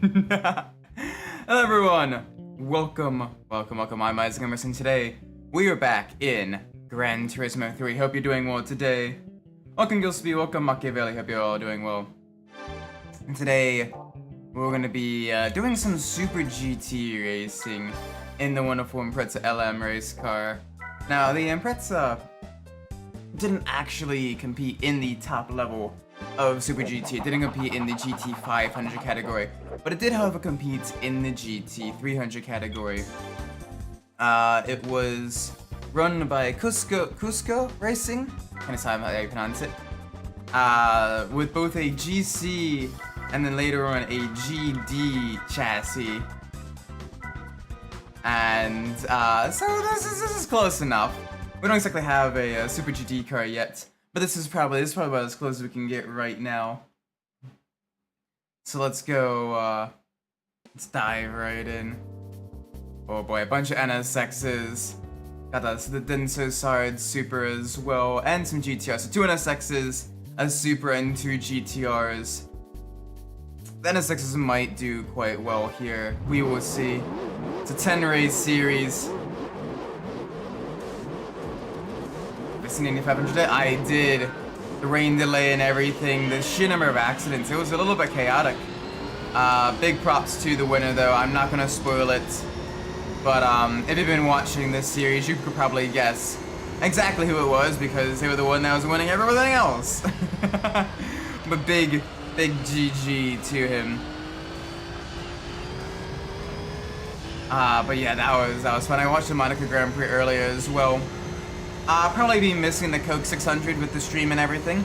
Hello everyone! Welcome. I'm Isaac Emerson. Today, we are back in Gran Turismo 3. Hope you're doing well today. Welcome Gillespie, welcome Machiavelli, hope you're all doing well. And today, we're going to be doing some Super GT racing in the wonderful Impreza LM race car. Now, the Impreza didn't actually compete in the top level of Super GT. It didn't compete in the GT 500 category, but it did, however, compete in the GT 300 category. It was run by Cusco Racing, kind of how you pronounce it, with both a GC and then later on a GD chassis. And so this is close enough. We don't exactly have a Super GT car yet, but this is probably about as close as we can get right now. So let's go. Let's dive right in. Oh boy, a bunch of NSXs. Got the Denso Sard Super as well, and some GTRs. So 2 NSXs, a Super, and 2 GTRs. The NSXs might do quite well here. We will see. It's a 10 race series. Seen any 500? I did. The rain delay and everything, the sheer number of accidents, it was a little bit chaotic. Big props to the winner though, I'm not gonna spoil it. But if you've been watching this series, you could probably guess exactly who it was because they were the one that was winning everything else. But big GG to him. But yeah, that was fun. I watched the Monaco Grand Prix earlier as well. I'll probably be missing the Coke 600 with the stream and everything,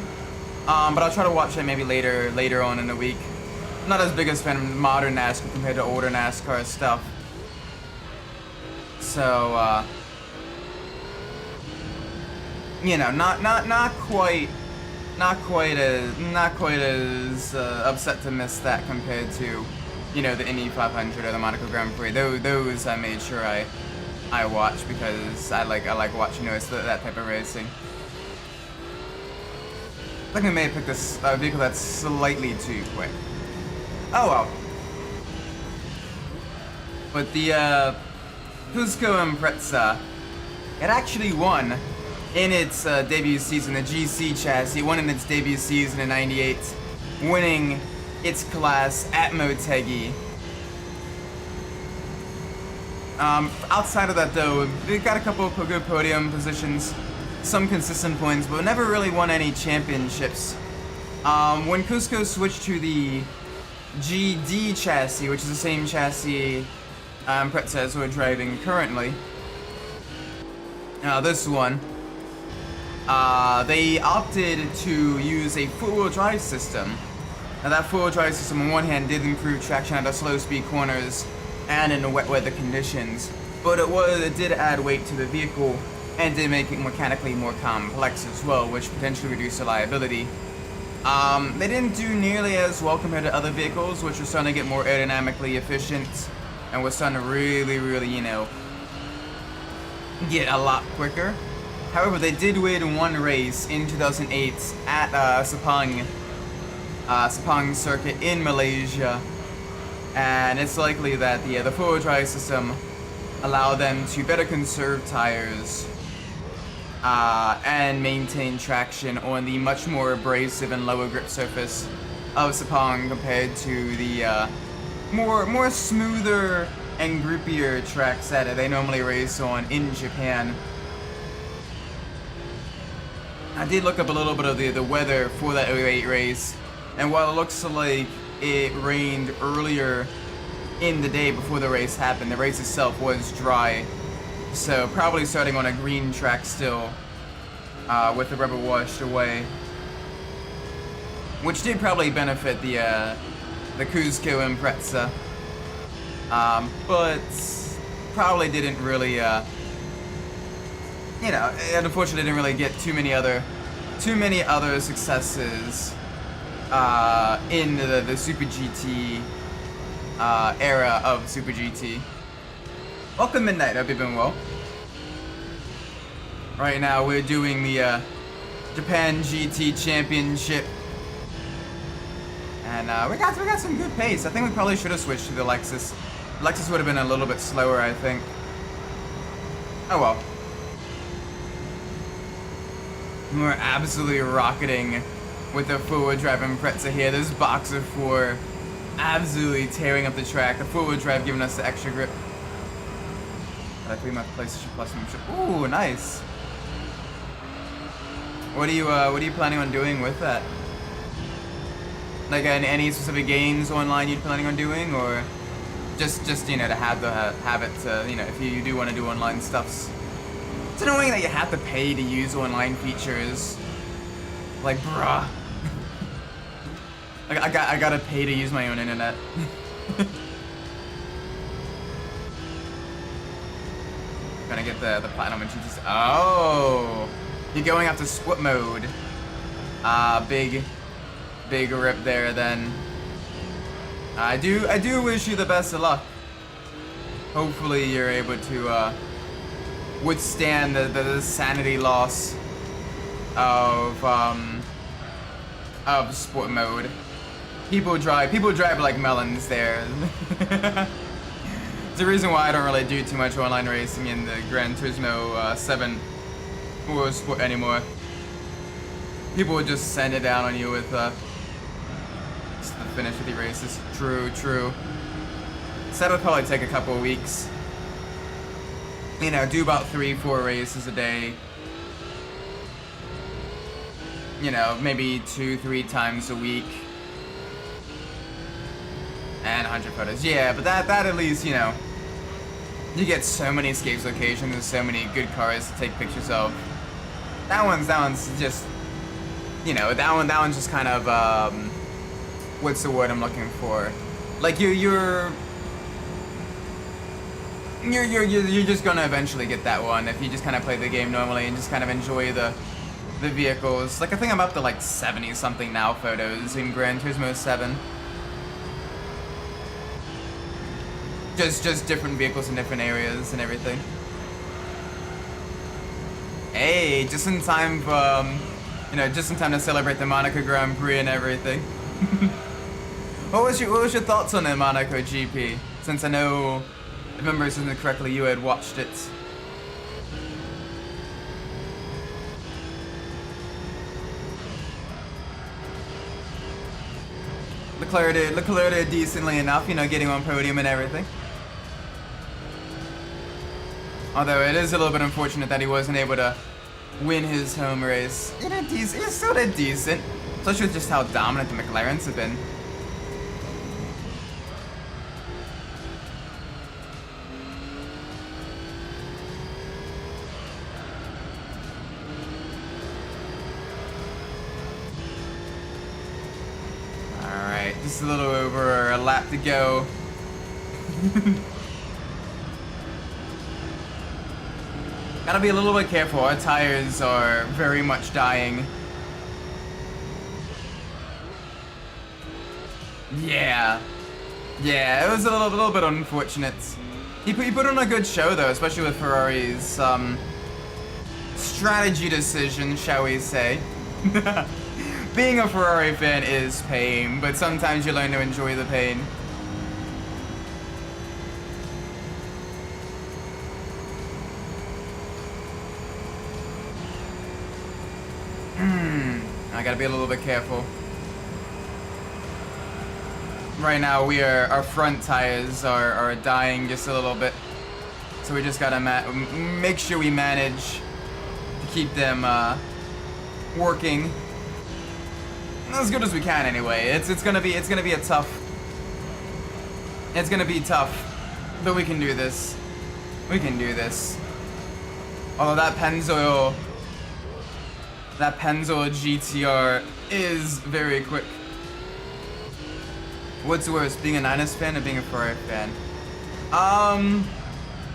but I'll try to watch it maybe later on in the week. I'm not as big a fan of modern NASCAR compared to older NASCAR stuff, so you know, not quite as upset to miss that compared to, you know, the Indy 500 or the Monaco Grand Prix. Those I made sure I watch because I like watching that type of racing. I think I may have picked this vehicle that's slightly too quick. Oh well. But the Cusco Impreza, it actually won in its debut season. The GC chassis won in its debut season in '98, winning its class at Motegi. Outside of that though, they got a couple of good podium positions, some consistent points, but never really won any championships. When Cusco switched to the GD chassis, which is the same chassis Impreza as we're driving currently, this one, they opted to use a four-wheel drive system. Now that four-wheel drive system on one hand did improve traction out of slow speed corners and in the wet weather conditions, but it did add weight to the vehicle and did make it mechanically more complex as well, which potentially reduced reliability. They didn't do nearly as well compared to other vehicles, which were starting to get more aerodynamically efficient and was starting to really, you know, get a lot quicker. However, they did win one race in 2008 at Sepang circuit in Malaysia. And it's likely that the four-wheel drive system allowed them to better conserve tires and maintain traction on the much more abrasive and lower grip surface of Sepang compared to the more smoother and grippier tracks that they normally race on in Japan. I did look up a little bit of the weather for that 08 race, and while it looks like it rained earlier in the day before the race happened, the race itself was dry, so probably starting on a green track still, with the rubber washed away, which did probably benefit the Cusco Impreza, but probably didn't really, you know, it unfortunately didn't really get too many other successes in the Super GT era of Super GT. Welcome Midnight, hope you've been well. Right now we're doing the Japan GT Championship. And we got some good pace. I think we probably should have switched to the Lexus. Lexus would have been a little bit slower, I think. Oh well. We're absolutely rocketing with the forward drive Impreza here. This box of 4 absolutely tearing up the track. The forward drive giving us the extra grip. I think my PlayStation Plus membership. Ooh, nice. What are you planning on doing with that? Like any specific games online you're planning on doing, or just you know, to have the habit to, you know, if you do want to do online stuffs. It's annoying that you have to pay to use online features. Like, bruh. I gotta pay to use my own internet. Gonna get the platinum and GTC. Oh, you're going after split mode. Big rip there. Then I do wish you the best of luck. Hopefully you're able to withstand the sanity loss of sport mode. People drive like melons there. It's the reason why I don't really do too much online racing in the Gran Turismo 7 or sport anymore. People would just send it down on you with just the finish of the races. True. So that would probably take a couple of weeks. You know, do about 3-4 races a day. You know, maybe 2-3 times a week. And 100 photos. Yeah, but that at least, you know, you get so many escapes locations and so many good cars to take pictures of. That one's just, you know, that one's just kind of what's the word I'm looking for? Like you're just gonna eventually get that one if you just kind of play the game normally and just kind of enjoy the vehicles. Like I think I'm up to like 70 something now photos in Gran Turismo 7. Just different vehicles in different areas and everything. Hey, just in time for you know, just in time to celebrate the Monaco Grand Prix and everything. What was your thoughts on the Monaco GP? Since I know, if I remember something correctly, you had watched it. Leclerc did decently enough, you know, getting on podium and everything. Although it is a little bit unfortunate that he wasn't able to win his home race. He still did decent, especially with just how dominant the McLarens have been. Alright, just a little over a lap to go. Gotta be a little bit careful, our tires are very much dying. Yeah, it was a little bit unfortunate. He put on a good show though, especially with Ferrari's strategy decision, shall we say. Being a Ferrari fan is pain, but sometimes you learn to enjoy the pain. I gotta be a little bit careful. Right now, our front tires are dying just a little bit, so we just gotta make sure we manage to keep them working as good as we can. Anyway, it's gonna be a tough. It's gonna be tough, but we can do this. We can do this. Although that Pennzoil GTR is very quick. What's worse, being a Niners fan or being a Ferrari fan?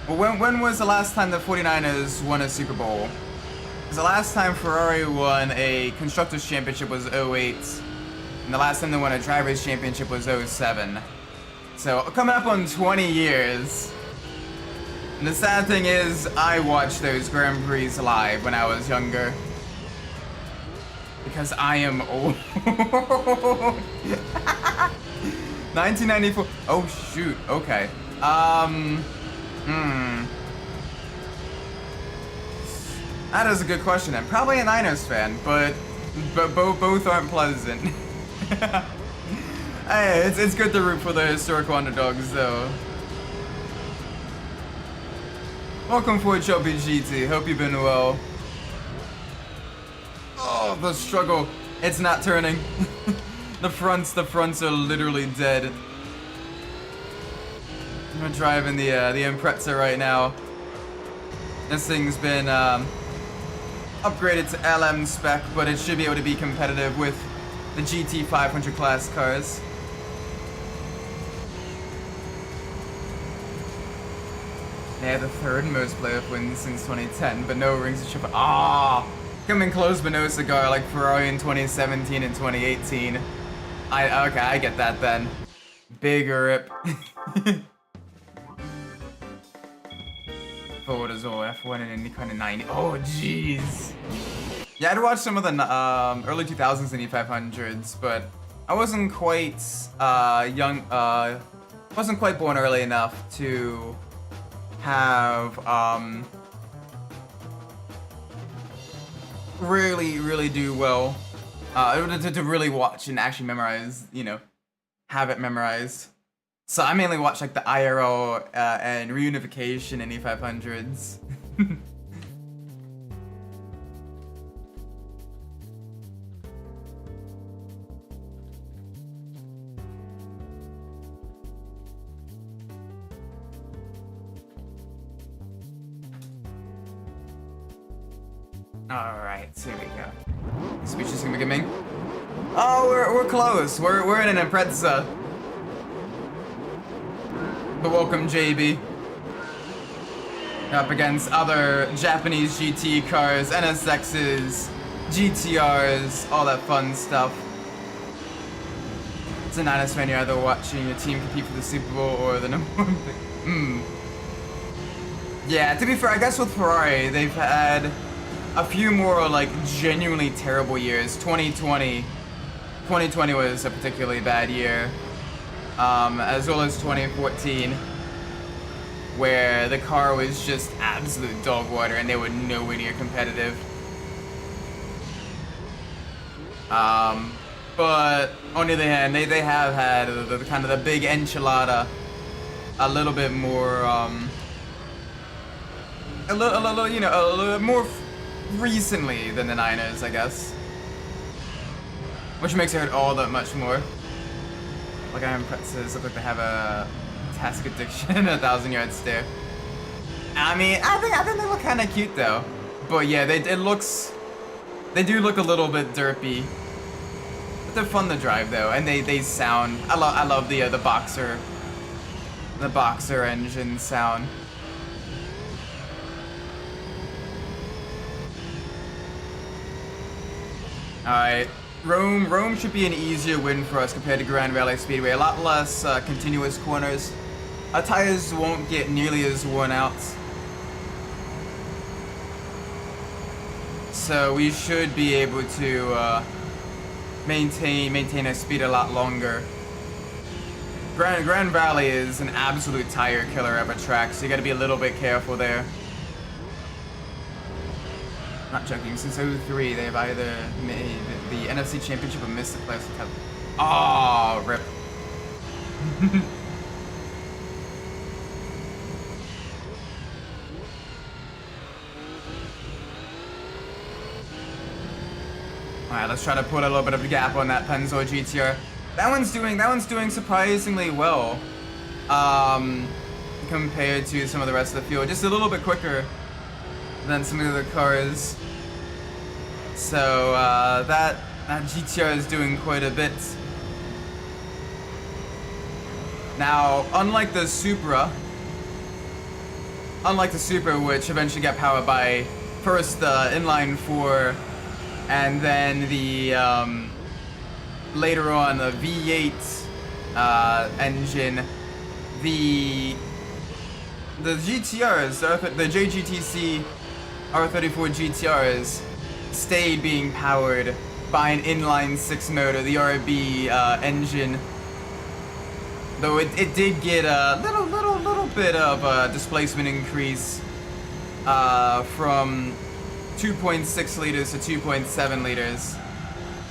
When was the last time the 49ers won a Super Bowl? Because the last time Ferrari won a Constructors' Championship was 08, and the last time they won a Drivers' Championship was 07. So, coming up on 20 years. And the sad thing is, I watched those Grand Prix live when I was younger. Because I am old. 1994. Oh shoot. Okay. That is a good question. I'm probably a Niners fan, but both aren't pleasant. Hey, it's good to root for the historical underdogs, though. Welcome for Chubby GT. Hope you've been well. Oh, the struggle. It's not turning. The fronts are literally dead. I'm driving the Impreza right now. This thing's been upgraded to LM spec, but it should be able to be competitive with the GT 500 class cars. They had the third most playoff wins since 2010, but no rings to triple. Ah, coming close but no cigar like Ferrari in 2017 and 2018. Okay, I get that then. Big rip. Forward as well, F1 and Indy kind of 90. Oh, jeez. Yeah, I'd watched some of the early 2000s Indy 500s, but I wasn't quite young. Wasn't quite born early enough to have really do well. To really watch and actually memorize, you know, have it memorized. So I mainly watch like the IRL and reunification in E500s. Alright, so here we go. Speech is gonna be coming. Oh, we're close. We're in an Impreza. But welcome, JB. Up against other Japanese GT cars, NSXs, GTRs, all that fun stuff. It's a Niners fan, you're either watching your team compete for the Super Bowl or the #1 pick. Yeah, to be fair, I guess with Ferrari, they've had a few more like genuinely terrible years. 2020 was a particularly bad year, as well as 2014, where the car was just absolute dog water and they were nowhere near competitive. But on the other hand, they have had the kind of the big enchilada a little bit more, a little more recently than the Niners, I guess. Which makes it hurt all that much more. Like I'm Imprezas look like they have a task addiction and a 1,000-yard stare. I mean, I think they look kind of cute though. But yeah, they do look a little bit derpy. But they're fun to drive though, and they sound. I love the boxer engine sound. Alright, Rome should be an easier win for us compared to Valley Speedway. A lot less continuous corners. Our tires won't get nearly as worn out. So we should be able to maintain our speed a lot longer. Grand Valley is an absolute tire killer of a track, so you gotta be a little bit careful there. Not joking, since 03 they've either made the NFC Championship or missed the playoffs. Oh, rip. Alright, let's try to put a little bit of a gap on that Pennzoil GTR. That one's doing surprisingly well. Compared to some of the rest of the field. Just a little bit quicker than some of the other cars. So that GTR is doing quite a bit. Now, unlike the Supra, which eventually got powered by first the inline 4 and then the later on the V8 engine, the GTRs, the JGTC R34 GTRs stayed being powered by an inline 6 motor, the RB engine. Though it did get a little bit of displacement increase from 2.6 liters to 2.7 liters.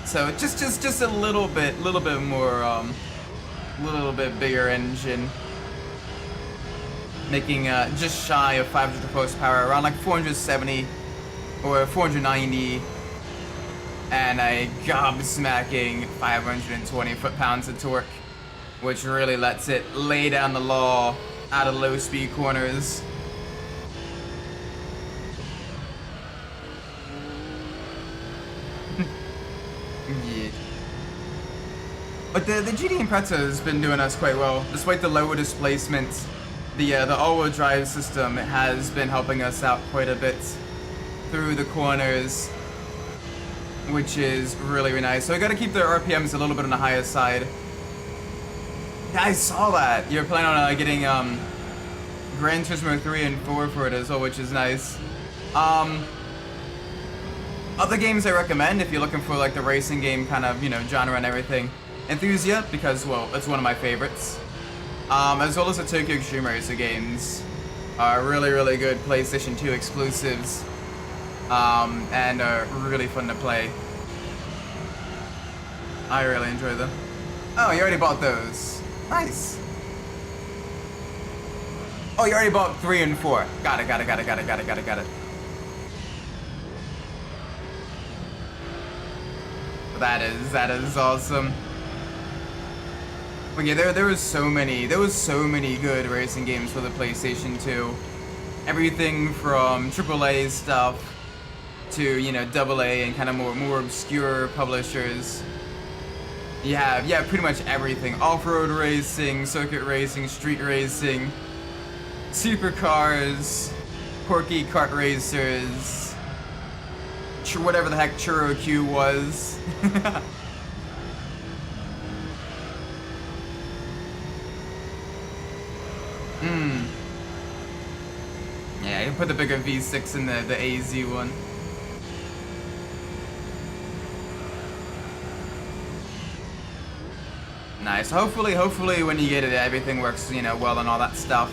So just a little bit more, little bit bigger engine, making just shy of 500 horsepower, around like 470 or 490, and a gobsmacking 520 foot-pounds of torque, which really lets it lay down the law out of low-speed corners. Yeah. But the GT Impreza has been doing us quite well, despite the lower displacement. The all-wheel drive system has been helping us out quite a bit through the corners, which is really nice. So I got to keep the RPMs a little bit on the higher side. Yeah, I saw that. You're planning on getting Gran Turismo 3 and 4 for it as well, which is nice. Other games I recommend if you're looking for like the racing game kind of, you know, genre and everything. Enthusiast, because, well, it's one of my favorites. As well as the Tokyo Extreme Racer games are really good PlayStation 2 exclusives. And are really fun to play. I really enjoy them. Oh, you already bought those. Nice. Oh, you already bought 3 and 4. Got it. That is awesome. Well, yeah, there was so many good racing games for the PlayStation 2. Everything from AAA stuff to, you know, AA and kind of more obscure publishers. Yeah, pretty much everything. Off-road racing, circuit racing, street racing, Supercars, quirky kart racers, whatever the heck Churro Q was. Yeah, you put the bigger V6 in the AZ one. Nice. Hopefully when you get it, everything works, you know, well and all that stuff.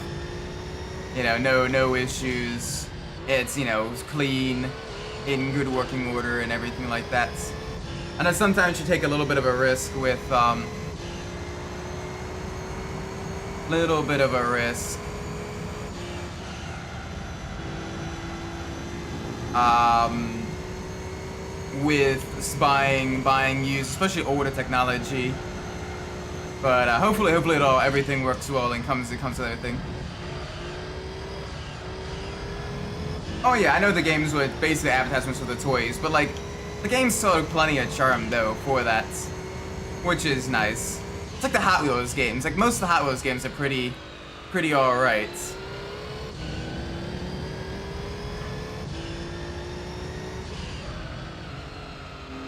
You know, no issues. It's, you know, clean, in good working order and everything like that. And then sometimes you take a little bit of a risk with, with buying used, especially older technology. But hopefully everything works well and comes with everything. Oh yeah, I know the games with basically advertisements for the toys, but like the games still have plenty of charm though for that, which is nice. It's like the Hot Wheels games. Like most of the Hot Wheels games are pretty alright.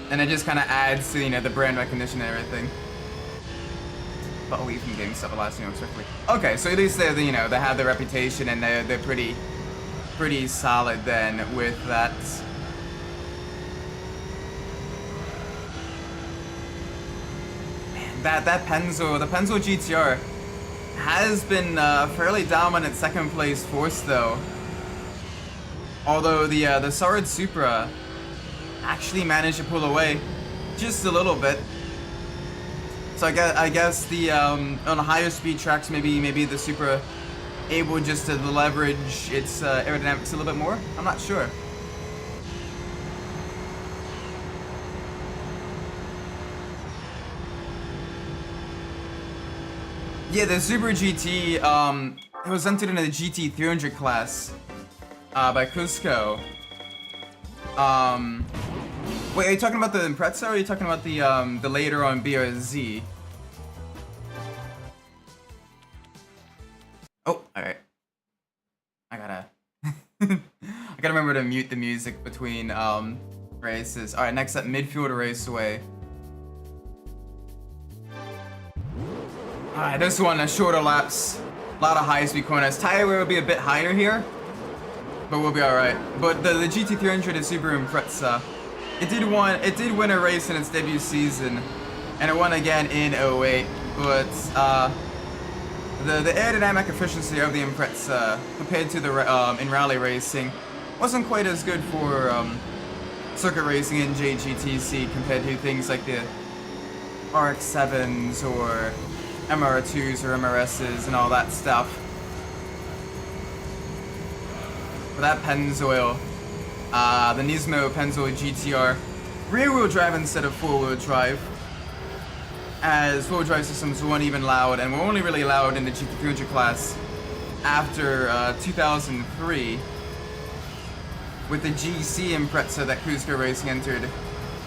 And it just kind of adds to, you know, the brand recognition and everything. But away from getting stuff lasting quickly. Okay, so at least they, you know, they have their reputation and they're pretty solid then with that. Man, that Penzo, the Penzo GTR has been fairly dominant second place force though. Although the Solid Supra actually managed to pull away just a little bit. So I guess the on the higher speed tracks maybe the Supra able just to leverage its aerodynamics a little bit more. I'm not sure. Yeah, the Super GT it was entered in the GT 300 class by Cusco. Wait, are you talking about the Impreza or are you talking about the later on BRZ? Oh, alright. I gotta remember to mute the music between races. Alright, next up, Midfield Raceway. Alright, this one, shorter laps. A lot of high-speed corners. Tire wear will be a bit higher here, but we'll be alright. But the GT300 is Super Impreza. It did win a race in its debut season, and it won again in '08. But the aerodynamic efficiency of the Impreza compared to the in rally racing wasn't quite as good for circuit racing in JGTC compared to things like the RX-7s or MR2s or MRSs and all that stuff. For that Pennzoil, the Nismo Pennzoil GTR, rear-wheel drive instead of four-wheel drive, as four-wheel drive systems weren't even allowed and were only really allowed in the GT300 class after 2003, with the GC Impreza that Cusco Racing entered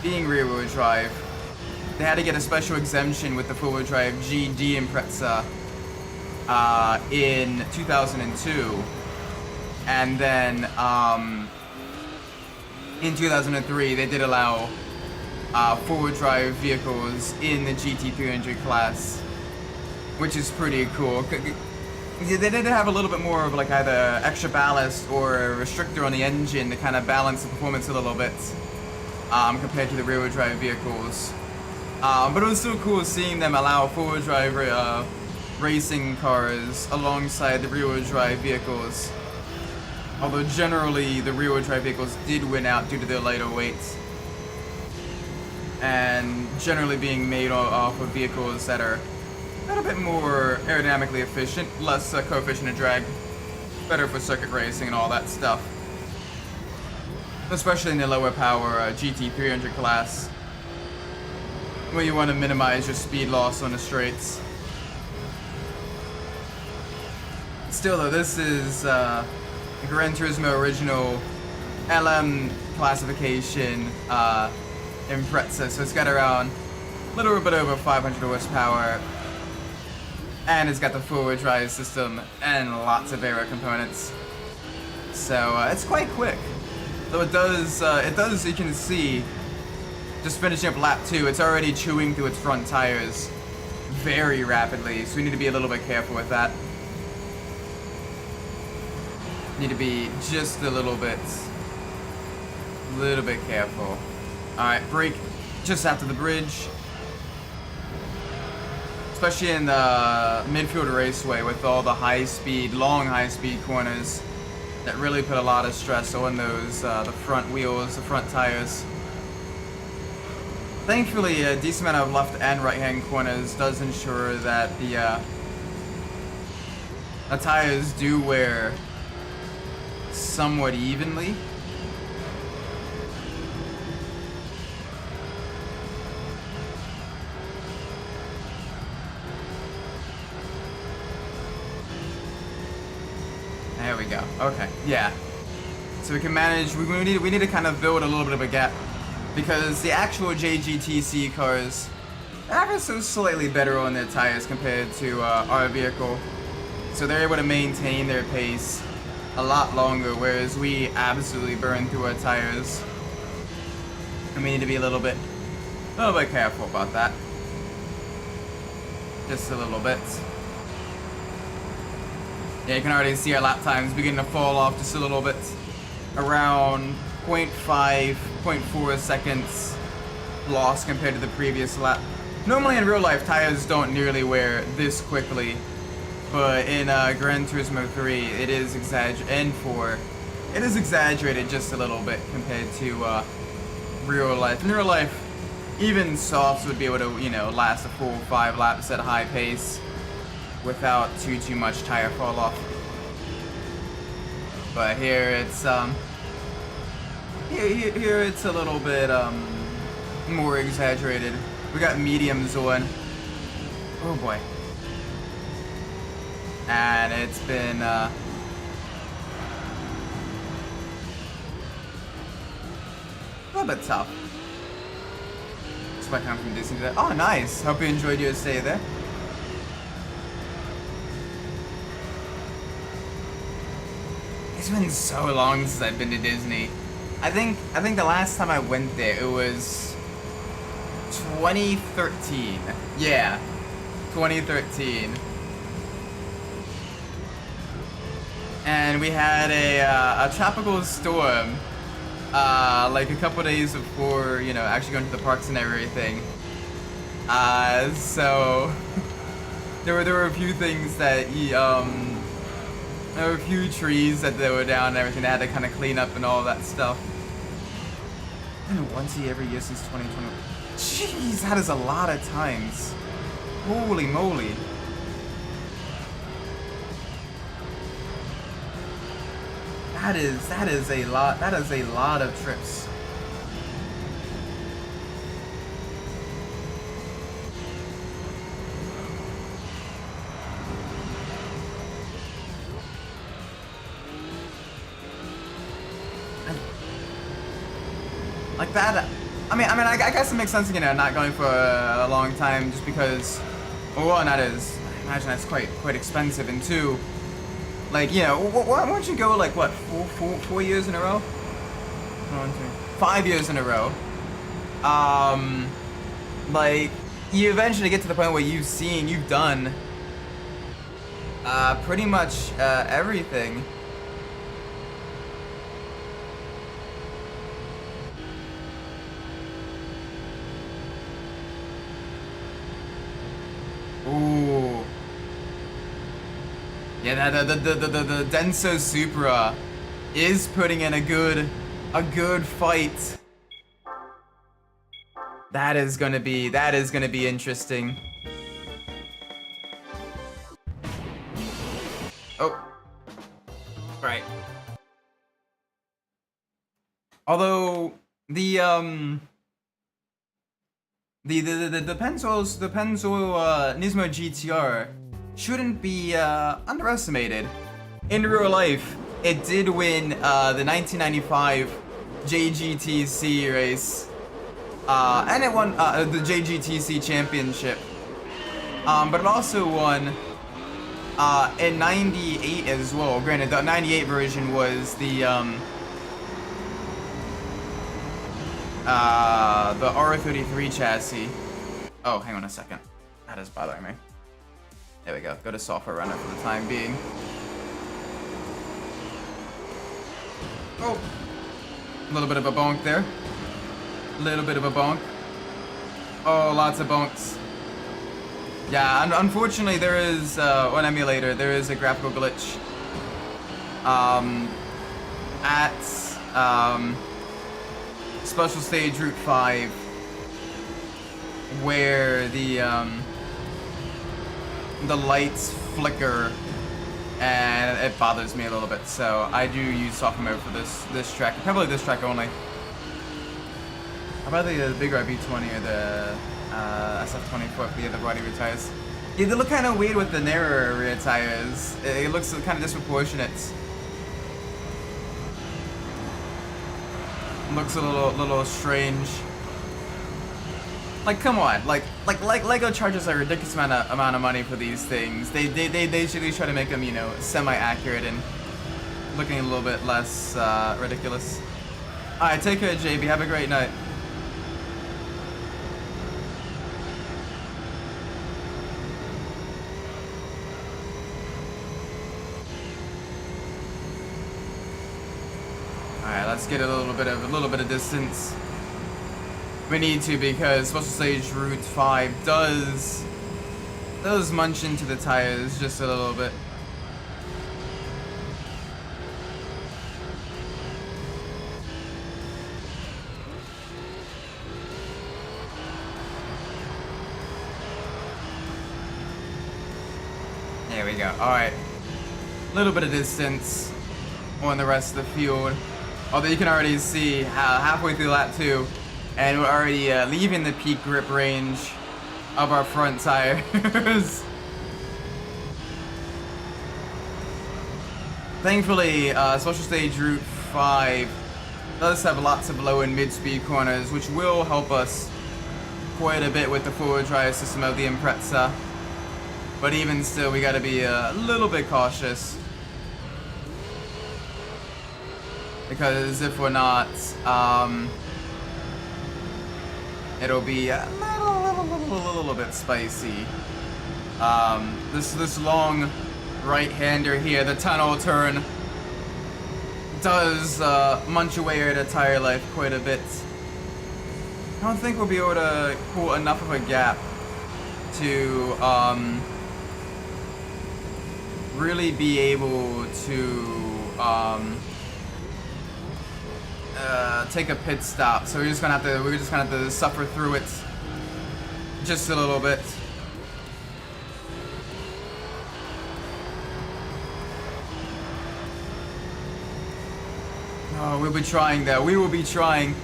being rear-wheel drive. They had to get a special exemption with the four-wheel drive GD Impreza in 2002, and then in 2003 they did allow four-wheel drive vehicles in the GT300 class, which is pretty cool. They did have a little bit more of like either extra ballast or a restrictor on the engine to kind of balance the performance a little bit compared to the rear-wheel drive vehicles. But it was still cool seeing them allow four-wheel drive racing cars alongside the rear-wheel drive vehicles. Although generally the rear-wheel drive vehicles did win out due to their lighter weights, and generally being made off of vehicles that are a little bit more aerodynamically efficient, less coefficient of drag, better for circuit racing and all that stuff. Especially in the lower power GT300 class, where you want to minimize your speed loss on the straights. Still though, this is the Gran Turismo original LM classification Impreza, so it's got around a little bit over 500 horsepower, and it's got the four-wheel drive system and lots of aero components. So it's quite quick. Though it does, you can see, just finishing up lap 2, it's already chewing through its front tires very rapidly, so we need to be a little bit careful with that. Need to be just a little bit careful. Alright, brake just after the bridge. Especially in the Midfield Raceway with all the long high-speed corners that really put a lot of stress on those, the front wheels, the front tires. Thankfully, a decent amount of left and right-hand corners does ensure that the tires do wear somewhat evenly. There we go. Okay, yeah. So we can manage. We need to kind of build a little bit of a gap, because the actual JGTC cars are ever so slightly better on their tires compared to our vehicle, so they're able to maintain their pace a lot longer, whereas we absolutely burn through our tires, and we need to be a little bit careful about that. Just a little bit. Yeah, you can already see our lap times beginning to fall off just a little bit. Around 0.5, 0.4 seconds lost compared to the previous lap. Normally in real life, tires don't nearly wear this quickly, but in Gran Turismo 3, it is exaggerated just a little bit compared to real life. In real life, even softs would be able to, last a full 5 laps at high pace without too much tire fall off. But here it's here it's a little bit more exaggerated. We got mediums on. Oh boy. And it's been a little bit tough. So I come from Disney today. Oh, nice. Hope you enjoyed your stay there. It's been so long since I've been to Disney. I think the last time I went there, it was 2013. Yeah, 2013. And we had a tropical storm like a couple days before, you know, actually going to the parks and everything. So there were a few things that there were a few trees that they were down and everything. They had to kind of clean up and all that stuff. And once every year since 2020. Jeez, that is a lot of times. Holy moly. That is a lot. That is a lot of trips. Like that. I mean, I guess it makes sense, you know, not going for a long time just because, well, one, that is, I imagine that's quite expensive, and two, like, you know, why don't you go like what, four years in a row? 5 years in a row. Like, you eventually get to the point where you've done pretty much everything. Ooh. Yeah, the Denso Supra is putting in a good fight. That is gonna be interesting. Oh. Right. Although the Pennzoil Nismo GTR shouldn't be underestimated. In real life, it did win the 1995 JGTC race, and it won the JGTC championship. But it also won in '98 as well. Granted, the '98 version was the R33 chassis. Oh, hang on a second. That is bothering me. There we go. Go to software runner for the time being. Oh. A little bit of a bonk there. A little bit of a bonk. Oh, lots of bonks. Yeah, unfortunately there is, on emulator, there is a graphical glitch. At, Special Stage Route 5, where the lights flicker, and it bothers me a little bit. So I do use software mode for this track, probably this track only. How about the bigger IB20 or the SF24 for the other body rear tires? Yeah, they look kind of weird with the narrower rear tires. It looks kind of disproportionate. Looks a little strange. Like, come on, like Lego charges a ridiculous amount of money for these things. They should try to make them, you know, semi-accurate and looking a little bit less ridiculous. All right, take care, JB. Have a great night. Alright, let's get a little bit of distance. We need to, because Special Stage Route 5 does munch into the tires just a little bit. There we go. Alright. A little bit of distance on the rest of the field. Although you can already see halfway through lap 2, and we're already leaving the peak grip range of our front tires. Thankfully, Special Stage Route 5 does have lots of low and mid-speed corners, which will help us quite a bit with the forward drive system of the Impreza. But even still, we gotta be a little bit cautious. Because if we're not, it'll be a little bit spicy. This long right-hander here, the tunnel turn, does munch away at a tire life quite a bit. I don't think we'll be able to pull enough of a gap to really be able to take a pit stop. So we're just gonna have to suffer through it just a little bit. Oh, we'll be trying though. We will be trying.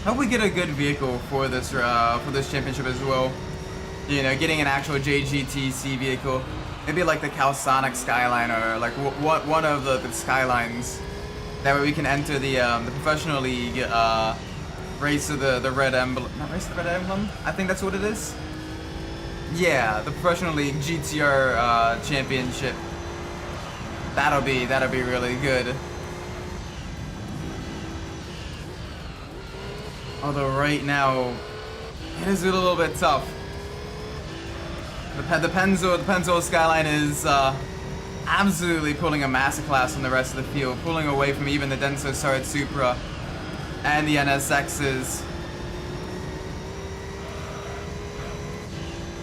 Hope we get a good vehicle for this championship as well. You know, getting an actual JGTC vehicle. Maybe like the Calsonic Skyline or like one of the Skylines. That way we can enter the professional league race of the red emblem. Not race of the red emblem? I think that's what it is. Yeah, the professional league GTR championship. That'll be really good. Although right now, it is a little bit tough. The Pennzoil Skyline is absolutely pulling a masterclass on the rest of the field, pulling away from even the Denso Sard Supra and the NSXs.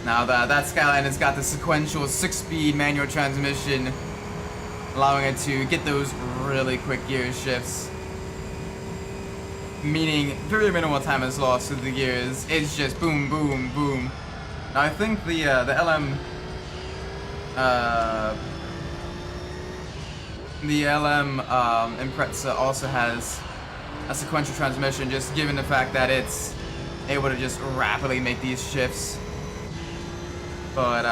Now that Skyline has got the sequential 6-speed manual transmission, allowing it to get those really quick gear shifts. Meaning very minimal time is lost with the gears. It's just boom, boom, boom. Now I think the LM Impreza also has a sequential transmission, just given the fact that it's able to just rapidly make these shifts. But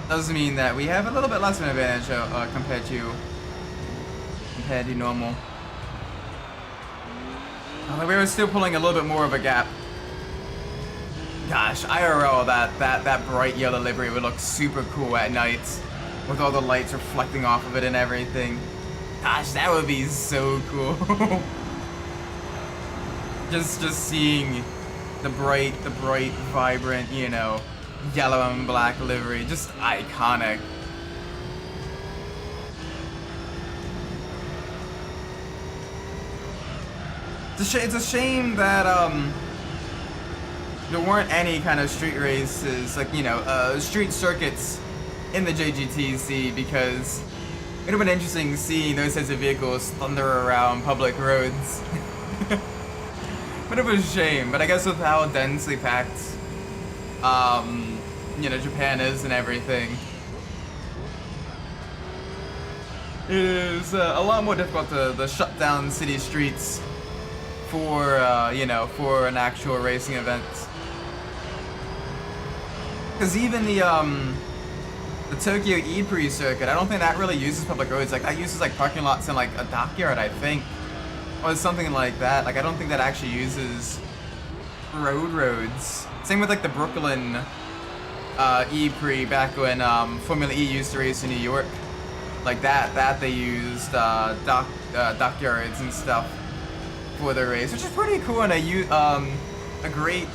does mean that we have a little bit less of an advantage compared to normal. We were still pulling a little bit more of a gap. Gosh, IRL, that bright yellow livery would look super cool at night with all the lights reflecting off of it and everything. Gosh, that would be so cool. just seeing the bright, vibrant, you know, yellow and black livery, just iconic. It's a shame that there weren't any kind of street races, like, you know, street circuits in the JGTC, because it would have been interesting seeing those types of vehicles thunder around public roads. But it was a shame. But I guess with how densely packed, you know, Japan is and everything, it is a lot more difficult to shut down city streets for you know, for an actual racing event. Because even the Tokyo E-Pre circuit, I don't think that really uses public roads. Like, that uses like parking lots and like a dockyard, I think, or something like that. Like, I don't think that actually uses roads. Same with like the Brooklyn E-Pre back when Formula E used to race in New York. Like that they used dockyards and stuff for the race, which is pretty cool, and a great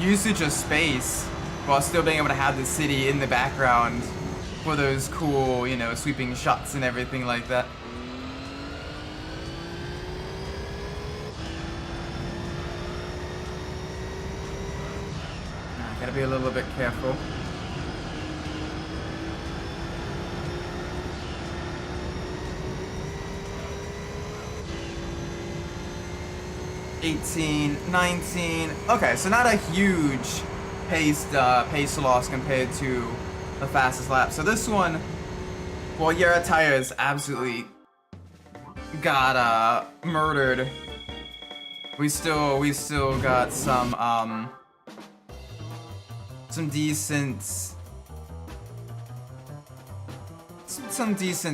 usage of space while still being able to have the city in the background for those cool, you know, sweeping shots and everything like that. Gotta be a little bit careful. $18, $19. Okay, so not a huge pace loss compared to the fastest lap. So this one, well, yeah, our tires absolutely got murdered. We still got some decent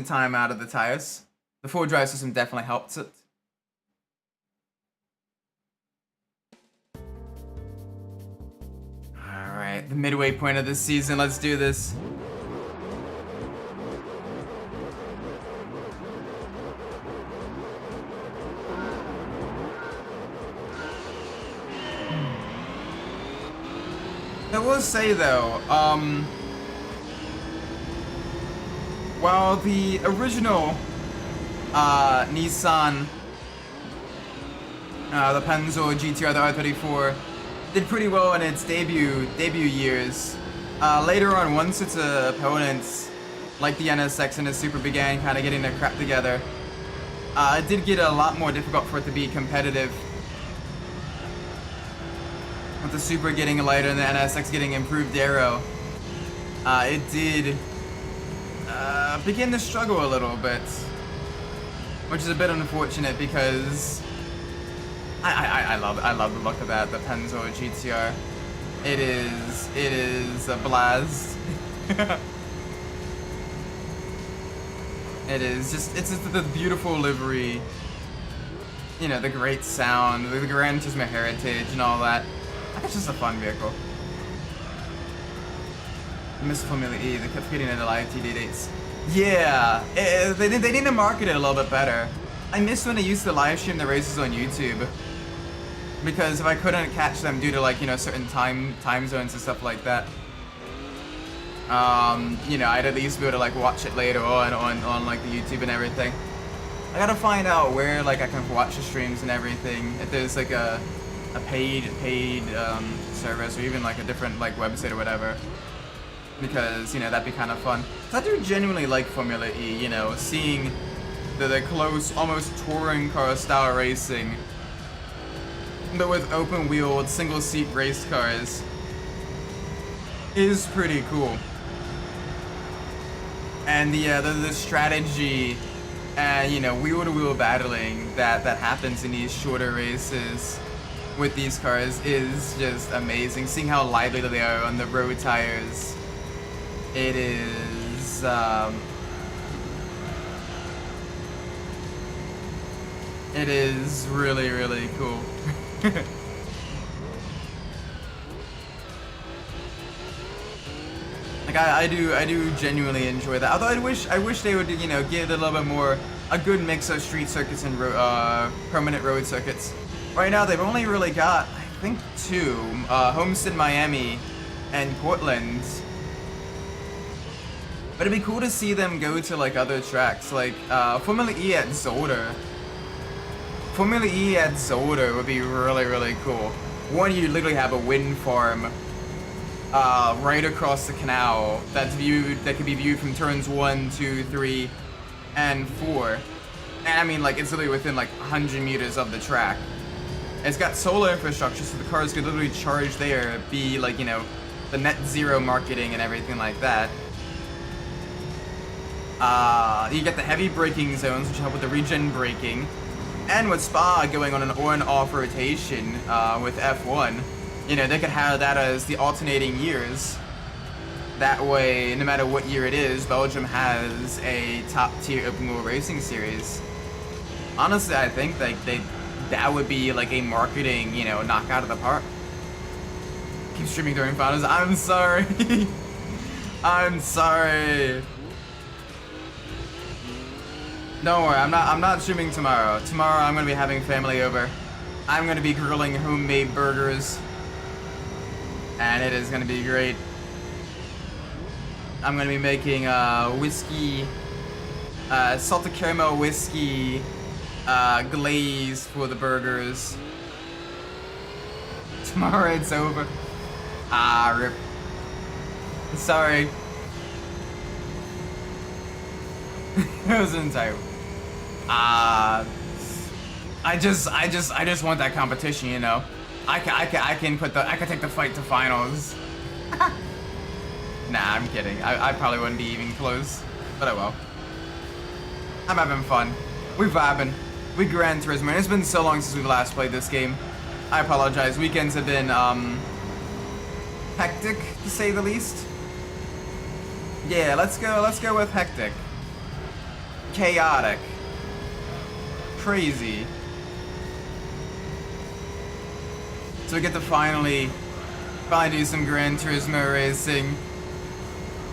time out of the tires. The forward drive system definitely helped it. Alright, the midway point of this season, let's do this. I will say though, while the original Nissan, the Pennzoil GTR, the R34, did pretty well in its debut years. Later on, once its opponents, like the NSX and the Super, began kind of getting their crap together, it did get a lot more difficult for it to be competitive. With the Super getting lighter and the NSX getting improved aero, it did begin to struggle a little bit, which is a bit unfortunate because I love the look of that, the Pennzoil GTR. It is a blast. It's just the beautiful livery, you know, the great sound, the Gran Turismo heritage and all that. It's just a fun vehicle. I miss Formula E, they kept getting into live TD dates. Yeah, they need to market it a little bit better. I miss when they used to live stream the races on YouTube, because if I couldn't catch them due to, like, you know, certain time zones and stuff like that, you know, I'd at least be able to, like, watch it later on like the YouTube and everything. I gotta find out where, like, I can watch the streams and everything, if there's like a paid service, or even like a different, like, website or whatever, because, you know, that'd be kind of fun. I do genuinely like Formula E, you know, seeing the close, almost touring car style racing, but with open-wheeled, single-seat race cars, is pretty cool. And the strategy and, you know, wheel-to-wheel battling that happens in these shorter races with these cars is just amazing. Seeing how lively they are on the road tires, it is really, really cool. Like, I do genuinely enjoy that. Although I wish they would, you know, give it a little bit more, a good mix of street circuits and permanent road circuits. Right now they've only really got, I think, 2, Homestead, Miami, and Portland. But it'd be cool to see them go to, like, other tracks, like Formula E at Zolder. Formula E at Zolder would be really, really cool. One, you literally have a wind farm right across the canal that can be viewed from turns 1, 2, 3, and 4. And I mean, like, it's literally within like 100 meters of the track. It's got solar infrastructure, so the cars could literally charge there, be like, you know, the net zero marketing and everything like that. You get the heavy braking zones, which help with the regen braking. And with Spa going on an on-off rotation with F1, you know, they could have that as the alternating years. That way, no matter what year it is, Belgium has a top-tier open-wheel racing series. Honestly, I think like that would be like a marketing, you know, knockout of the park. Keep streaming during finals. I'm sorry. I'm sorry. Don't worry, I'm not streaming tomorrow. Tomorrow I'm gonna be having family over. I'm gonna be grilling homemade burgers, and it is gonna be great. I'm gonna be making whiskey, salted caramel whiskey glaze for the burgers. Tomorrow it's over. Ah, rip. Sorry. It was entitled. I just want that competition, you know. I can take the fight to finals. Nah, I'm kidding. I probably wouldn't be even close, but I will. I'm having fun. We're vibing. We Gran Turismo. It's been so long since we've last played this game. I apologize. Weekends have been hectic, to say the least. Yeah, let's go with hectic. Chaotic. Crazy. So we get to finally do some Gran Turismo racing.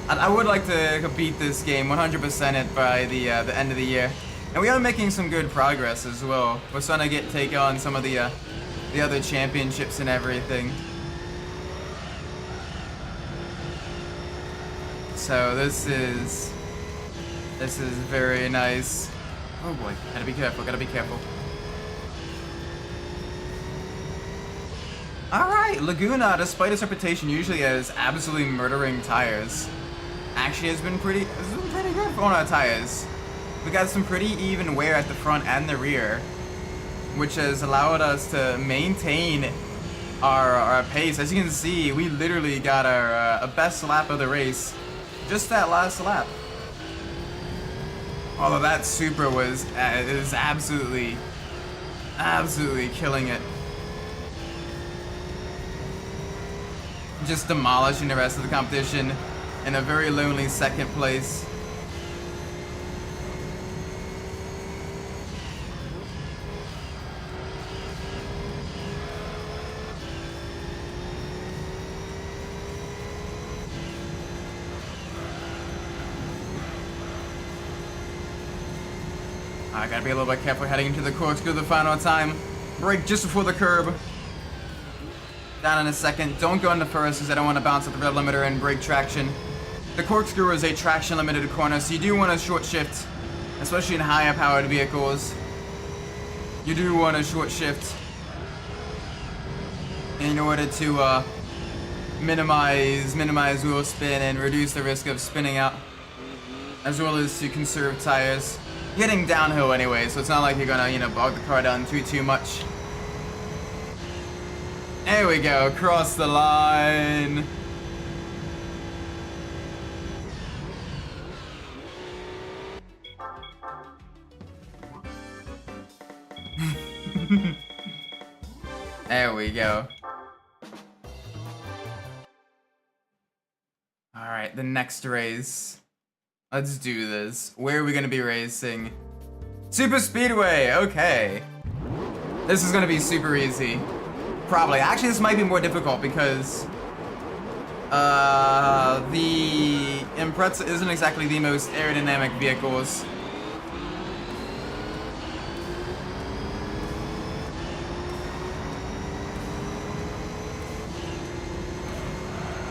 I would like to beat this game, 100% it by the end of the year. And we are making some good progress as well. We're starting to take on some of the other championships and everything. So this is This is very nice. Oh boy, gotta be careful, gotta be careful. Alright, Laguna, despite its reputation usually as absolutely murdering tires, actually has been pretty good for one of our tires. We got some pretty even wear at the front and the rear, which has allowed us to maintain our pace. As you can see, we literally got our best lap of the race just that last lap. Although that Supra is absolutely killing it. Just demolishing the rest of the competition in a very lonely second place. I gotta be a little bit careful heading into the corkscrew the final time. Brake just before the curb. Down in a second. Don't go into first because I don't want to bounce at the rev limiter and brake traction. The corkscrew is a traction limited corner, so you do want to short shift, especially in higher powered vehicles. You do want to short shift in order to minimize wheel spin and reduce the risk of spinning out, as well as to conserve tires. You're getting downhill anyway, so it's not like you're gonna, you know, bog the car down too much. There we go, cross the line. There we go. Alright, the next race. Let's do this. Where are we gonna be racing? Super Speedway, okay. This is gonna be super easy. Probably. Actually, this might be more difficult because the Impreza isn't exactly the most aerodynamic vehicles.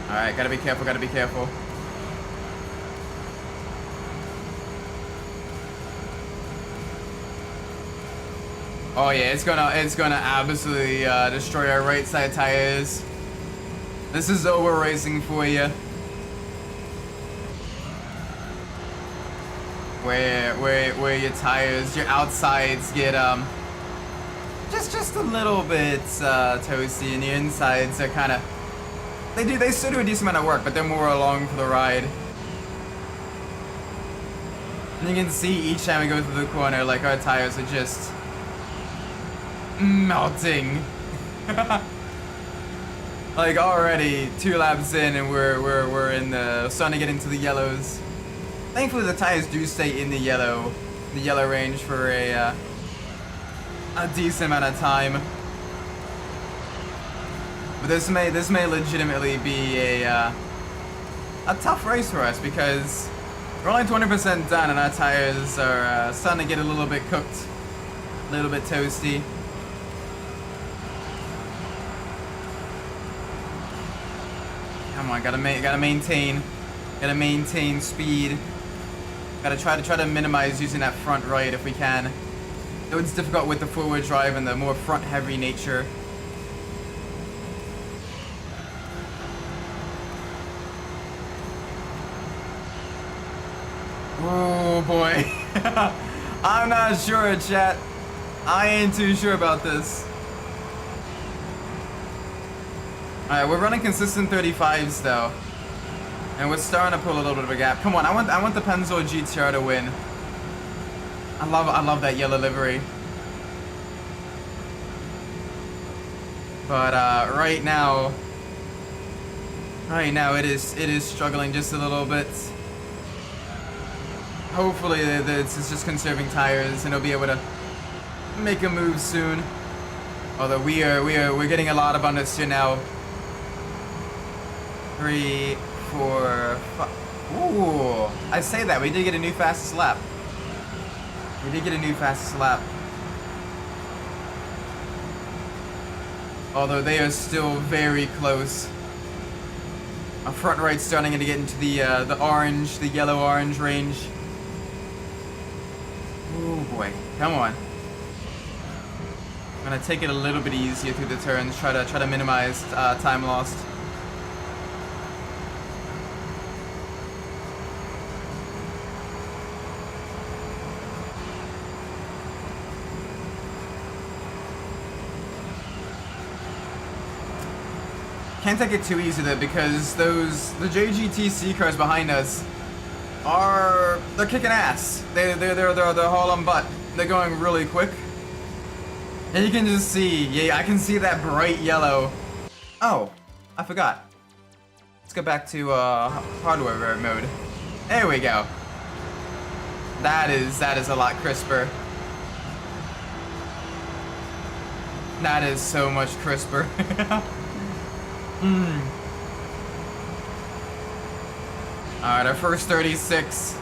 Alright, gotta be careful, gotta be careful. Oh yeah, it's gonna absolutely destroy our right side tires. This is over racing for you. Where your tires, your outsides get just a little bit toasty, and your insides are kind of they still do a decent amount of work, but they're more along for the ride. And you can see each time we go through the corner, like our tires are just melting. Like already 2 laps in and we're in the starting to get into the yellows. Thankfully the tires do stay in the yellow range for a decent amount of time. But this may legitimately be a tough race for us because we're only 20% done and our tires are starting to get a little bit cooked, a little bit toasty. Come on, gotta maintain speed. Gotta try to minimize using that front right if we can. Though it's difficult with the forward drive and the more front heavy nature. Oh boy. I'm not sure, chat. I ain't too sure about this. Alright, we're running consistent 35s though. And we're starting to pull a little bit of a gap. Come on, I want the Pennzoil GTR to win. I love that yellow livery. But right now it is struggling just a little bit. Hopefully it's just conserving tires and it'll be able to make a move soon. Although we're getting a lot of understeer now. 3, 4, 5. Ooh, I say that we did get a new fastest lap. Although they are still very close. Our front right's starting to get into the orange, the yellow-orange range. Oh boy, come on. I'm gonna take it a little bit easier through the turns, try to minimize time lost. Can't take it too easy though, because the JGTC cars behind us they're kicking ass. They're hauling butt. They're going really quick. And you can just see, yeah, I can see that bright yellow. Oh, I forgot. Let's go back to hardware mode. There we go. That is a lot crisper. That is so much crisper. Alright, our first 36.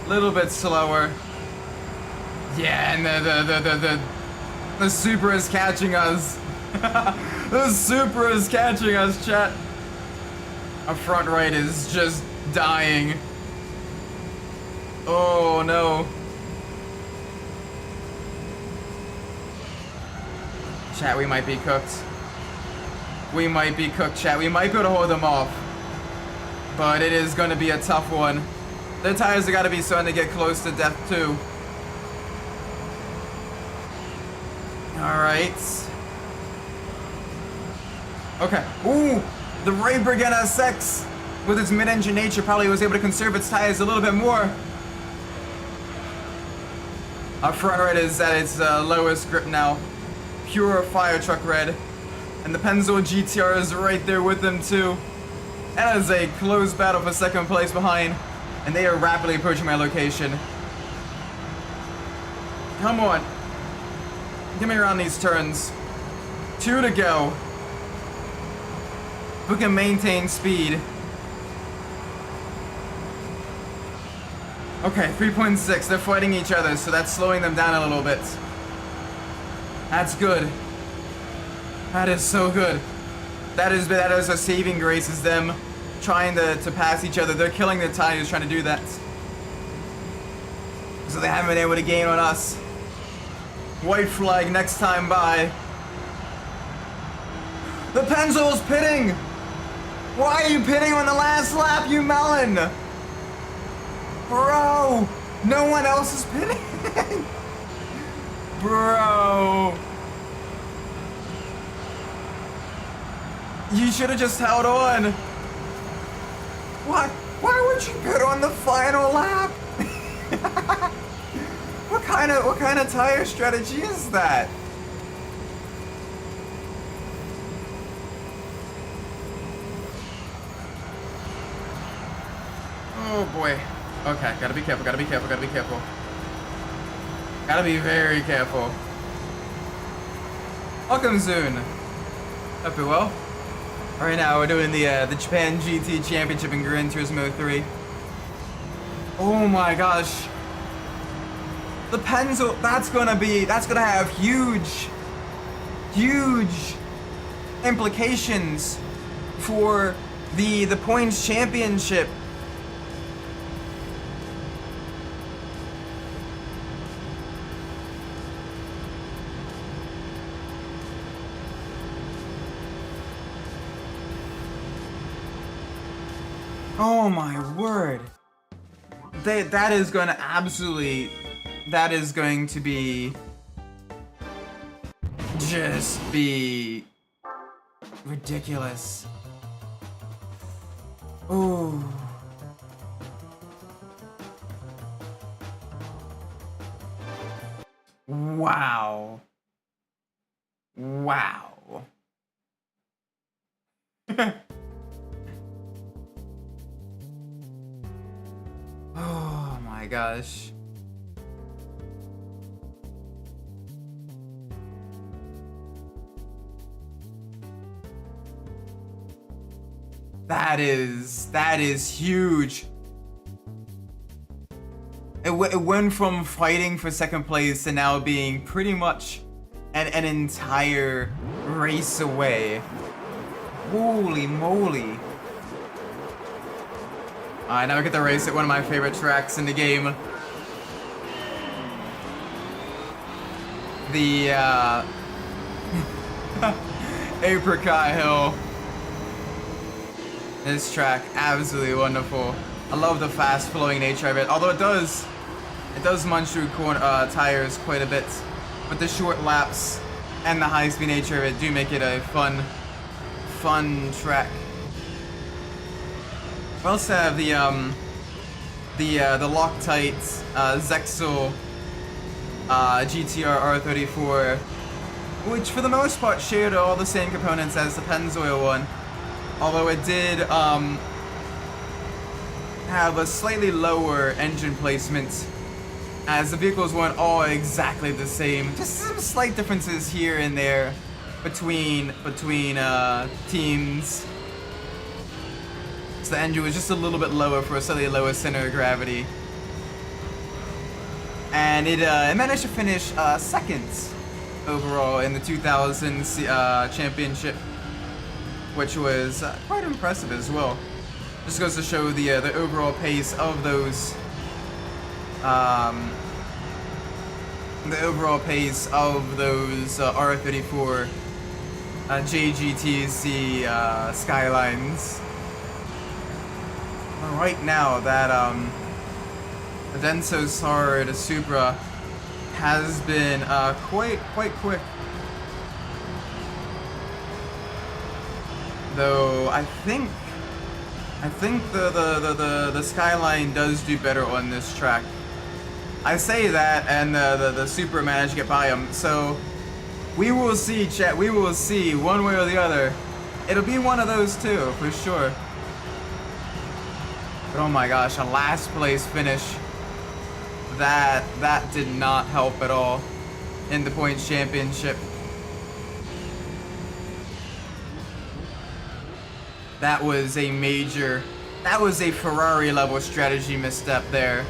A little bit slower. Yeah, and the Super is catching us. The Super is catching us, chat. Our front right is just dying. Oh no. Chat, we might be cooked. We might be cooked, chat. We might be able to hold them off. But it is going to be a tough one. Their tires have got to be starting to get close to death, too. Alright. Okay. Ooh! The Ray Brigade SX, with its mid-engine nature, probably was able to conserve its tires a little bit more. Our front right is at its lowest grip now. Pure fire truck red. And the Pennzoil GTR is right there with them too. That is a close battle for second place behind. And they are rapidly approaching my location. Come on. Get me around these turns. 2 to go. We can maintain speed. Okay, 3.6. They're fighting each other, so that's slowing them down a little bit. That's good. That is so good. That is a saving grace, is them trying to pass each other. They're killing their tires trying to do that. So they haven't been able to gain on us. White flag next time by. The Pennzoil's pitting! Why are you pitting on the last lap, you melon? Bro! No one else is pitting! Bro! You should have just held on. What? Why would you pit on the final lap? What kind of tire strategy is that? Oh boy. Okay, gotta be careful, gotta be careful, gotta be careful. Gotta be very careful. Welcome, Zune. Hope you're well. Right now we're doing the Japan GT Championship in Gran Turismo 3. Oh my gosh. The Pennzoil, that's gonna have huge implications for the points championship. Oh my word. That is going to be just be ridiculous. Ooh. Wow. Wow. Oh my gosh. That is huge. It went from fighting for second place to now being pretty much an entire race away. Holy moly. Alright, now we get to race at one of my favorite tracks in the game. the Apricot Hill. This track, absolutely wonderful. I love the fast flowing nature of it, although it does munch through tires quite a bit, but the short laps and the high speed nature of it do make it a fun track. We also have the Loctite Zexel GTR R34, which for the most part shared all the same components as the Pennzoil one, although it did have a slightly lower engine placement, as the vehicles weren't all exactly the same. Just some slight differences here and there between teams. So the engine was just a little bit lower for a slightly lower center of gravity. And it managed to finish second overall in the 2000 championship, which was quite impressive as well. Just goes to show the overall pace of those R34 JGTC Skylines. Right now, that the Denso Sard Supra has been quite quick. Though I think the Skyline does do better on this track. I say that, and the Supra managed to get by him. So we will see, chat. We will see one way or the other. It'll be one of those two for sure. But oh my gosh, a last place finish. That did not help at all in the points championship. That was a Ferrari level strategy misstep there.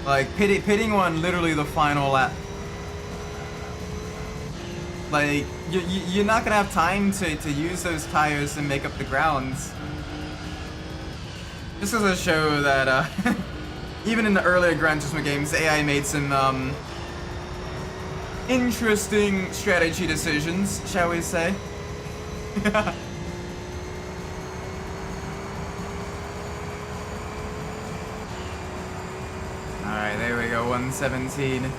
Like pitting on literally the final lap. Like you're not gonna have time to use those tires and make up the grounds. Just as a show that even in the earlier Gran Turismo games, the AI made some interesting strategy decisions, shall we say? Alright, there we go, 117.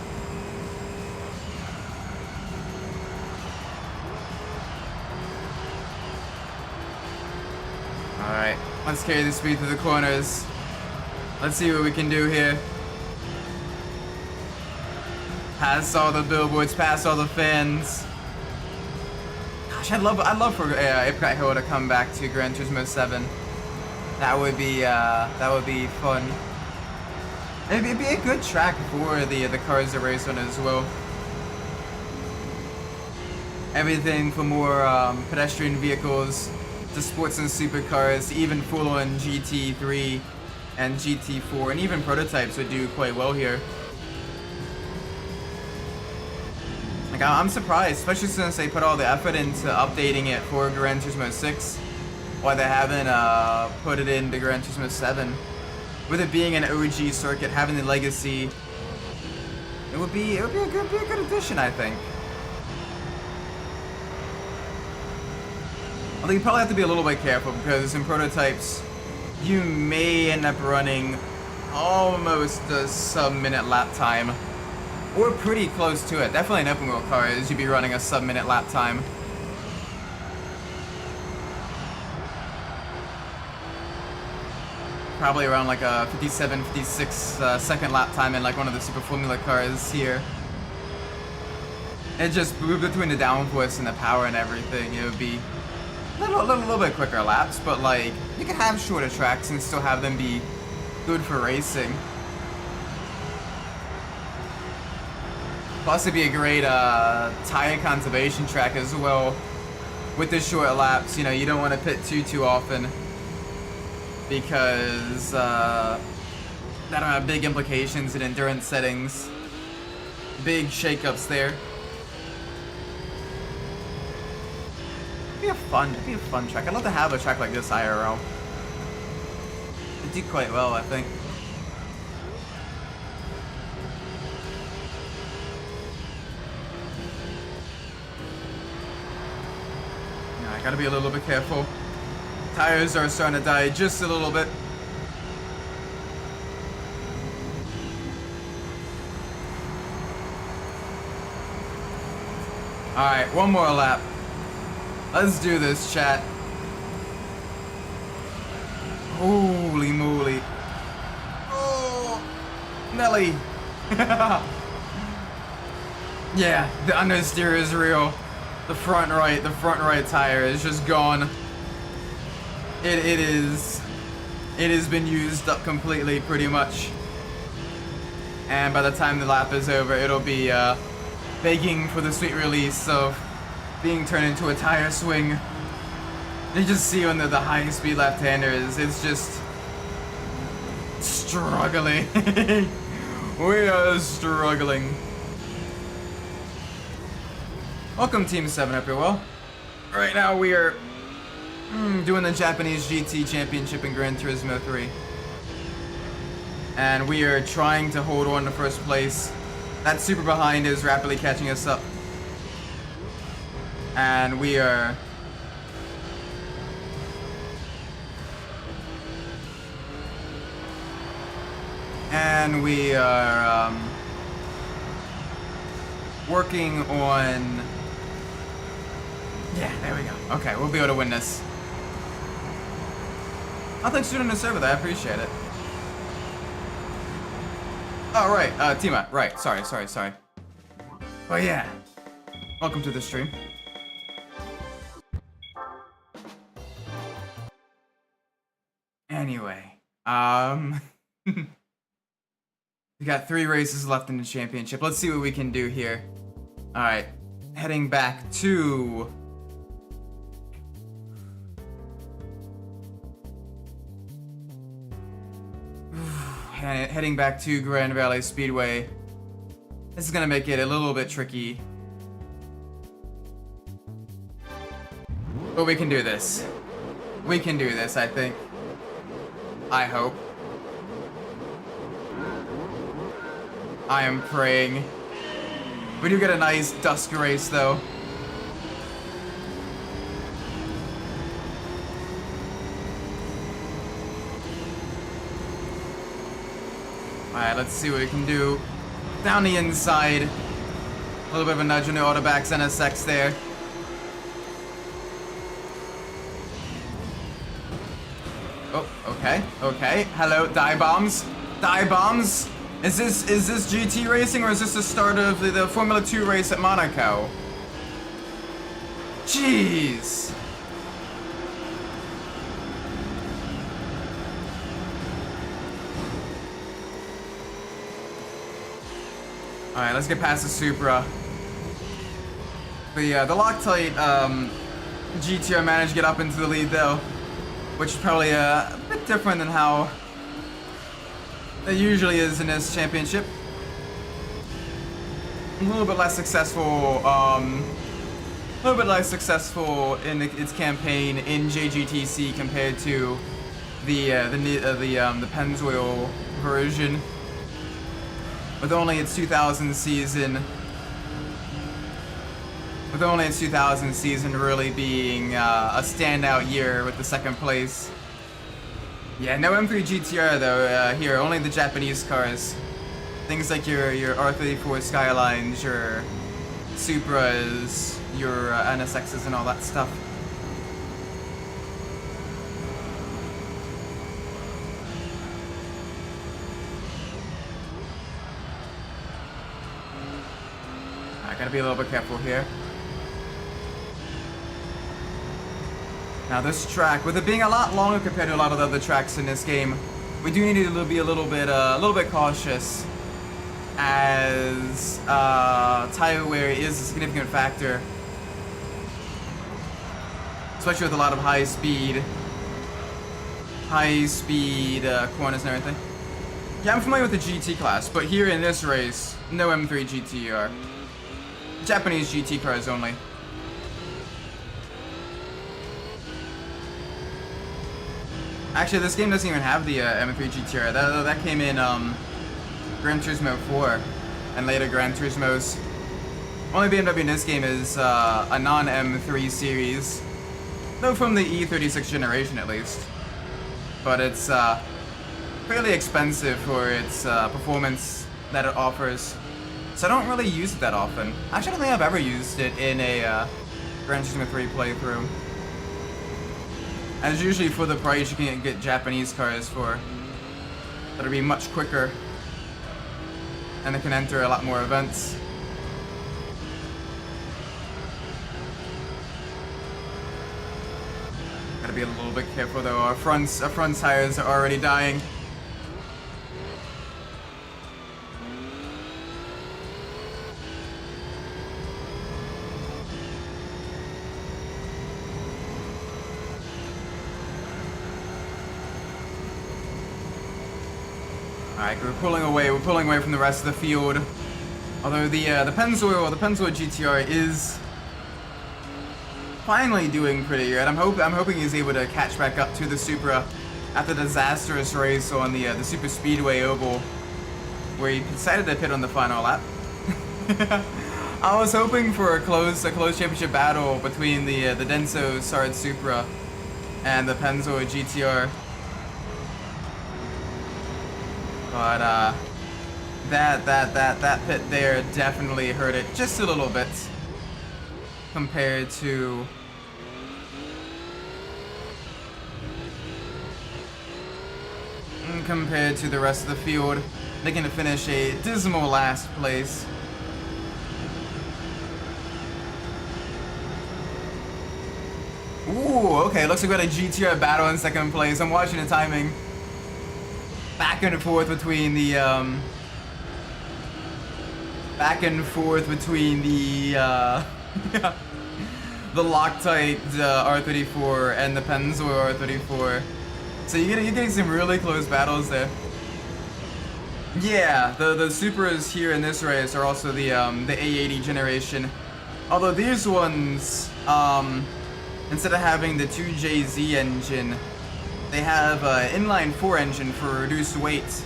Alright, let's carry the speed through the corners. Let's see what we can do here. Pass all the billboards, pass all the fans. Gosh, I'd love for Apricot Hill to come back to Gran Turismo 7. That would be fun. It'd be a good track for the cars to race on as well. Everything from more pedestrian vehicles to sports and supercars, even full-on GT3 and GT4, and even prototypes would do quite well here. Like, I'm surprised, especially since they put all the effort into updating it for Gran Turismo 6, why they haven't put it into Gran Turismo 7. With it being an OG circuit, having the legacy, it would be a good addition, I think. Although you probably have to be a little bit careful, because in prototypes, you may end up running almost a sub-minute lap time. Or pretty close to it. Definitely in open wheel cars, you'd be running a sub-minute lap time. Probably around like a 57, 56 second lap time in like one of the Super Formula cars here. It just between the downforce and the power and everything, it would be a little bit quicker laps, but like you can have shorter tracks and still have them be good for racing. Plus it'd be a great tire conservation track as well. With the short laps, you know, you don't want to pit too often, because that'll have big implications in endurance settings. Big shakeups there. It'd be a fun track. I'd love to have a track like this IRL. It'd do quite well, I think. Alright, gotta be a little bit careful. Tires are starting to die just a little bit. Alright, one more lap. Let's do this, chat. Holy moly. Oh, Nelly. Yeah, the understeer is real. The front right tire is just gone. It has been used up completely, pretty much. And by the time the lap is over, it'll be begging for the sweet release of being turned into a tire swing. You just see when the high-speed left-handers, it's just struggling. We are struggling. Welcome Team 7, hope you're well. Right now we are doing the Japanese GT Championship in Gran Turismo 3. And we are trying to hold on to first place. That super behind is rapidly catching us up. And we are... working on... Yeah, there we go. Okay, we'll be able to win this. Oh, thanks for doing the server, I appreciate it. Oh, right, Tima, right, sorry. But yeah, welcome to the stream. Anyway, we got 3 races left in the championship. Let's see what we can do here. Alright, heading back to... heading back to Grand Valley Speedway. This is gonna make it a little bit tricky. But we can do this. We can do this, I think. I hope. I am praying. We do get a nice dusk race, though. Alright, let's see what we can do. Down the inside. A little bit of a nudge on the Autobacks NSX there. Oh, okay. Hello, dive bombs. Is this GT racing or is this the start of the Formula 2 race at Monaco? Jeez. Alright, let's get past the Supra. The Loctite GTR managed to get up into the lead though, which is probably a bit different than how it usually is in this championship. A little bit less successful in its campaign in JGTC compared to the Pennzoil version. With only its 2000 season really being a standout year with the 2nd place. Yeah, no M3 GTR though, here, only the Japanese cars. Things like your R34 Skylines, your Supras, your NSXs and all that stuff. I gotta be a little bit careful here. Now this track, with it being a lot longer compared to a lot of the other tracks in this game, we do need to be a little bit cautious, as tire wear is a significant factor, especially with a lot of high speed corners and everything. Yeah, I'm familiar with the GT class, but here in this race, no M3 GTR. Japanese GT cars only. Actually, this game doesn't even have the M3 GTR. That came in Gran Turismo 4 and later Gran Turismos. Only BMW in this game is a non-M3 series, No, from the E36 generation at least. But it's fairly expensive for its performance that it offers. So I don't really use it that often. Actually, I don't think I've ever used it in a Gran Turismo 3 playthrough. As usually for the price you can get Japanese cars for that'll be much quicker and they can enter a lot more events. Gotta be a little bit careful though, our front tires are already dying. Alright, we're pulling away from the rest of the field. Although the Pennzoil GTR is finally doing pretty good. I'm hoping he's able to catch back up to the Supra after the disastrous race on the Super Speedway Oval, where he decided to pit on the final lap. I was hoping for a close championship battle between the Denso Sard Supra and the Pennzoil GTR. But that pit there definitely hurt it just a little bit compared to the rest of the field. They're gonna finish a dismal last place. Ooh, okay, looks like we got a GTR battle in second place. I'm watching the timing. Back and forth between the the Loctite R34 and the Pennzoil R34. So you're getting some really close battles there. Yeah, the Supras here in this race are also the A80 generation. Although these ones, instead of having the 2JZ engine, they have an inline 4 engine for reduced weight.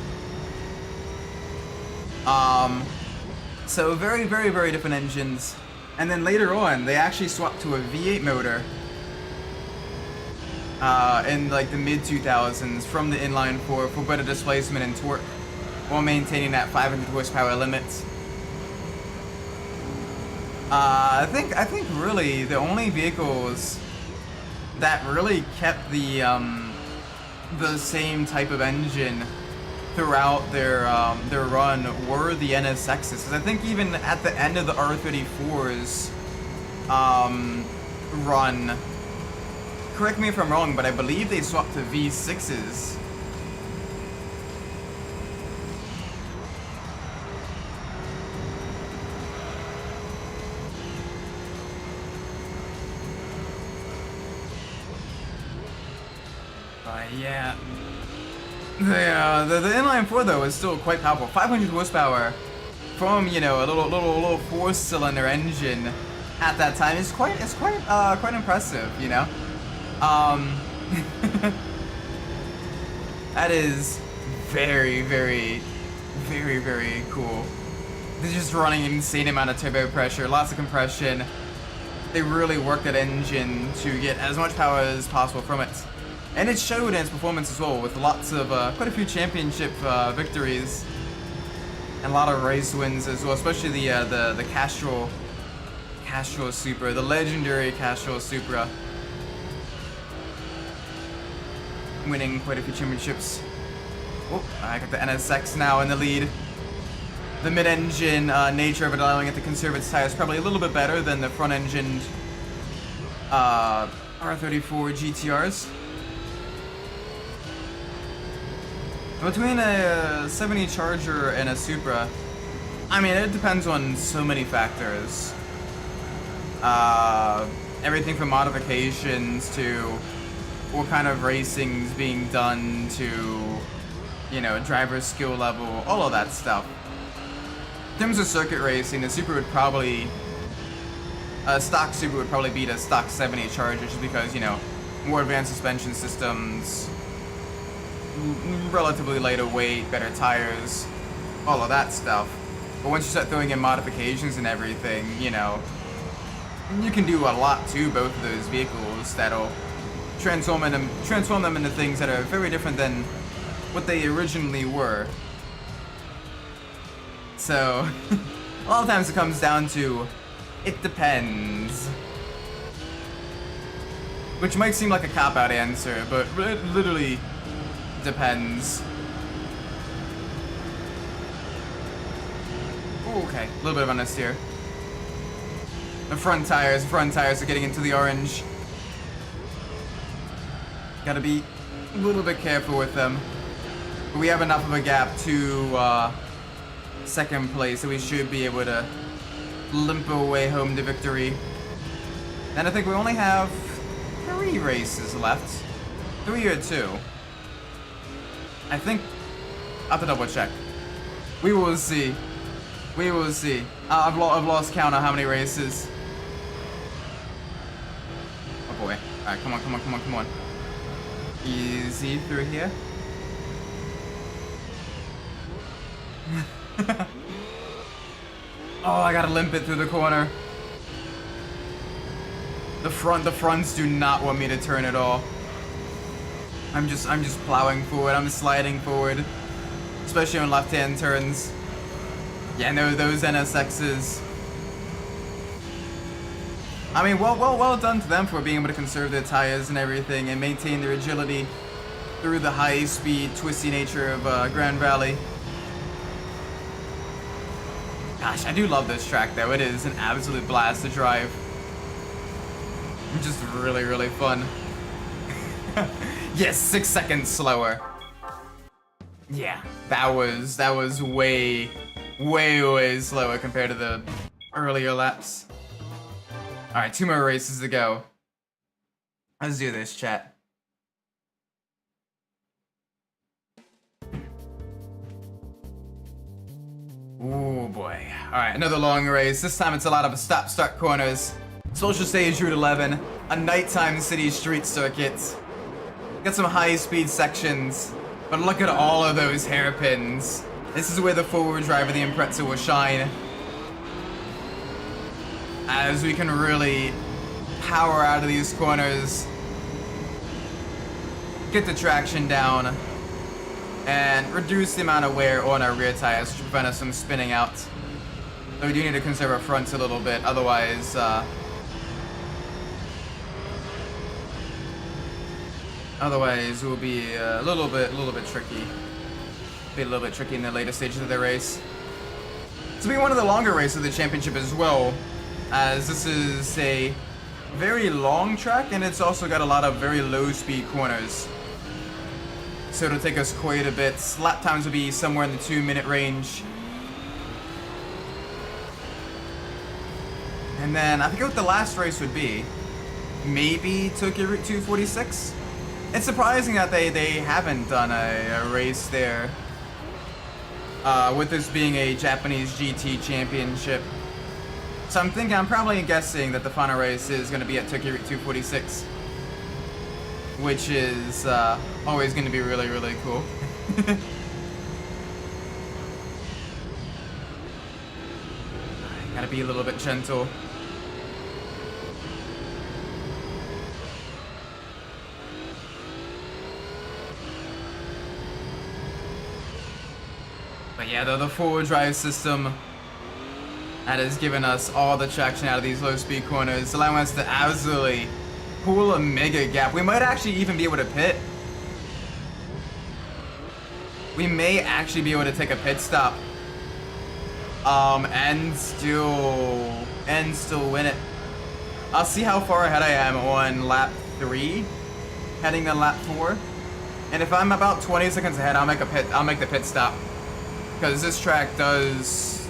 So very, very, very different engines. And then later on, they actually swapped to a V8 motor in like the mid 2000s from the inline 4 for better displacement and torque, while maintaining that 500 horsepower limit. I think really the only vehicles that really kept the same type of engine throughout their run were the NSXs. Because I think even at the end of the R34's run, correct me if I'm wrong, but I believe they swapped to V6s. Yeah. The inline 4 though is still quite powerful. 500 horsepower from, you know, a little 4-cylinder engine at that time is quite impressive, you know. That is very, very, very, very cool. They're just running an insane amount of turbo pressure, lots of compression. They really work that engine to get as much power as possible from it. And it showed in its performance as well, with lots of, quite a few championship victories, and a lot of race wins as well, especially the Castrol Supra, the legendary Castrol Supra, winning quite a few championships. Oh, I got the NSX now in the lead. The mid-engine nature of it, allowing it to conserve its tires, probably a little bit better than the front-engined R34 GTRs. Between a 70 Charger and a Supra, I mean, it depends on so many factors. Everything from modifications to what kind of racing's being done to, you know, driver's skill level, all of that stuff. In terms of circuit racing, the Supra would probably, a stock Supra would probably beat a stock 70 Charger just because, you know, more advanced suspension systems, relatively lighter weight, better tires, all of that stuff. But once you start throwing in modifications and everything, you know, you can do a lot to both of those vehicles that'll transform them into things that are very different than what they originally were. So, a lot of times it comes down to, it depends. Which might seem like a cop-out answer, but it literally depends. Ooh, okay, a little bit of understeer. The front tires are getting into the orange. Gotta be a little bit careful with them. But we have enough of a gap to second place, so we should be able to limp our way home to victory. And I think we only have 3 races left. 3 or 2. I think. I'll have to double check. We will see. We will see. I've lost count on how many races. Oh boy. Alright, come on. Easy through here. Oh, I gotta limp it through the corner. The fronts do not want me to turn at all. I'm just plowing forward. I'm sliding forward, especially on left-hand turns. Yeah, no, those NSXs. I mean, well done to them for being able to conserve their tires and everything and maintain their agility through the high-speed, twisty nature of Grand Valley. Gosh, I do love this track, though. It is an absolute blast to drive. Just really, really fun. Yes, 6 seconds slower. Yeah, that was way slower compared to the earlier laps. All right, 2 more races to go. Let's do this, chat. Ooh, boy. All right, another long race. This time it's a lot of stop-start corners. Social stage Route 11, a nighttime city street circuit. Got some high-speed sections, but look at all of those hairpins. This is where the forward drive of the Impreza will shine, as we can really power out of these corners, get the traction down, and reduce the amount of wear on our rear tires to prevent us from spinning out. Though we do need to conserve our fronts a little bit, otherwise we'll be a little bit tricky. Be a little bit tricky in the later stages of the race. This will be one of the longer races of the championship as well, as this is a very long track and it's also got a lot of very low speed corners. So it'll take us quite a bit. Lap times will be somewhere in the 2-minute range. And then I forget what the last race would be. Maybe Tokyo Route 246? It's surprising that they haven't done a race there. With this being a Japanese GT championship. So I'm probably guessing that the final race is going to be at Tokyo Route 246. Which is always going to be really, really cool. Gotta be a little bit gentle. But yeah, the forward drive system that has given us all the traction out of these low speed corners, allowing us to absolutely pull a mega gap. We might actually even be able to pit. We may actually be able to take a pit stop. And still win it. I'll see how far ahead I am on lap 3, heading to lap 4. And if I'm about 20 seconds ahead, I'll make the pit stop. Because this track does,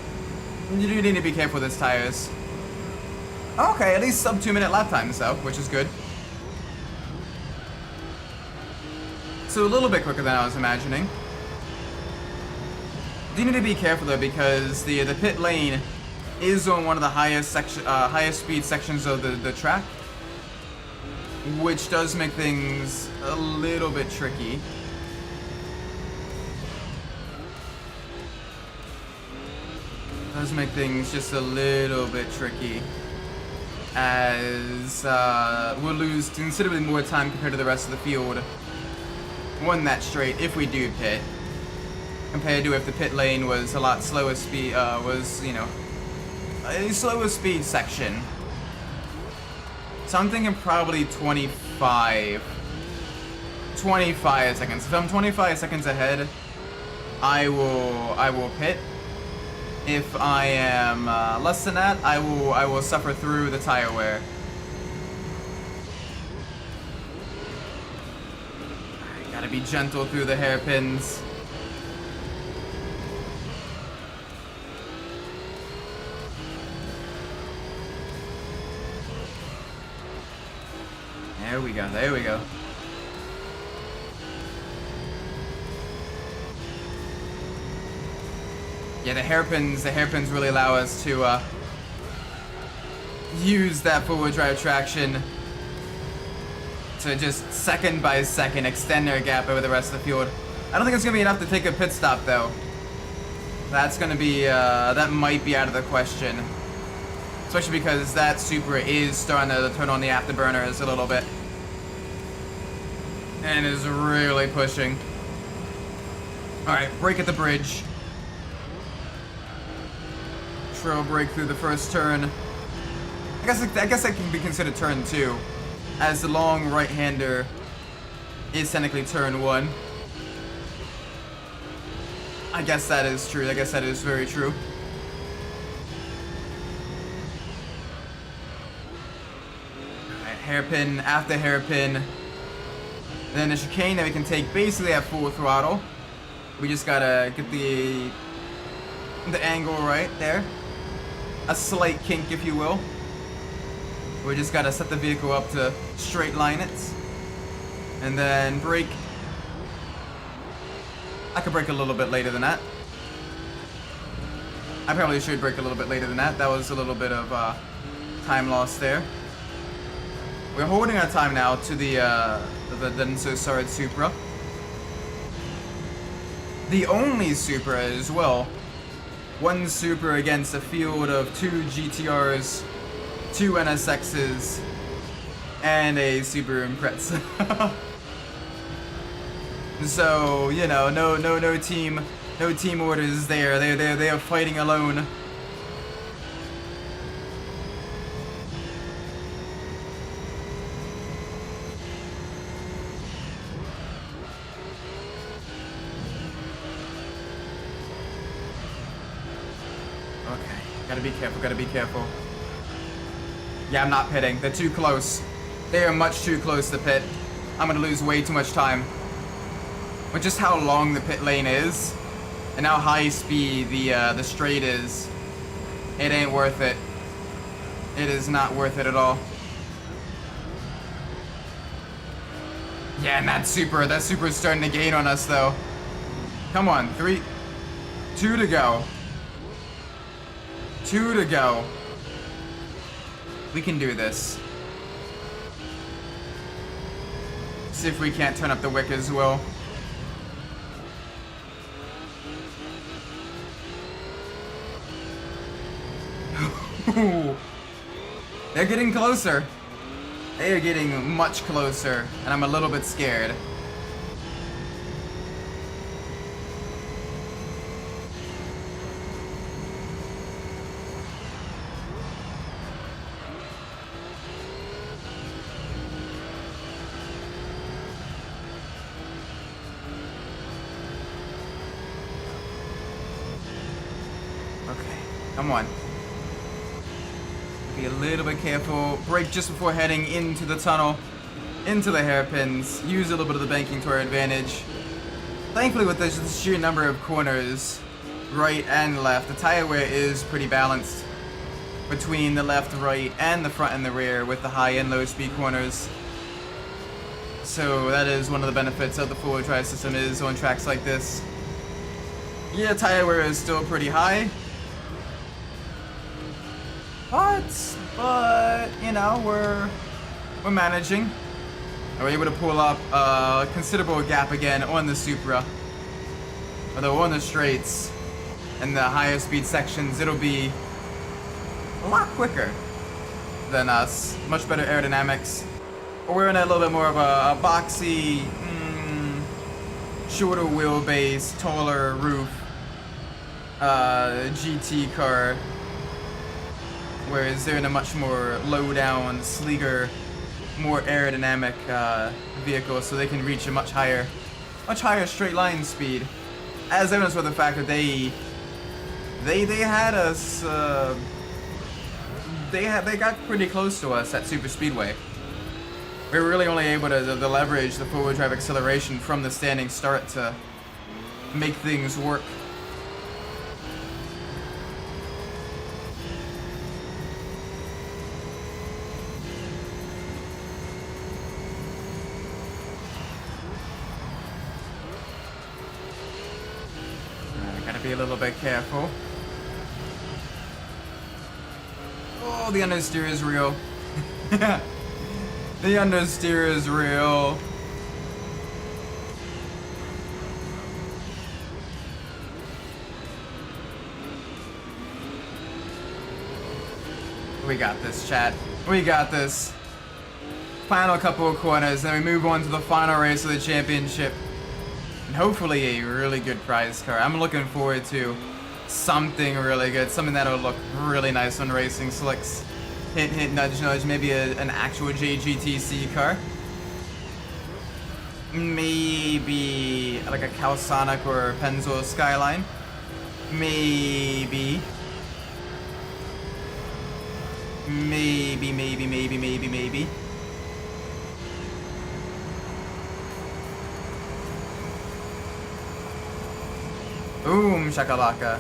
you do need to be careful with its tires. Okay, at least sub 2-minute lap times though, which is good. So a little bit quicker than I was imagining. You need to be careful though, because the pit lane is on one of the highest speed sections of the track, which does make things a little bit tricky. Does make things just a little bit tricky. as we'll lose considerably more time compared to the rest of the field on that straight if we do pit, compared to if the pit lane was a lot slower speed, was, you know, a slower speed section. So I'm thinking probably 25 seconds. If I'm 25 seconds ahead, I will pit. If I am less than that, I will suffer through the tire wear. I gotta be gentle through the hairpins. There we go, there we go. Yeah, the hairpins really allow us to use that forward drive traction to just second by second extend our gap over the rest of the field. I don't think it's gonna be enough to take a pit stop though. That's gonna be, that might be out of the question. Especially because that Supra is starting to turn on the afterburners a little bit. And is really pushing. Alright, brake at the bridge. Trail brake through the first turn. I guess that can be considered turn 2, as the long right-hander is technically turn 1. I guess that is true. I guess that is very true. Alright, hairpin after hairpin. Then a chicane that we can take basically at full throttle. We just gotta get the angle right there. A slight kink, if you will. We just gotta set the vehicle up to straight line it. And then brake. I could brake a little bit later than that. I probably should brake a little bit later than that. That was a little bit of time loss there. We're holding our time now to the so-sorry Supra. The only Supra as well. One Supra against a field of 2 GTRs, 2 NSXs, and a Super Impreza. So, you know, no team orders there. They are fighting alone. Gotta be careful. Yeah, I'm not pitting. They're too close. They are much too close to pit. I'm gonna lose way too much time. With just how long the pit lane is, and how high speed the straight is, it ain't worth it. It is not worth it at all. Yeah, and that Supra is starting to gain on us though. Come on, 2 to go. 2 to go. We can do this. See if we can't turn up the wick as well. They're getting closer. They are getting much closer, and I'm a little bit scared. Come on. Be a little bit careful. Brake just before heading into the tunnel, into the hairpins. Use a little bit of the banking to our advantage. Thankfully, with the sheer number of corners, right and left, the tire wear is pretty balanced between the left, right, and the front and the rear with the high and low speed corners. So that is one of the benefits of the forward drive system is on tracks like this. Yeah, tire wear is still pretty high. But you know, we're managing. We're able to pull up a considerable gap again on the Supra. Although on the straights and the higher speed sections, it'll be a lot quicker than us. Much better aerodynamics. But we're in a little bit more of a boxy, shorter wheelbase, taller roof, GT car. Whereas they're in a much more low-down, sleeker, more aerodynamic vehicle, so they can reach a much higher straight line speed. As evidenced by the fact that they had us, they got pretty close to us at Super Speedway. We were really only able to leverage the forward drive acceleration from the standing start to make things work. Gotta be a little bit careful. Oh, the understeer is real. The understeer is real. We got this, chat. We got this. Final couple of corners, then we move on to the final race of the championship. And hopefully a really good prize car. I'm looking forward to something really good, something that'll look really nice on Racing Slicks. Hint, hint, nudge, nudge, maybe an actual JGTC car. Maybe like a Calsonic or a Pennzoil Skyline. Maybe. Maybe. Boom, shakalaka.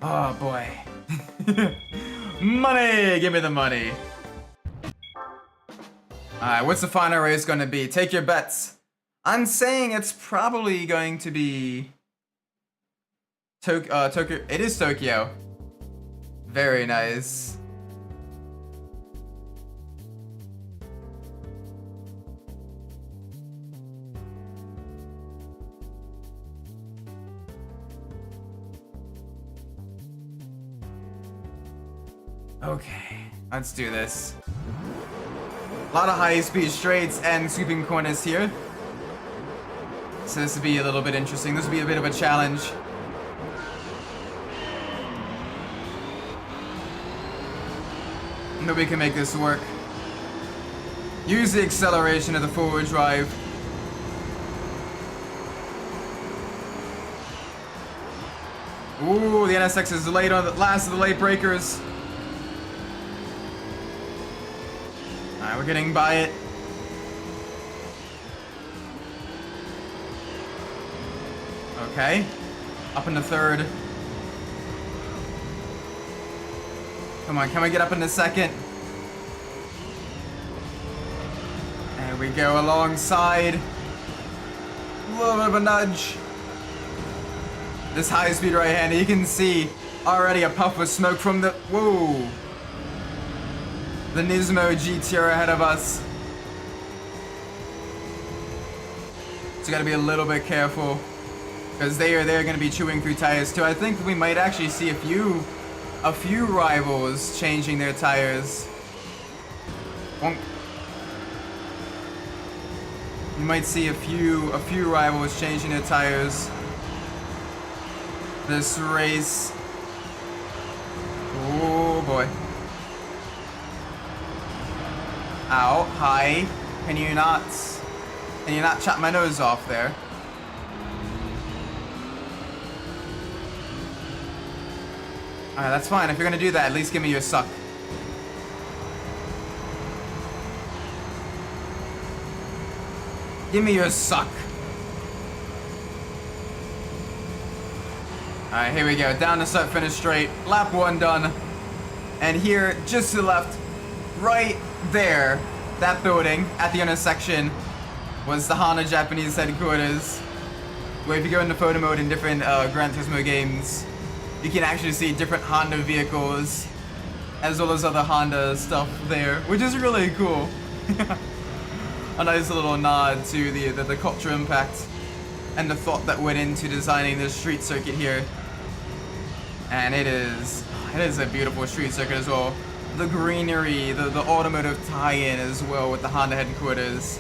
Oh boy. Money! Give me the money. Alright, what's the final race gonna be? Take your bets. I'm saying it's probably going to be Tokyo. It is Tokyo. Very nice. Okay, let's do this. A lot of high-speed straights and sweeping corners here. So this will be a little bit interesting. This will be a bit of a challenge. But we can make this work. Use the acceleration of the forward drive. Ooh, the NSX is late on the last of the late breakers. Alright, we're getting by it. Okay. Up into third. Come on, can we get up into second? There we go, alongside. A little bit of a nudge. This high-speed right-hander, you can see already a puff of smoke from the... Whoa! The Nismo GTR ahead of us. So gotta be a little bit careful, because they're gonna be chewing through tires too. I think we might actually see a few rivals changing their tires. Bonk. You might see a few rivals changing their tires this race. Oh boy. Ow, hi. Can you not chop my nose off there? Alright, that's fine. If you're gonna do that, at least give me your suck. Give me your suck. Alright, here we go. Down the start, finish straight. Lap 1 done. And here, just to the left, right there, that building at the intersection was the Honda Japanese headquarters. Where if you go into photo mode in different Gran Turismo games, you can actually see different Honda vehicles, as well as other Honda stuff there, which is really cool. A nice little nod to the culture impact and the thought that went into designing this street circuit here. And it is a beautiful street circuit as well. The greenery, the automotive tie-in as well with the Honda headquarters,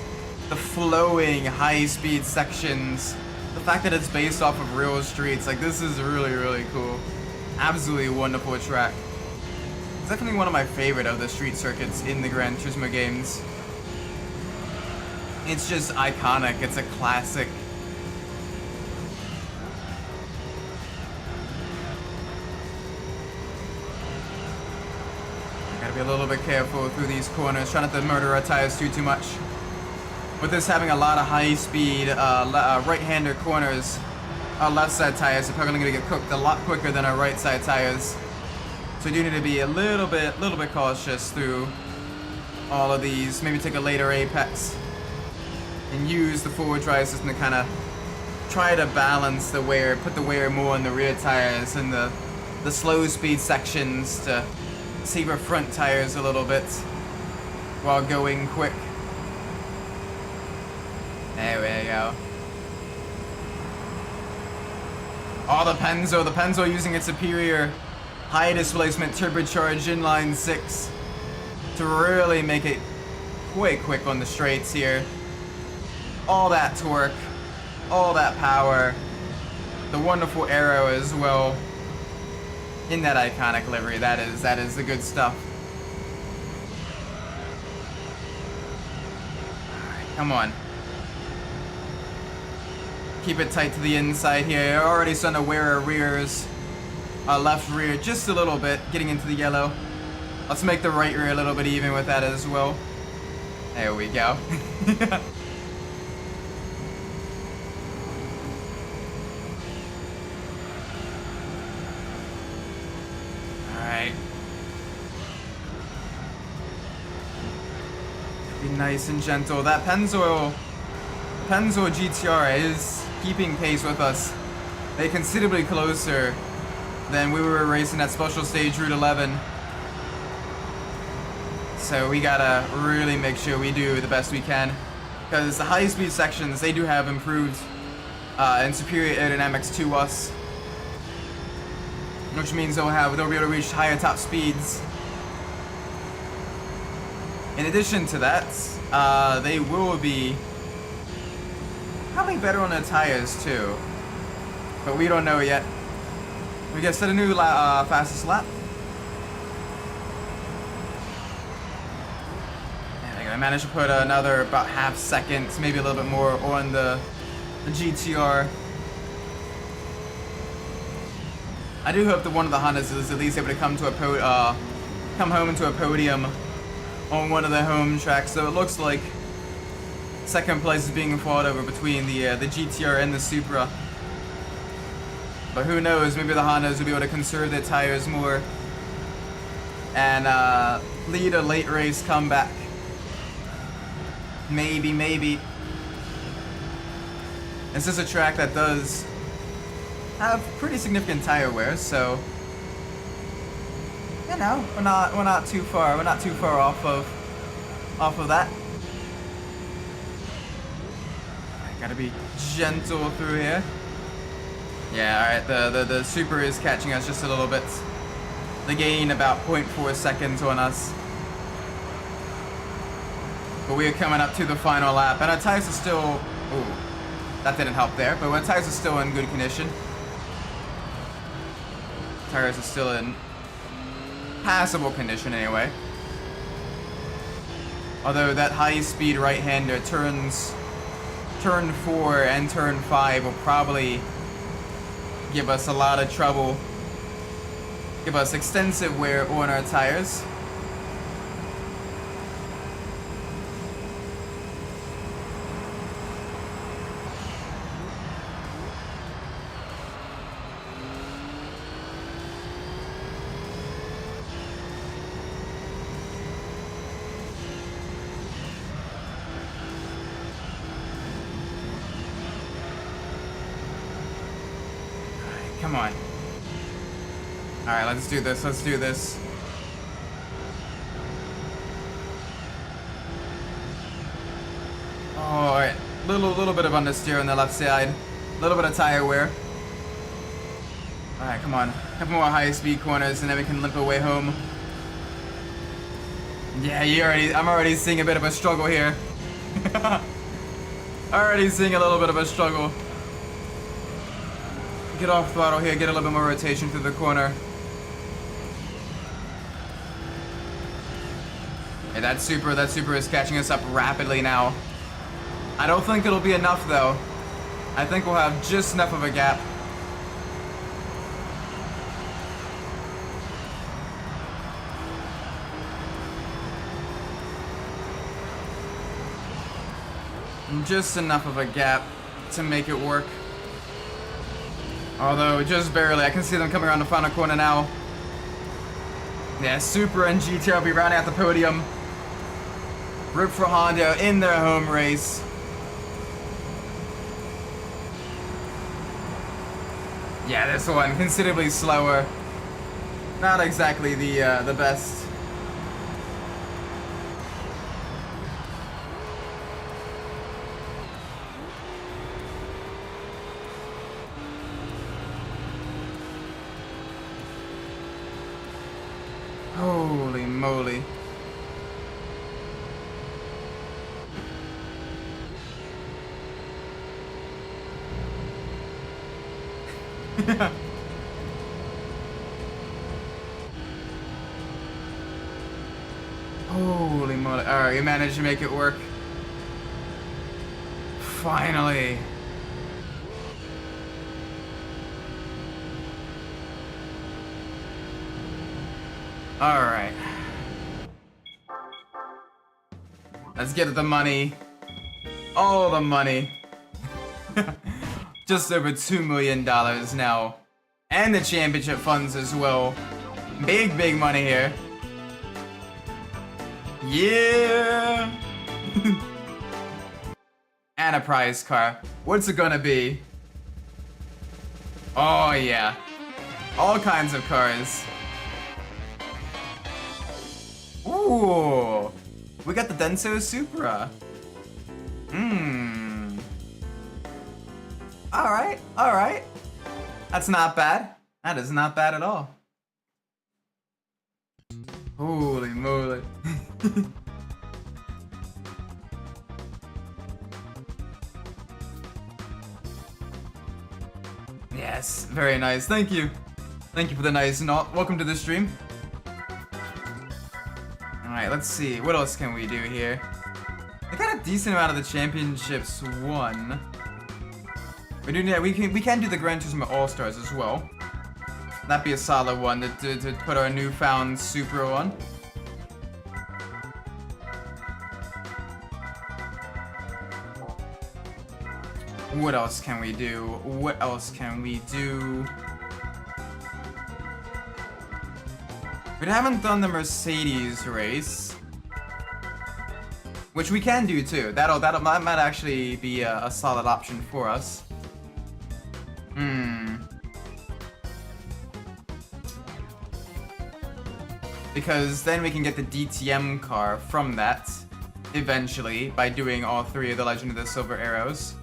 the flowing high-speed sections, the fact that it's based off of real streets, like this is really, really cool. Absolutely wonderful track. It's definitely one of my favorite of the street circuits in the Gran Turismo games. It's just iconic, it's a classic. Gotta be a little bit careful through these corners, trying not to murder our tires too much. With this having a lot of high-speed right-hander corners, our left-side tires are probably going to get cooked a lot quicker than our right-side tires. So we do need to be a little bit cautious through all of these. Maybe take a later apex and use the forward drive system to kind of try to balance the wear, put the wear more on the rear tires and the slow-speed sections to save our front tires a little bit while going quick. There we go. Oh, the Penzo using its superior high displacement turbocharged inline 6 to really make it quick on the straights here. All that torque, all that power, the wonderful aero as well in that iconic livery. That is the good stuff. Alright, come on. Keep it tight to the inside here. You're already starting to wear our rears. Left rear just a little bit, getting into the yellow. Let's make the right rear a little bit even with that as well. There we go. Alright. Be nice and gentle. That Pennzoil GTR is keeping pace with us. They're considerably closer than we were racing at Special Stage Route 11. So we gotta really make sure we do the best we can. Because the high-speed sections, they do have improved and superior aerodynamics to us. Which means they'll be able to reach higher top speeds. In addition to that, they will be probably better on the tires too, but we don't know yet. We gotta set a new fastest lap. And I managed to put another about half second, maybe a little bit more on the GTR. I do hope that one of the Hondas is at least able to come home into a podium on one of the home tracks. So it looks like second place is being fought over between the GTR and the Supra. But who knows, maybe the Hondas will be able to conserve their tires more and lead a late race comeback. Maybe. This is a track that does have pretty significant tire wear, so you know, we're not too far off of that. Gotta be gentle through here. Yeah, alright, the Super is catching us just a little bit. They gain about 0.4 seconds on us. But we are coming up to the final lap, and our tires are still... Ooh, that didn't help there, but our tires are still in good condition. Tires are still in passable condition anyway. Although that high-speed right-hander turn 4 and turn 5 will probably give us a lot of trouble. Give us extensive wear on our tires. Come on. Alright, let's do this. Alright, little bit of understeer on the left side. A little bit of tire wear. Alright, come on. A couple more high-speed corners and then we can limp away home. Yeah, I'm already seeing a bit of a struggle here. Already seeing a little bit of a struggle. Get off throttle here, get a little bit more rotation through the corner. Hey, that super is catching us up rapidly now. I don't think it'll be enough though. I think we'll have just enough of a gap. Just enough of a gap to make it work. Although, just barely. I can see them coming around the final corner now. Yeah, Super and GT will be rounding out the podium. Rip for Honda in their home race. Yeah, this one considerably slower. Not exactly the best. Holy moly. Holy moly. Alright, we managed to make it work. Finally. Alright. Let's get the money. All the money. Just over $2 million now. And the championship funds as well. Big, big money here. Yeah! And a prize car. What's it gonna be? Oh yeah. All kinds of cars. Ooh! We got the Denso Supra. Alright, alright. That's not bad. That is not bad at all. Holy moly. Yes, very nice. Thank you. Thank you for the nice note. Welcome to the stream. Alright, let's see. What else can we do here? I got a decent amount of the championships won. We can do the Gran Turismo All-Stars as well. That'd be a solid one to put our newfound Supra on. What else can we do? What else can we do? We haven't done the Mercedes race, which we can do too. That might actually be a solid option for us. Because then we can get the DTM car from that eventually by doing all three of the Legend of the Silver Arrows.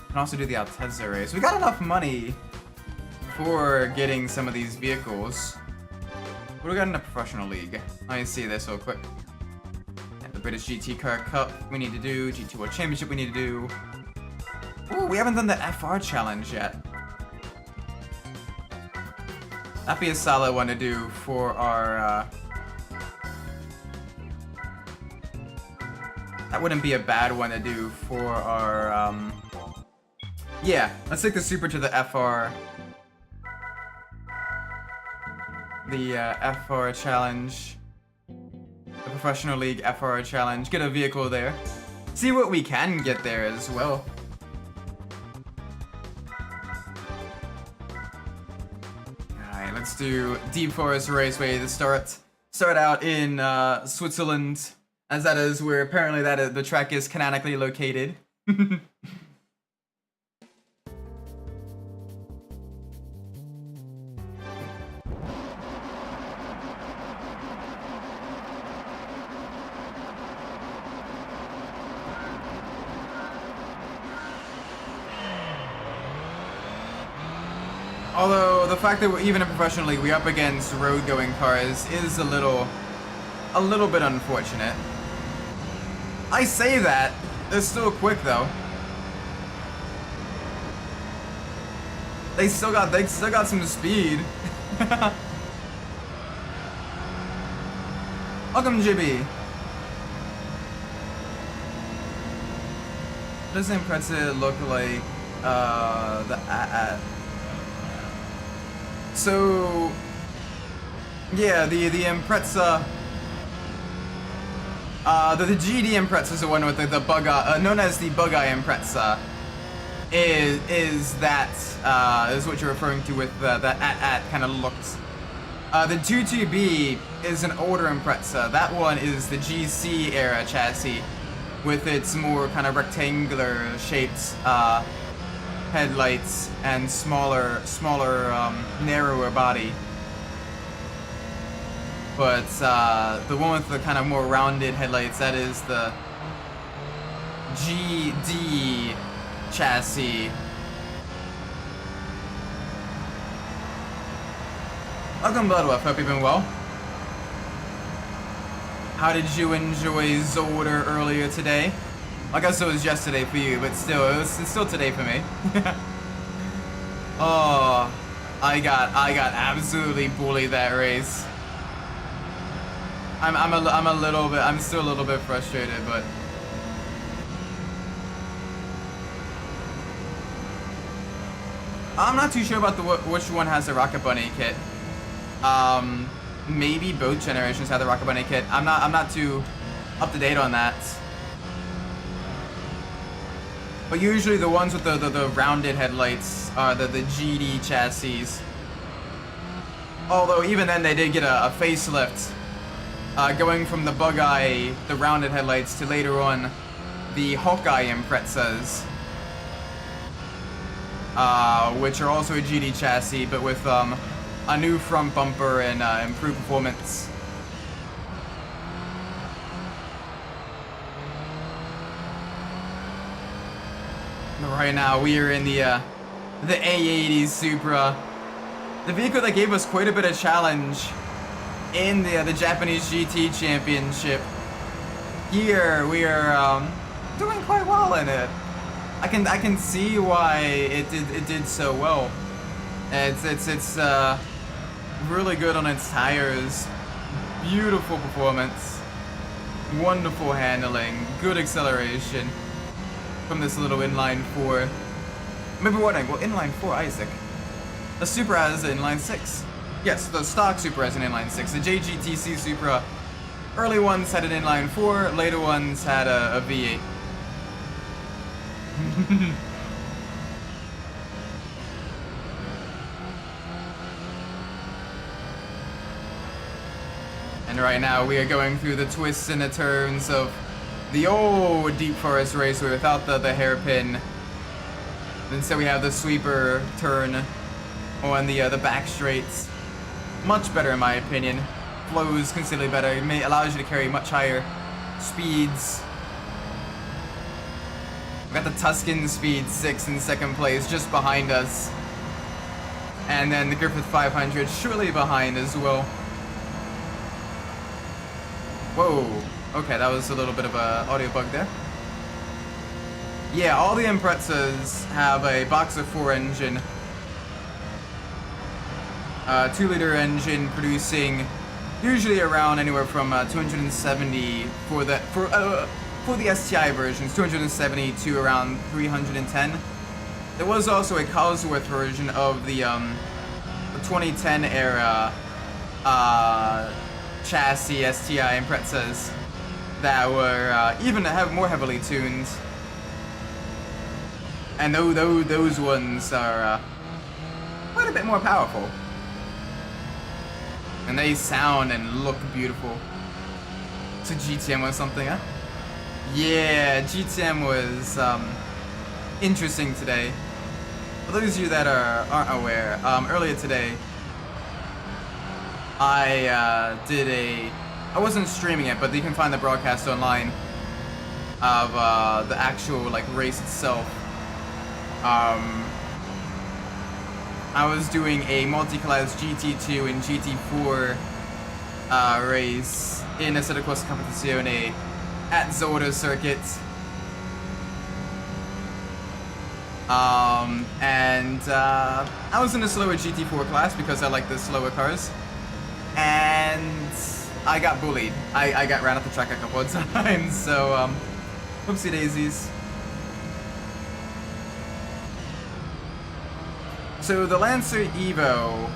And also do the Altezza race. We got enough money for getting some of these vehicles. What do we got in the professional league? Let me see this real quick. Yeah, the British GT Car Cup we need to do. GT World Championship we need to do. Ooh, we haven't done the FR Challenge yet. That'd be a solid one to do for our, that wouldn't be a bad one to do for our, yeah, let's take the Super to the FR. The FR Challenge. The Professional League FR Challenge. Get a vehicle there. See what we can get there as well. Alright, let's do Deep Forest Raceway to start out in Switzerland, as that is where apparently the track is canonically located. Although the fact that we're even in professional league, we're up against road-going cars is a little bit unfortunate. I say that, they're still quick though. They still got some speed. Welcome, JB. What does the Impreza look like? So yeah, the Impreza, the GD Impreza is the one with the bug eye, known as the bug eye Impreza. Is what you're referring to with that kind of looks. The 22B is an older Impreza. That one is the GC era chassis with its more kind of rectangular shaped headlights and smaller, narrower body. But the one with the kind of more rounded headlights, that is the GD chassis. Welcome, Bloodwolf. Hope you've been well. How did you enjoy Zolder earlier today? I guess it was yesterday for you, but still, it's still today for me. Oh, I got absolutely bullied that race. I'm still a little bit frustrated, but I'm not too sure about which one has the Rocket Bunny kit. Maybe both generations have the Rocket Bunny kit. I'm not too up to date on that. But usually the ones with the rounded headlights are the GD chassis. Although even then they did get a facelift, going from the bug eye, the rounded headlights, to later on the Hawkeye Imprezas, which are also a GD chassis, but with a new front bumper and improved performance. Right now we are in the A80 Supra, the vehicle that gave us quite a bit of challenge in the Japanese GT Championship. Here we are doing quite well in it. I can see why it did so well. It's really good on its tires, beautiful performance, wonderful handling, good acceleration from this little inline 4. Maybe wondering, well, inline 4, Isaac. The Supra has an inline 6. Yes, the stock Supra has an inline 6. The JGTC Supra, early ones had an inline 4, later ones had a V8. And right now we are going through the twists and the turns of the old Deep Forest Raceway without the hairpin. Instead we have the sweeper turn on the back straights. Much better in my opinion. Flows considerably better. It allows you to carry much higher speeds. We got the Tuscan Speed 6 in second place just behind us. And then the Griffith 500 shortly behind as well. Whoa, okay, that was a little bit of a audio bug there. Yeah, all the Imprezas have a Boxer 4 engine. 2-liter engine producing usually around anywhere from 270 for the STI versions, 270 to around 310. There was also a Cosworth version of the 2010 era chassis STI Imprezas that were even more heavily tuned, and those ones are quite a bit more powerful, and they sound and look beautiful. So GTM was something, huh? Yeah, GTM was interesting today. For those of you that aren't aware, earlier today I wasn't streaming it, but you can find the broadcast online of the actual race itself. I was doing a multi-class GT2 and GT4 race in a Circuito Competizione at Zorda Circuit. I was in a slower GT4 class because I like the slower cars. And I got bullied. I got ran off the track a couple of times, so whoopsie daisies. So the Lancer Evo,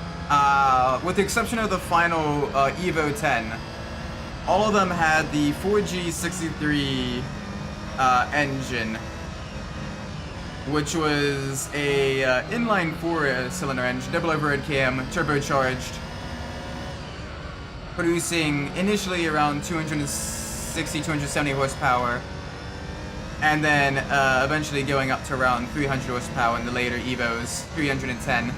with the exception of the final Evo 10, all of them had the 4G63 engine, which was a inline 4-cylinder engine, double overhead cam, turbocharged, producing initially around 260, 270 horsepower, and then eventually going up to around 300 horsepower in the later Evos, 310.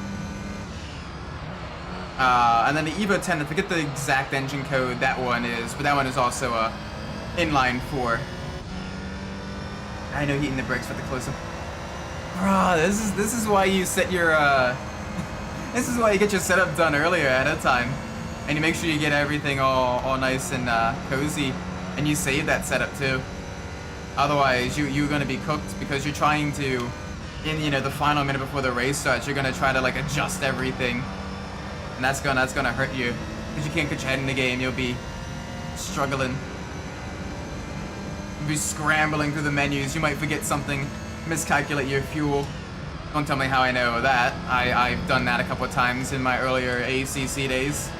And then the Evo 10, I forget the exact engine code that one is, but that one is also a inline 4. I know hitting the brakes for the close-up. Bruh, this is why you set your this is why you get your setup done earlier ahead of time, and you make sure you get everything all nice and cozy, and you save that setup too. Otherwise, you're gonna be cooked because you're trying to, in the final minute before the race starts, you're gonna try to like adjust everything, and that's gonna hurt you because you can't get your head in the game. You'll be struggling. You'll be scrambling through the menus. You might forget something. Miscalculate your fuel. Don't tell me how I know that. I've done that a couple of times in my earlier ACC days.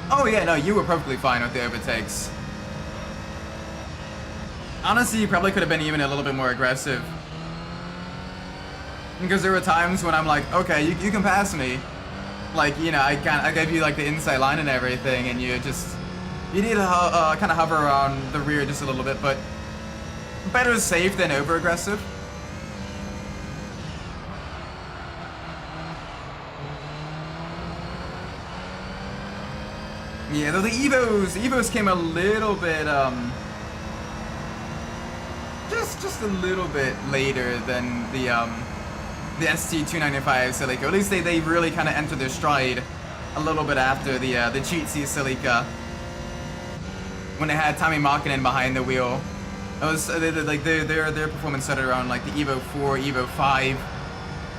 Oh yeah, no, you were perfectly fine with the overtakes. Honestly, you probably could have been even a little bit more aggressive. Because there were times when I'm like, okay, you can pass me. Like, I gave you like the inside line and everything, and you need to kind of hover around the rear just a little bit, but better safe than over aggressive. Yeah, though the Evos came a little bit just a little bit later than the ST295 Celica. At least they really kind of entered their stride a little bit after the Cheatsy Celica, when they had Tommy Makinen behind the wheel. It was like their performance started around like the Evo 4, Evo 5,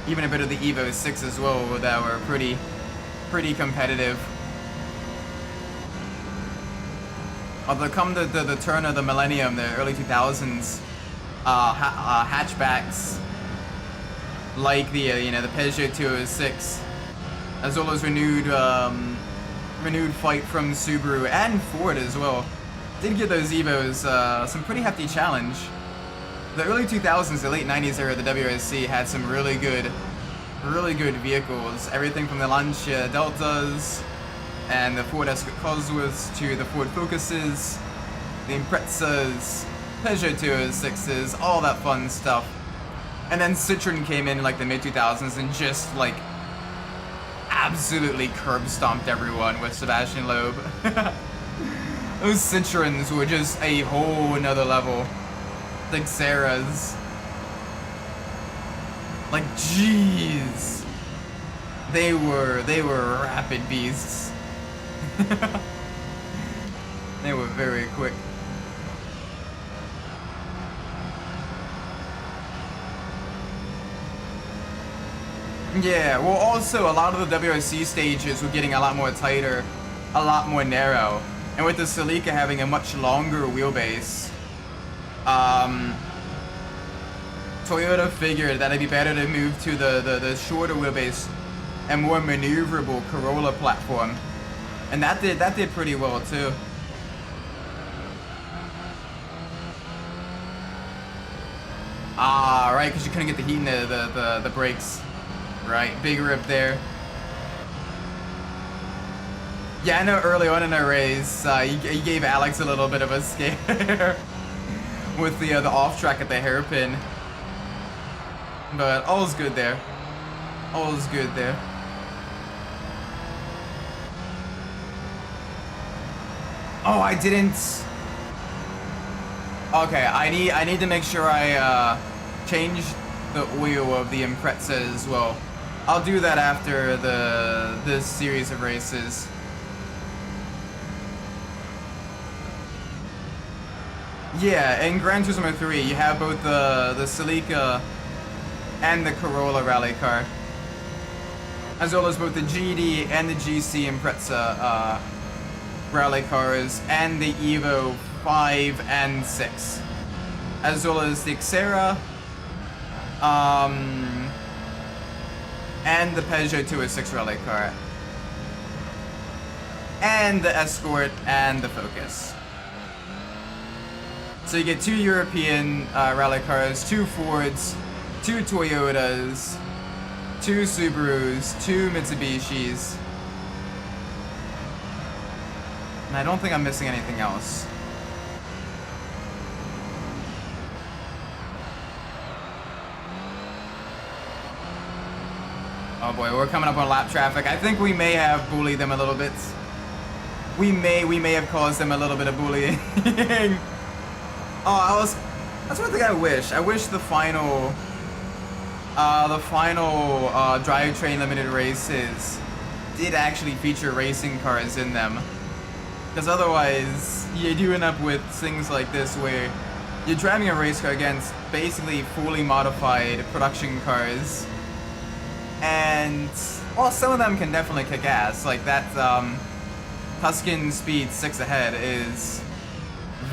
even a bit of the Evo 6 as well, that were pretty competitive. Although come the turn of the millennium, the early 2000s, hatchbacks like the the Peugeot 206, as well as renewed fight from Subaru and Ford as well, did give those Evos some pretty hefty challenge. The early 2000s, the late 90s era of the WRC had some really good vehicles. Everything from the Lancia Deltas and the Ford Escort Cosworths to the Ford Focuses, the Imprezas, Peugeot 206s, all that fun stuff. And then Citroen came in like the mid-2000s and just like absolutely curb stomped everyone with Sebastian Loeb. Those Citroens were just a whole another level. Like Xeras. Like jeez. They were rapid beasts. They were very quick. Yeah, well also a lot of the WRC stages were getting a lot more tighter, a lot more narrow. And with the Celica having a much longer wheelbase, Toyota figured that it'd be better to move to the shorter wheelbase and more maneuverable Corolla platform. And that did pretty well too. Ah, right, because you couldn't get the heat in the brakes. Right, big rip there. Yeah, I know early on in our race, he gave Alex a little bit of a scare with the off track at the hairpin. But all's good there. All's good there. Oh, I didn't. Okay, I need to make sure I change the oil of the Impreza as well. I'll do that after this series of races. Yeah, in Gran Turismo 3, you have both the Celica and the Corolla rally car, as well as both the GD and the GC Impreza rally cars, and the Evo 5 and 6, as well as the Xera, and the Peugeot 206 rally car, and the Escort and the Focus. So you get 2 European rally cars, 2 Fords, 2 Toyotas, 2 Subarus, 2 Mitsubishis. And I don't think I'm missing anything else. Oh boy, we're coming up on lap traffic. I think we may have bullied them a little bit. We may have caused them a little bit of bullying. Oh, that's one thing I wish. I wish the final drivetrain limited races did actually feature racing cars in them. Because otherwise, you do end up with things like this where you're driving a race car against basically fully modified production cars. And, well, some of them can definitely kick ass. Like that Tuscan Speed 6 ahead is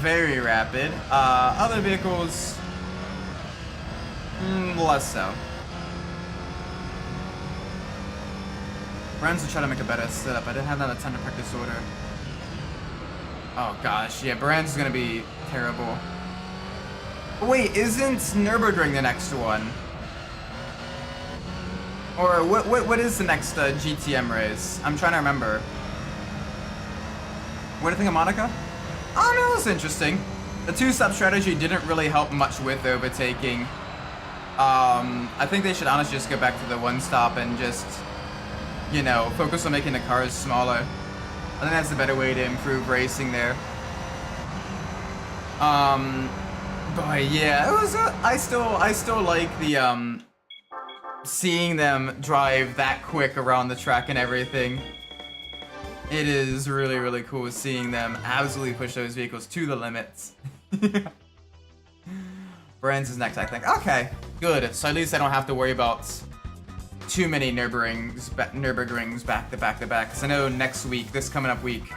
very rapid. Other vehicles, less so. Brands will try to make a better setup. I didn't have that a ton of practice order. Oh gosh, yeah, Brands is gonna be terrible. But wait, isn't Nürburgring the next one? Or what is the next GTM race? I'm trying to remember. What do you think of Monaco? Oh no, that's interesting. The two-stop strategy didn't really help much with overtaking. I think they should honestly just go back to the one-stop and just, you know, focus on making the cars smaller. I think that's a better way to improve racing there. But yeah, it was. I still like the seeing them drive that quick around the track and everything. It is really, really cool seeing them absolutely push those vehicles to the limits. Brands is next, I think. Okay, good. So at least I don't have to worry about too many Nürburgrings back to back to back. Because I know next week, this coming up week,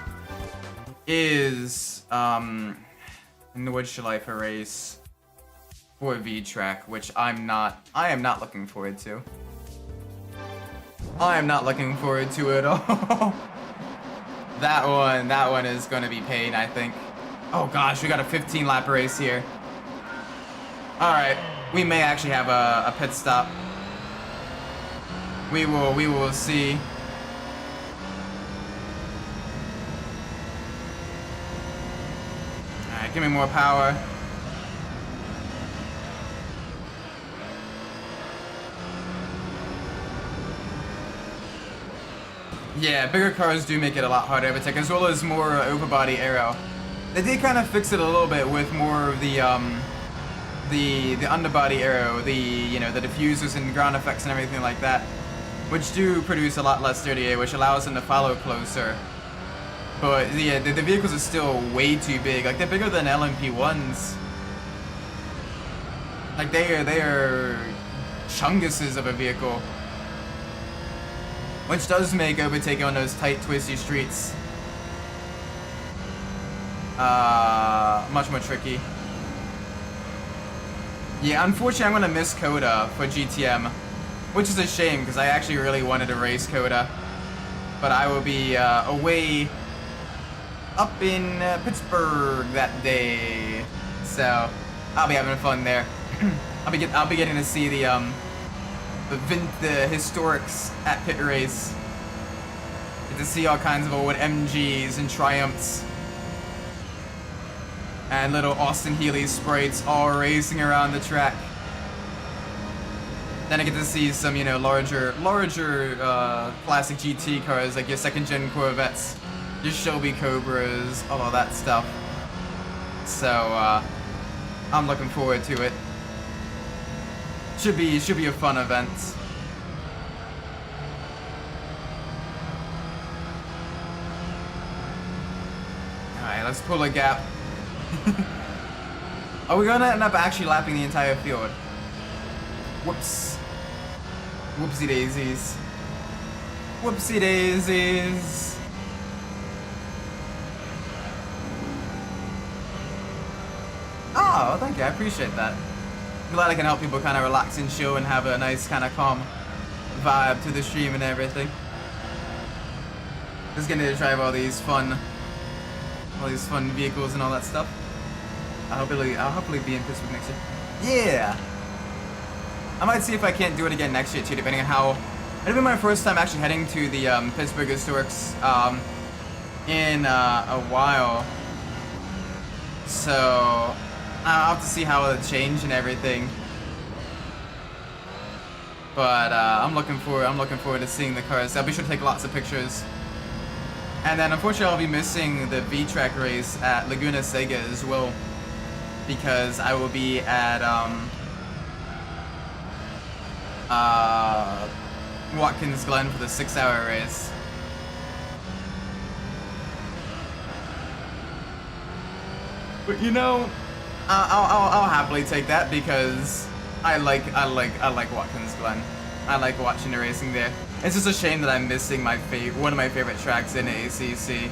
is in the Woodschleife race for V-Track, which I am not looking forward to. I am not looking forward to it at all. That one is going to be pain, I think. Oh gosh, we got a 15-lap race here. Alright, we may actually have a pit stop. We will see. Alright, give me more power. Yeah, bigger cars do make it a lot harder to overtake, as well as more overbody aero. They did kind of fix it a little bit with more of the underbody aero, you know, the diffusers and ground effects and everything like that, which do produce a lot less dirty air, which allows them to follow closer. But yeah, the vehicles are still way too big. Like, they're bigger than LMP1s. Like, they are chunguses of a vehicle. Which does make overtaking on those tight, twisty streets much more tricky. Yeah, unfortunately, I'm gonna miss Coda for GTM, which is a shame because I actually really wanted to race Coda, but I will be away up in Pittsburgh that day, so I'll be having fun there. I'll be getting to see the historics at pit race. Get to see all kinds of old MGs and Triumphs and little Austin Healey sprites all racing around the track. Then I get to see some, you know, larger classic GT cars like your second-gen Corvettes, your Shelby Cobras, all of that stuff. So I'm looking forward to it. Should be a fun event. Alright, let's pull a gap. Are we gonna end up actually lapping the entire field? Whoops. Whoopsie daisies. Whoopsie daisies. Oh, thank you. I appreciate that. I'm glad I can help people kind of relax and chill and have a nice kind of calm vibe to the stream and everything. Just getting to drive all these fun vehicles and all that stuff. I'll hopefully be in Pittsburgh next year. Yeah. I might see if I can't do it again next year too, depending on how. It'll be my first time actually heading to the Pittsburgh Historics in a while. So I'll have to see how it'll change and everything. But I'm looking forward to seeing the cars. I'll be sure to take lots of pictures. And then unfortunately I'll be missing the V-Track race at Laguna Seca as well, because I will be at Watkins Glen for the 6-hour race. But you know, I'll happily take that because I like Watkins Glen. I like watching the racing there. It's just a shame that I'm missing one of my favorite tracks in ACC.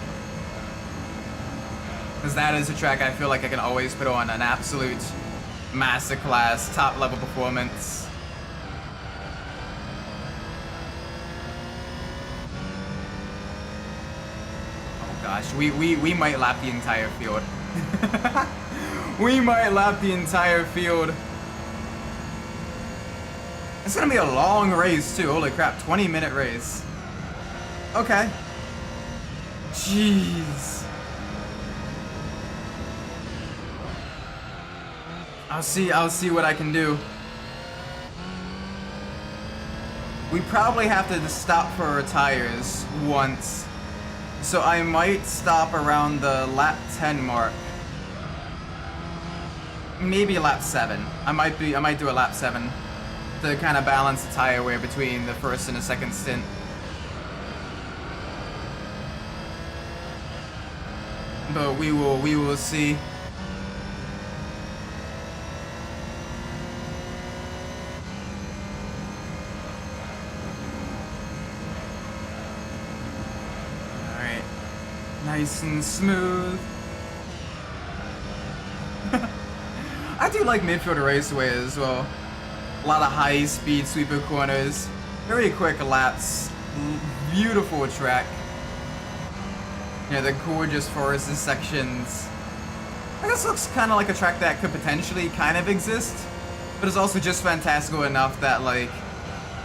Because that is a track I feel like I can always put on an absolute masterclass, top level performance. Oh gosh, we might lap the entire field. We might lap the entire field. It's gonna be a long race too, holy crap, 20-minute race. Okay. Jeez. I'll see what I can do. We probably have to stop for our tires once. So I might stop around the lap 10 mark. Maybe lap 7. I might do a lap 7 to kind of balance the tire wear between the first and the second stint. But we will see. Alright. Nice and smooth. I do like Midfield Raceway as well. A lot of high-speed sweeper corners, very quick laps, beautiful track. You know, the gorgeous forested sections. I guess it looks kind of like a track that could potentially kind of exist, but it's also just fantastical enough that, like,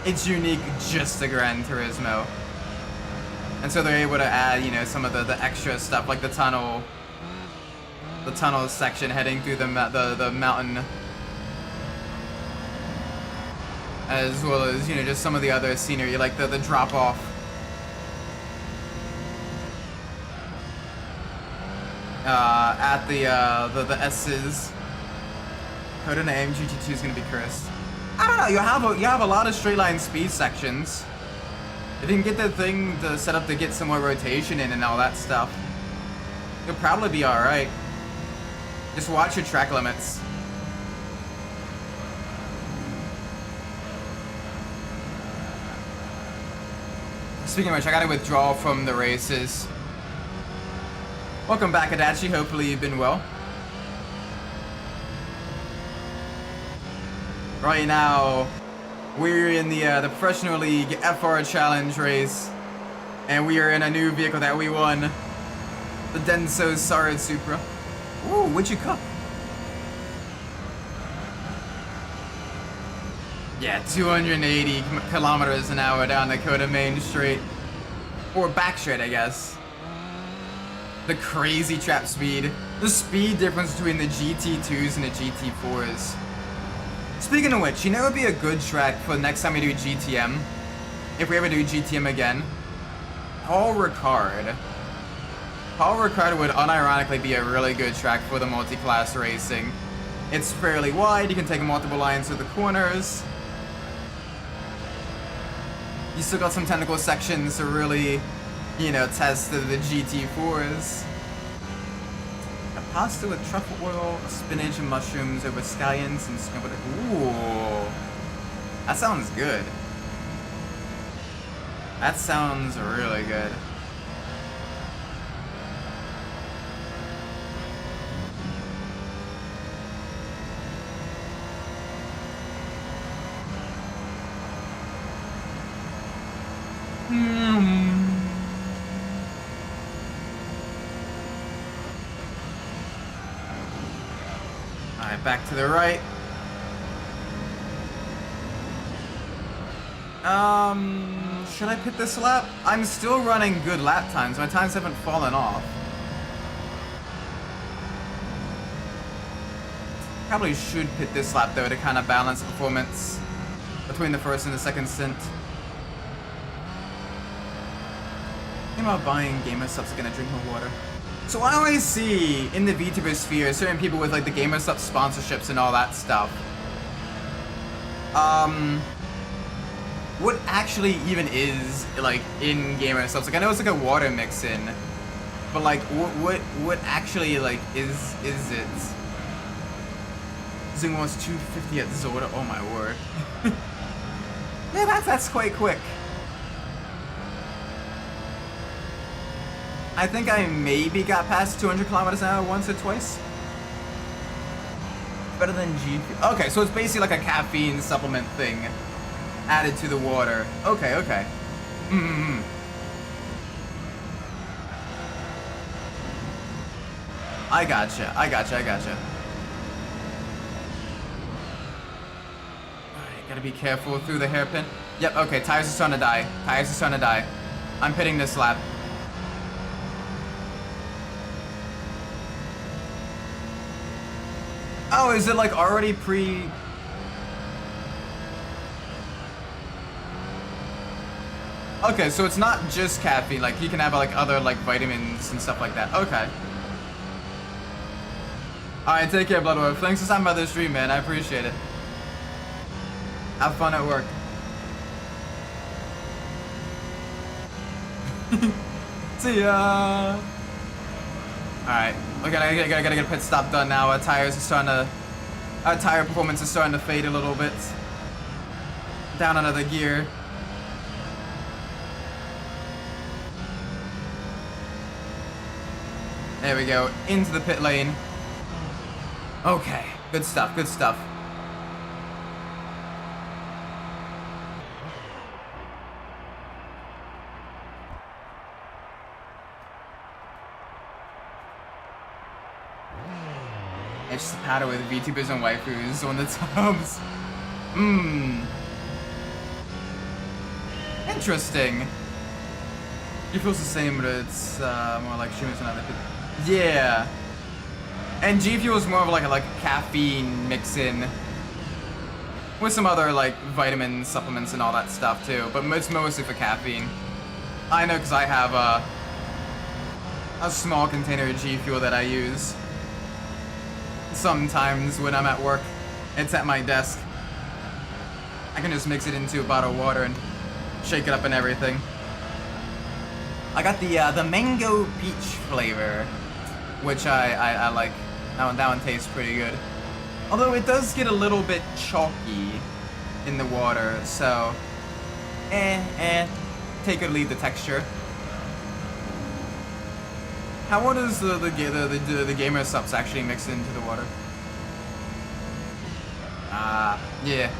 it's unique just to Gran Turismo. And so they're able to add, you know, some of the extra stuff, like the tunnel section heading through the mountain, as well as, you know, just some of the other scenery, like the drop off. At the S's. Code in the AMG2 is gonna be cursed. I don't know. You have a lot of straight line speed sections. If you can get the thing set up to get some more rotation in and all that stuff, you'll probably be all right. Just watch your track limits. Speaking of which, I gotta withdraw from the races. Welcome back, Adachi. Hopefully you've been well. Right now, we're in the Professional League FR Challenge race, and we are in a new vehicle that we won, the Denso Sarid Supra. Ooh, what'd you cook? Yeah, 280 kilometers an hour down Dakota Main Straight. Or back straight, I guess. The crazy trap speed. The speed difference between the GT2s and the GT4s. Speaking of which, you know it would be a good track for the next time we do GTM? If we ever do GTM again? Paul Ricard. Paul Ricard would unironically be a really good track for the multi-class racing. It's fairly wide, you can take multiple lines through the corners. you still got some technical sections to really, you know, test the GT4s. A pasta with truffle oil, spinach and mushrooms over scallions and scrambled. Ooh, that sounds good. That sounds really good. Alright, back to the right. Should I pit this lap? I'm still running good lap times. My times haven't fallen off. Probably should pit this lap though to kind of balance performance between the first and the second stint. Think about buying gamer subs again and drink more water. So I always see in the VTuber sphere certain people with like the gamer sub sponsorships and all that stuff. What actually even is like in gamer subs? Like I know it's like a water mix in, but like what actually like is it? Zing was 250 at Zoda. Oh my word. Yeah, that's quite quick. I think I maybe got past 200 kilometers an hour once or twice. Better than GP. Okay, so it's basically like a caffeine supplement thing added to the water. Okay, okay. I gotcha. Alright, gotta be careful through the hairpin. Yep, okay, tires are starting to die. I'm pitting this lap. Oh, is it like already pre... Okay, so it's not just caffeine, like you can have like other like vitamins and stuff like that. Okay. Alright, take care, Bloodworth. Thanks for stopping by the stream, man. I appreciate it. Have fun at work. See ya. Alright, we gotta get a pit stop done now. Our tires are starting to... Our tire performance is starting to fade a little bit. Down another gear. There we go, into the pit lane. Okay, good stuff, good stuff. It's just a pattern with VTubers and waifus on the tubs. Interesting. It feels the same, but it's more like streamers and other people. Yeah. And G Fuel is more of like a caffeine mix in with some other like vitamin supplements and all that stuff too, but it's mostly for caffeine. I know because I have a small container of G Fuel that I use sometimes when I'm at work. It's at my desk. I can just mix it into a bottle of water and shake it up and everything. I got the mango peach flavor, which I like. That one tastes pretty good. Although it does get a little bit chalky in the water, so take or leave the texture. How does the gamer subs actually mix into the water? Yeah.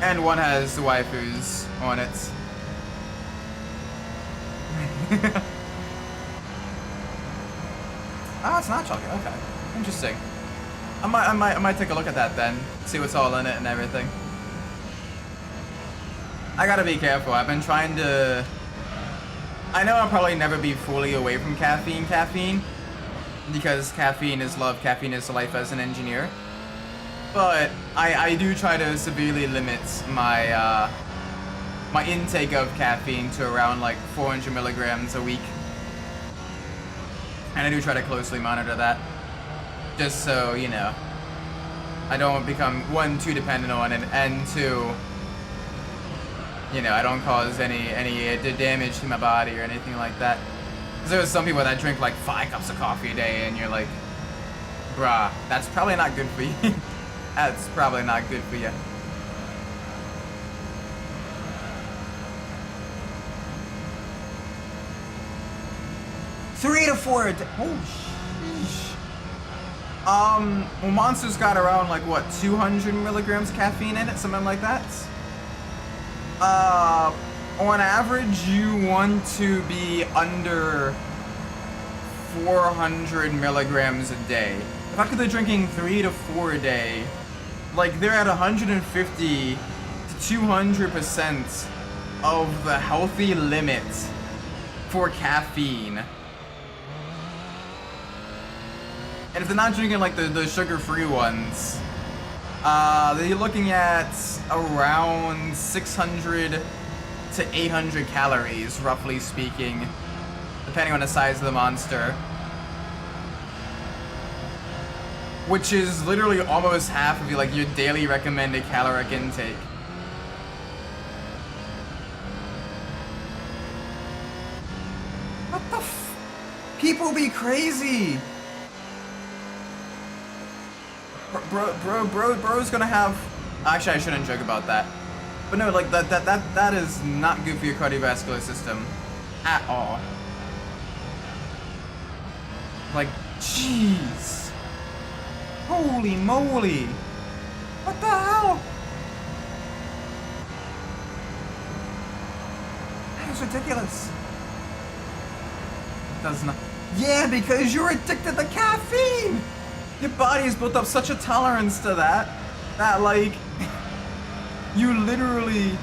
And one has the waifus on it. Ah, it's not chalky. Okay, interesting. I might take a look at that then. See what's all in it and everything. I gotta be careful. I've been trying to. I know I'll probably never be fully away from caffeine, because caffeine is love, caffeine is life as an engineer. But I do try to severely limit my my intake of caffeine to around like 400 milligrams a week. And I do try to closely monitor that, just so, you know, I don't become, one, too dependent on it, and two, you know, I don't cause any damage to my body or anything like that. Because there's some people that drink like 5 cups of coffee a day, and you're like, bruh, that's probably not good for you. That's probably not good for you. Three to 4 a day. Oh, sheesh. Well, Monster's got around like what, 200 milligrams of caffeine in it, something like that. On average, you want to be under 400 milligrams a day. The fact that they're drinking 3 to 4 a day, like they're at 150 to 200% of the healthy limit for caffeine. And if they're not drinking like the sugar-free ones, they're looking at around 600 to 800 calories, roughly speaking, depending on the size of the monster. Which is literally almost half of like your daily recommended caloric intake. What the f? People be crazy! Bro's gonna have... Actually, I shouldn't joke about that. But no, like, that is not good for your cardiovascular system. At all. Like, jeez. Holy moly. What the hell? That is ridiculous. Does not... Yeah, because you're addicted to caffeine! Your body has built up such a tolerance to that, like, you literally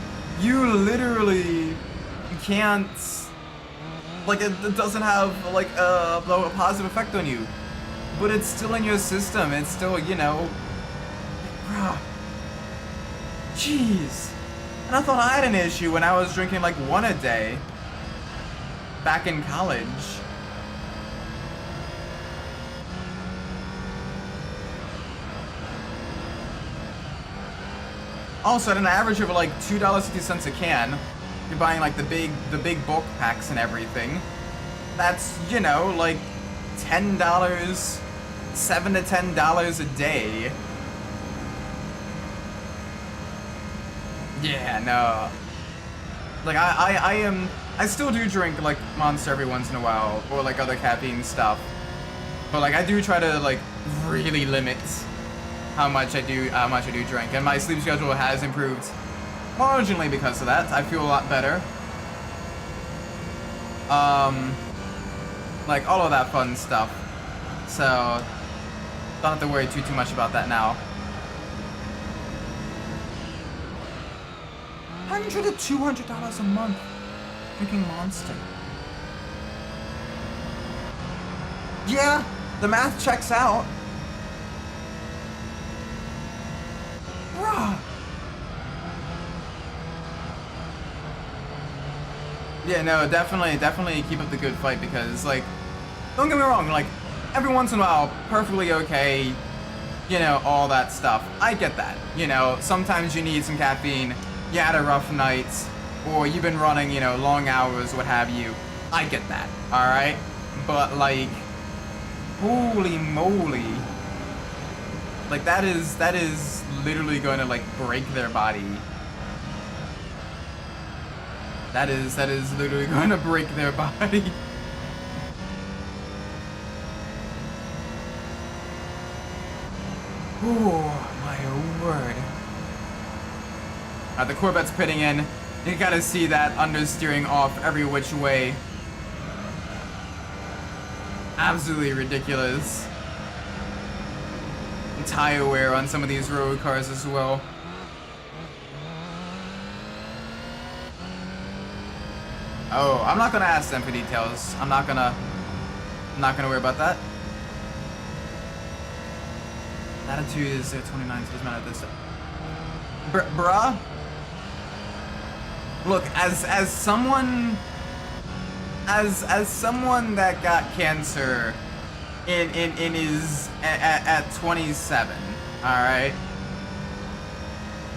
can't, like, it doesn't have, like, a positive effect on you. But it's still in your system, it's still, you know, bruh. Jeez. And I thought I had an issue when I was drinking, like, 1 a day back in college. Also, at an average of like $2.50 a can, you're buying like the big bulk packs and everything. That's, you know, like $10, $7 to $10 a day. Yeah, no. Like I still do drink like Monster every once in a while, or like other caffeine stuff. But like I do try to like really limit how much I do drink, and my sleep schedule has improved marginally because of that. I feel a lot better. Like all of that fun stuff. So don't have to worry too much about that now. $100 to $200 a month drinking Monster. Yeah, the math checks out. Bruh. Yeah, no, definitely keep up the good fight, because, like, don't get me wrong, like, every once in a while, perfectly okay, you know, all that stuff. I get that, you know, sometimes you need some caffeine, you had a rough night, or you've been running, you know, long hours, what have you. I get that, alright? But, like, holy moly. Like, that is literally going to, like, break their body. That is literally going to break their body. Oh, my word. The Corvette's pitting in. You gotta see that understeering off every which way. Absolutely ridiculous. And tire wear on some of these road cars as well. Oh, I'm not gonna ask them for details. I'm not gonna worry about that. Latitude is 29, so it doesn't matter this. Bruh. Look, as someone that got cancer in his at 27, Alright?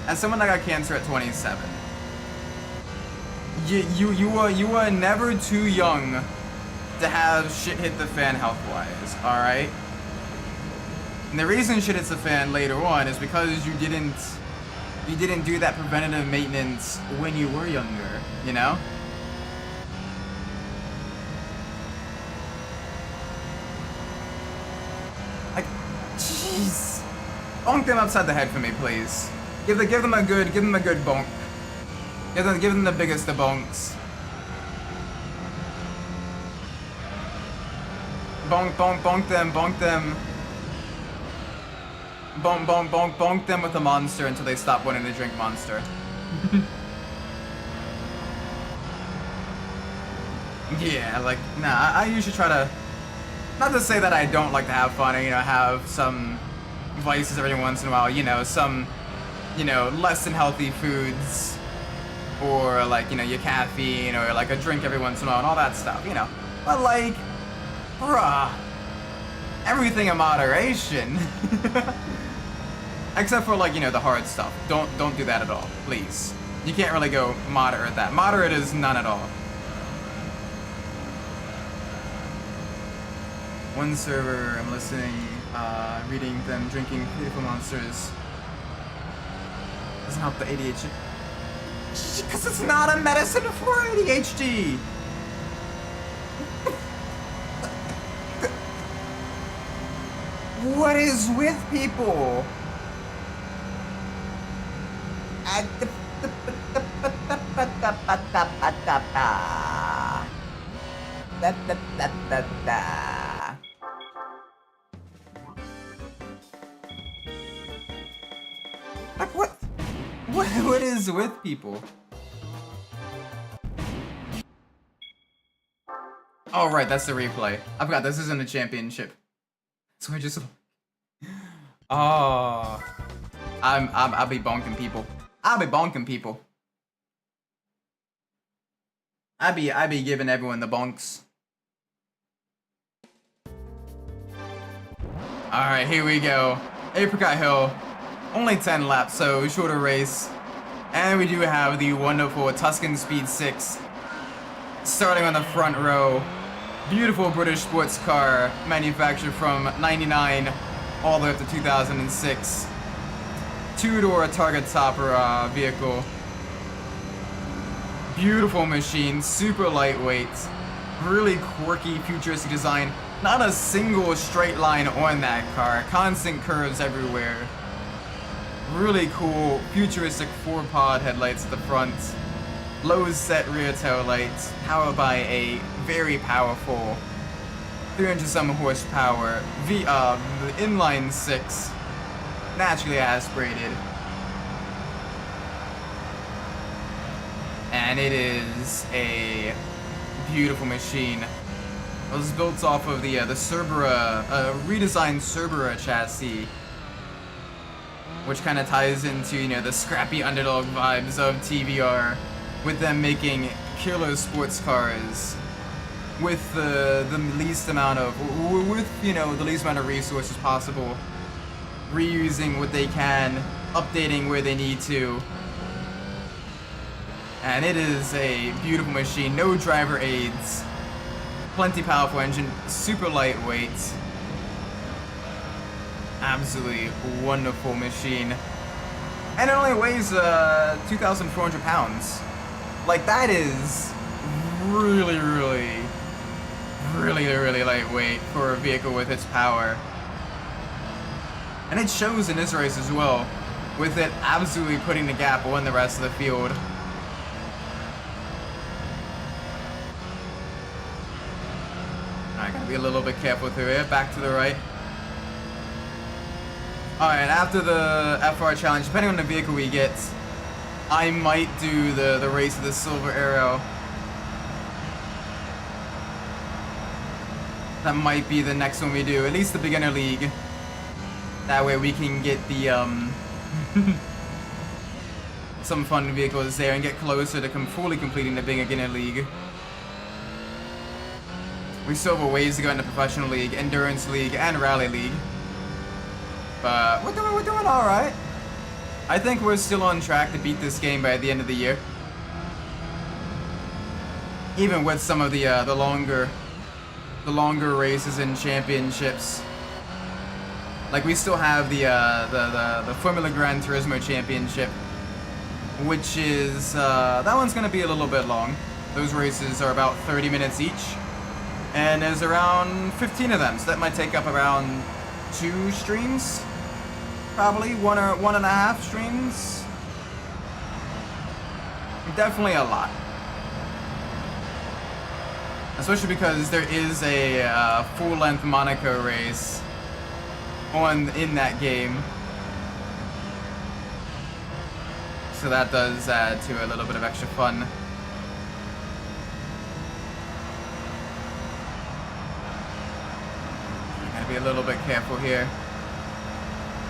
As someone that got cancer at 27, you are never too young to have shit hit the fan health-wise, alright? And the reason shit hits the fan later on is because you didn't do that preventative maintenance when you were younger, you know? Like, jeez. Bonk them upside the head for me, please. Give them a good bonk. Give them the biggest of bonks. Bonk them. Bonk them with a monster until they stop wanting to drink Monster. Yeah, like, nah, I usually try to, not to say that I don't like to have fun and, you know, have some vices every once in a while, you know, some, you know, less than healthy foods, or like, you know, your caffeine, or like a drink every once in a while, and all that stuff, you know. But like, bruh, everything in moderation. Except for, like, you know, the hard stuff. Don't do that at all, please. You can't really go moderate that. Moderate is none at all. One server, I'm listening, reading them drinking beautiful monsters. Doesn't help the ADHD. Because it's not a medicine for ADHD! What is with people? Like what is with people? Oh right, that's the replay. I forgot this isn't a championship. So I just oh, I'll be bonking people. I'll be bonking people. I be giving everyone the bonks. Alright, here we go. Apricot Hill. Only 10 laps, so shorter race. And we do have the wonderful Tuscan Speed 6. Starting on the front row. Beautiful British sports car, manufactured from 99 all the way up to 2006. Two-door target topper vehicle. Beautiful machine, super lightweight. Really quirky, futuristic design. Not a single straight line on that car. Constant curves everywhere. Really cool, futuristic 4-pod headlights at the front. Low set rear tail lights, powered by a very powerful 300-some horsepower the inline 6, naturally aspirated, and it is a beautiful machine. It was built off of the Cerbera, redesigned Cerbera chassis, which kind of ties into, you know, the scrappy underdog vibes of TVR, with them making killer sports cars with the least amount of, you know, the least amount of resources possible, reusing what they can, updating where they need to. And it is a beautiful machine, no driver aids, plenty powerful engine, super lightweight. Absolutely wonderful machine. And it only weighs 2,400 pounds. Like, that is really lightweight for a vehicle with its power. And it shows in this race as well, with it absolutely putting the gap on the rest of the field. Alright, gotta be a little bit careful through here. Back to the right. Alright, after the FR challenge, depending on the vehicle we get, I might do the race of the Silver Arrow. That might be the next one we do, at least the beginner league. That way we can get the some fun vehicles there and get closer to fully completing the beginner league. We still have a ways to go into professional league, endurance league, and rally league. But we're doing all right. I think we're still on track to beat this game by the end of the year. Even with some of the longer races and championships. Like we still have the Formula Gran Turismo Championship, which is that one's gonna be a little bit long. Those races are about 30 minutes each, and there's around 15 of them, so that might take up around 2 streams, probably 1.5 streams. Definitely a lot, especially because there is a full-length Monaco race in that game, so that does add to a little bit of extra fun. Gotta be a little bit careful here.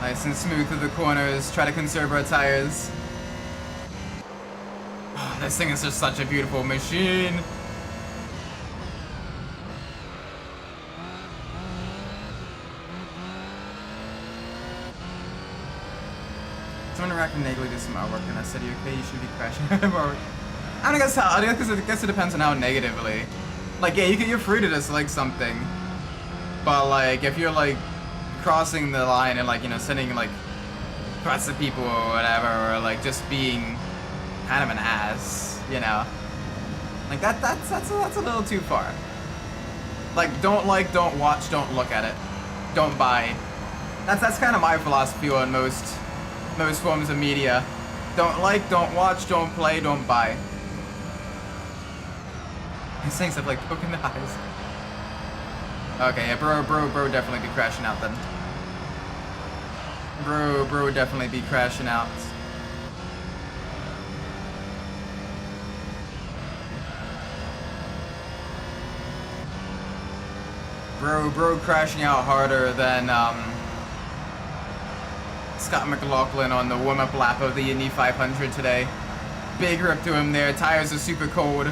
Nice and smooth through the corners. Try to conserve our tires. Oh, this thing is just such a beautiful machine. Someone recommended did some artwork and I said, okay, you should be crashing. I guess it depends on how negatively. Like, yeah, you're free to dislike something, but like if you're like crossing the line and like, you know, sending like threats to people or whatever, or like just being kind of an ass, you know, like that's a little too far. Like, don't watch, don't look at it, don't buy. That's kind of my philosophy on most forms of media. Don't like, don't watch, don't play, don't buy. These things have like broken eyes. Okay, yeah, bro definitely be crashing out then. Bro would definitely be crashing out. Bro crashing out harder than Scott McLaughlin on the warm-up lap of the Indy 500 today. Big rip to him there. Tires are super cold.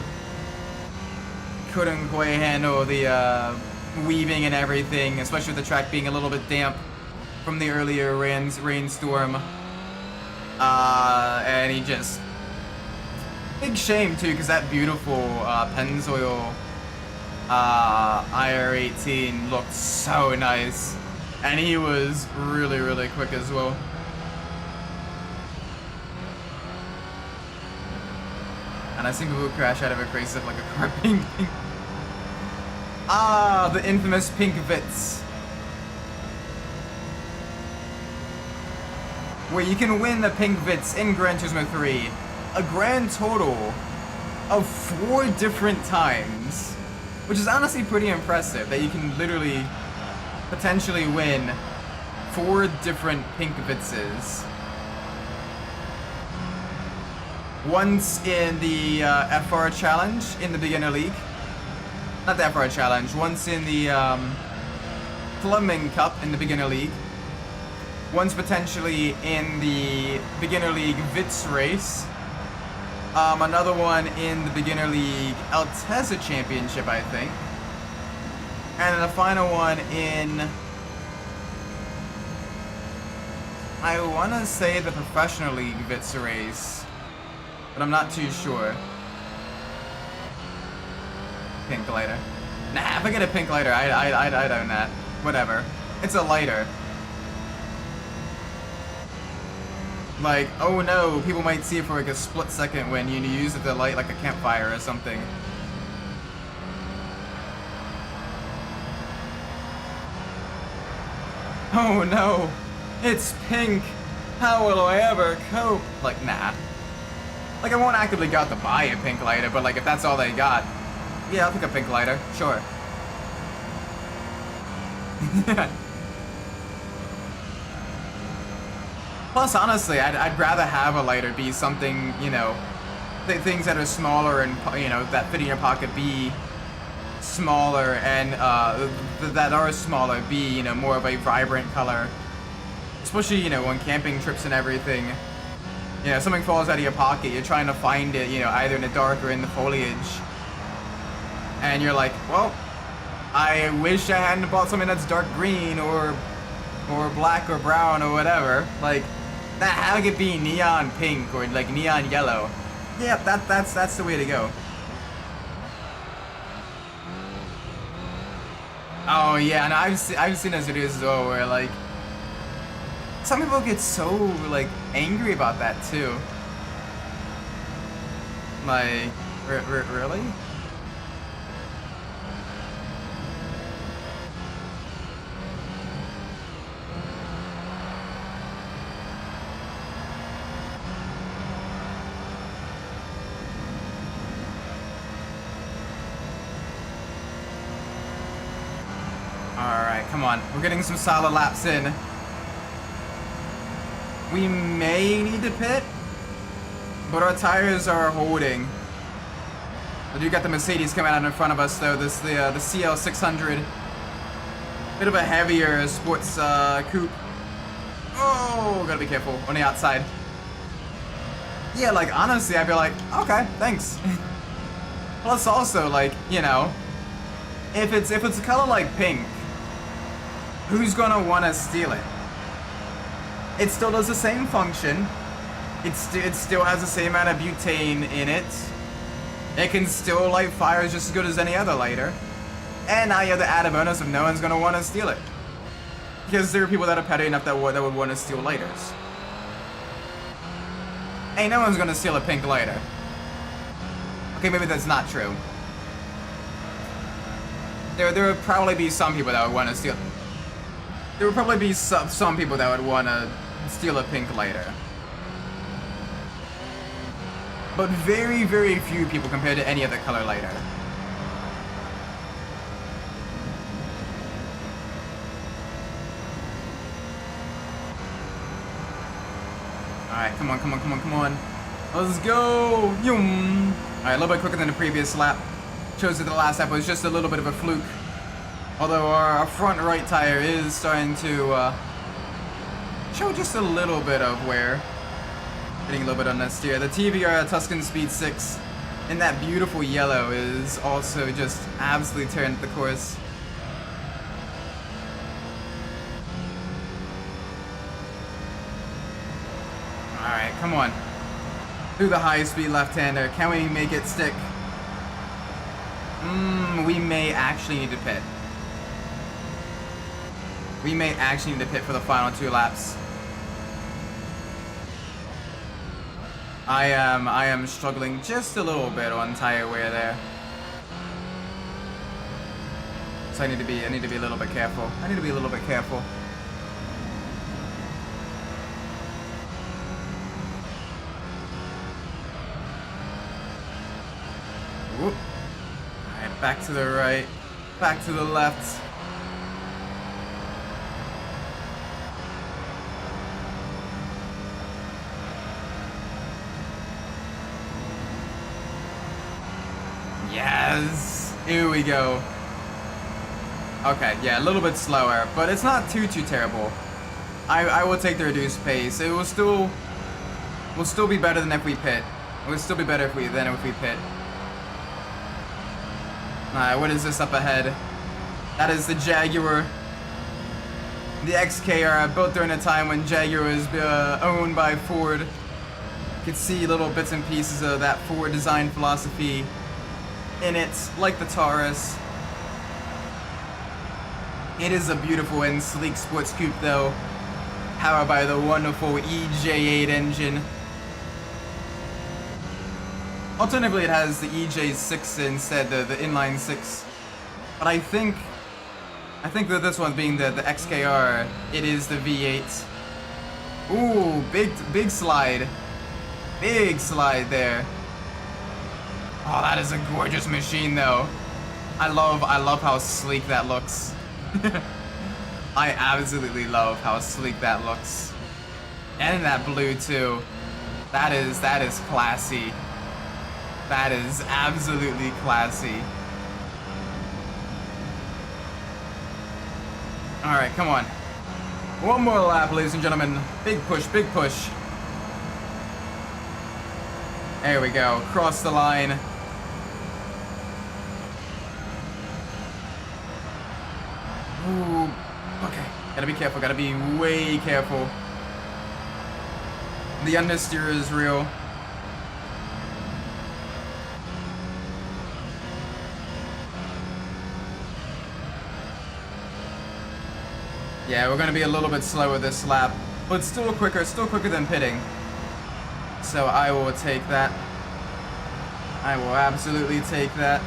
Couldn't quite handle the weaving and everything, especially with the track being a little bit damp from the earlier rainstorm. And he just... Big shame too, because that beautiful Pennzoil IR18 looked so nice. And he was really, really quick as well. And I seen people crash out of a race of like a car being pink. Ah, the infamous pink Vits. Where you can win the pink Vits in Gran Turismo 3 a grand total of 4 different times. Which is honestly pretty impressive, that you can literally potentially win 4 different pink Vitses. Once in the FR Challenge in the Beginner League. Not the FR Challenge, once in the Plumbing Cup in the Beginner League. Once potentially in the Beginner League Vits race. Another one in the Beginner League Altezza Championship, I think. And then the final one in, I want to say the Professional League Vits race, but I'm not too sure. Pink lighter. Nah, if I get a pink lighter, I'd own that. Whatever. It's a lighter. Like, oh no, people might see it for like a split second when you use it to light like a campfire or something. Oh no, it's pink. How will I ever cope? Like, nah. Like, I won't actively go out to buy a pink lighter, but like, if that's all they got, yeah, I'll take a pink lighter, sure. Plus, honestly, I'd rather have a lighter be something, you know, things that are smaller and, you know, that fit in your pocket be smaller, and that are smaller be, you know, more of a vibrant color. Especially, you know, on camping trips and everything. You know, something falls out of your pocket, you're trying to find it, you know, either in the dark or in the foliage. And you're like, well, I wish I hadn't bought something that's dark green or or black or brown or whatever. Like, that how could be neon pink or like neon yellow. Yeah, that's the way to go. Oh yeah, and I've seen those videos as well where like some people get so like angry about that too. Like, really? Alright, come on. We're getting some solid laps in. We may need to pit, but our tires are holding. I do got the Mercedes coming out in front of us though. This the CL600. Bit of a heavier sports coupe. Oh, gotta be careful on the outside. Yeah, like honestly, I'd be like, okay, thanks. Plus also, like, you know, if it's a color like pink, who's gonna wanna steal it? It still does the same function. It still has the same amount of butane in it. It can still light fires just as good as any other lighter. And now you have the added bonus of no one's gonna wanna steal it. Because there are people that are petty enough that would wanna steal lighters. Hey, no one's gonna steal a pink lighter. Okay, maybe that's not true. There would probably be some people that would wanna steal. There would probably be some people that would wanna steal a pink lighter. But very, very few people compared to any other color lighter. Alright, come on, come on, come on, come on. Let's go! Yum! Alright, a little bit quicker than the previous lap. Shows that the last lap was just a little bit of a fluke. Although our front right tire is starting to show just a little bit of wear. Getting a little bit on that steer. The TVR Tuscan Speed 6 in that beautiful yellow is also just absolutely tearing at the course. Alright, come on. Through the high-speed left-hander. Can we make it stick? We may actually need to pit. We may actually need to pit for the final 2 laps. I am struggling just a little bit on tire wear there. So I need to be a little bit careful. I need to be a little bit careful. Whoop. Alright, back to the right. Back to the left. Yes! Here we go. Okay, yeah, a little bit slower, but it's not too terrible. I will take the reduced pace. It will still be better than if we pit. It will still be better than if we pit. Alright, what is this up ahead? That is the Jaguar. The XKR, built during a time when Jaguar was owned by Ford. You can see little bits and pieces of that Ford design philosophy in it, like the Taurus. It is a beautiful and sleek sports coupe though, powered by the wonderful EJ8 engine. Alternatively, it has the EJ6 instead, the inline 6. But I think that this one being the XKR, it is the V8. Ooh, big slide. Big slide there. Oh, that is a gorgeous machine, though. I love how sleek that looks. I absolutely love how sleek that looks. And that blue, too. That is classy. That is absolutely classy. Alright, come on. One more lap, ladies and gentlemen. Big push, big push. There we go. Cross the line. Ooh. Okay. Gotta be careful, gotta be way careful. The understeer is real. Yeah, we're gonna be a little bit slower this lap, but still quicker than pitting. So I will take that. I will absolutely take that.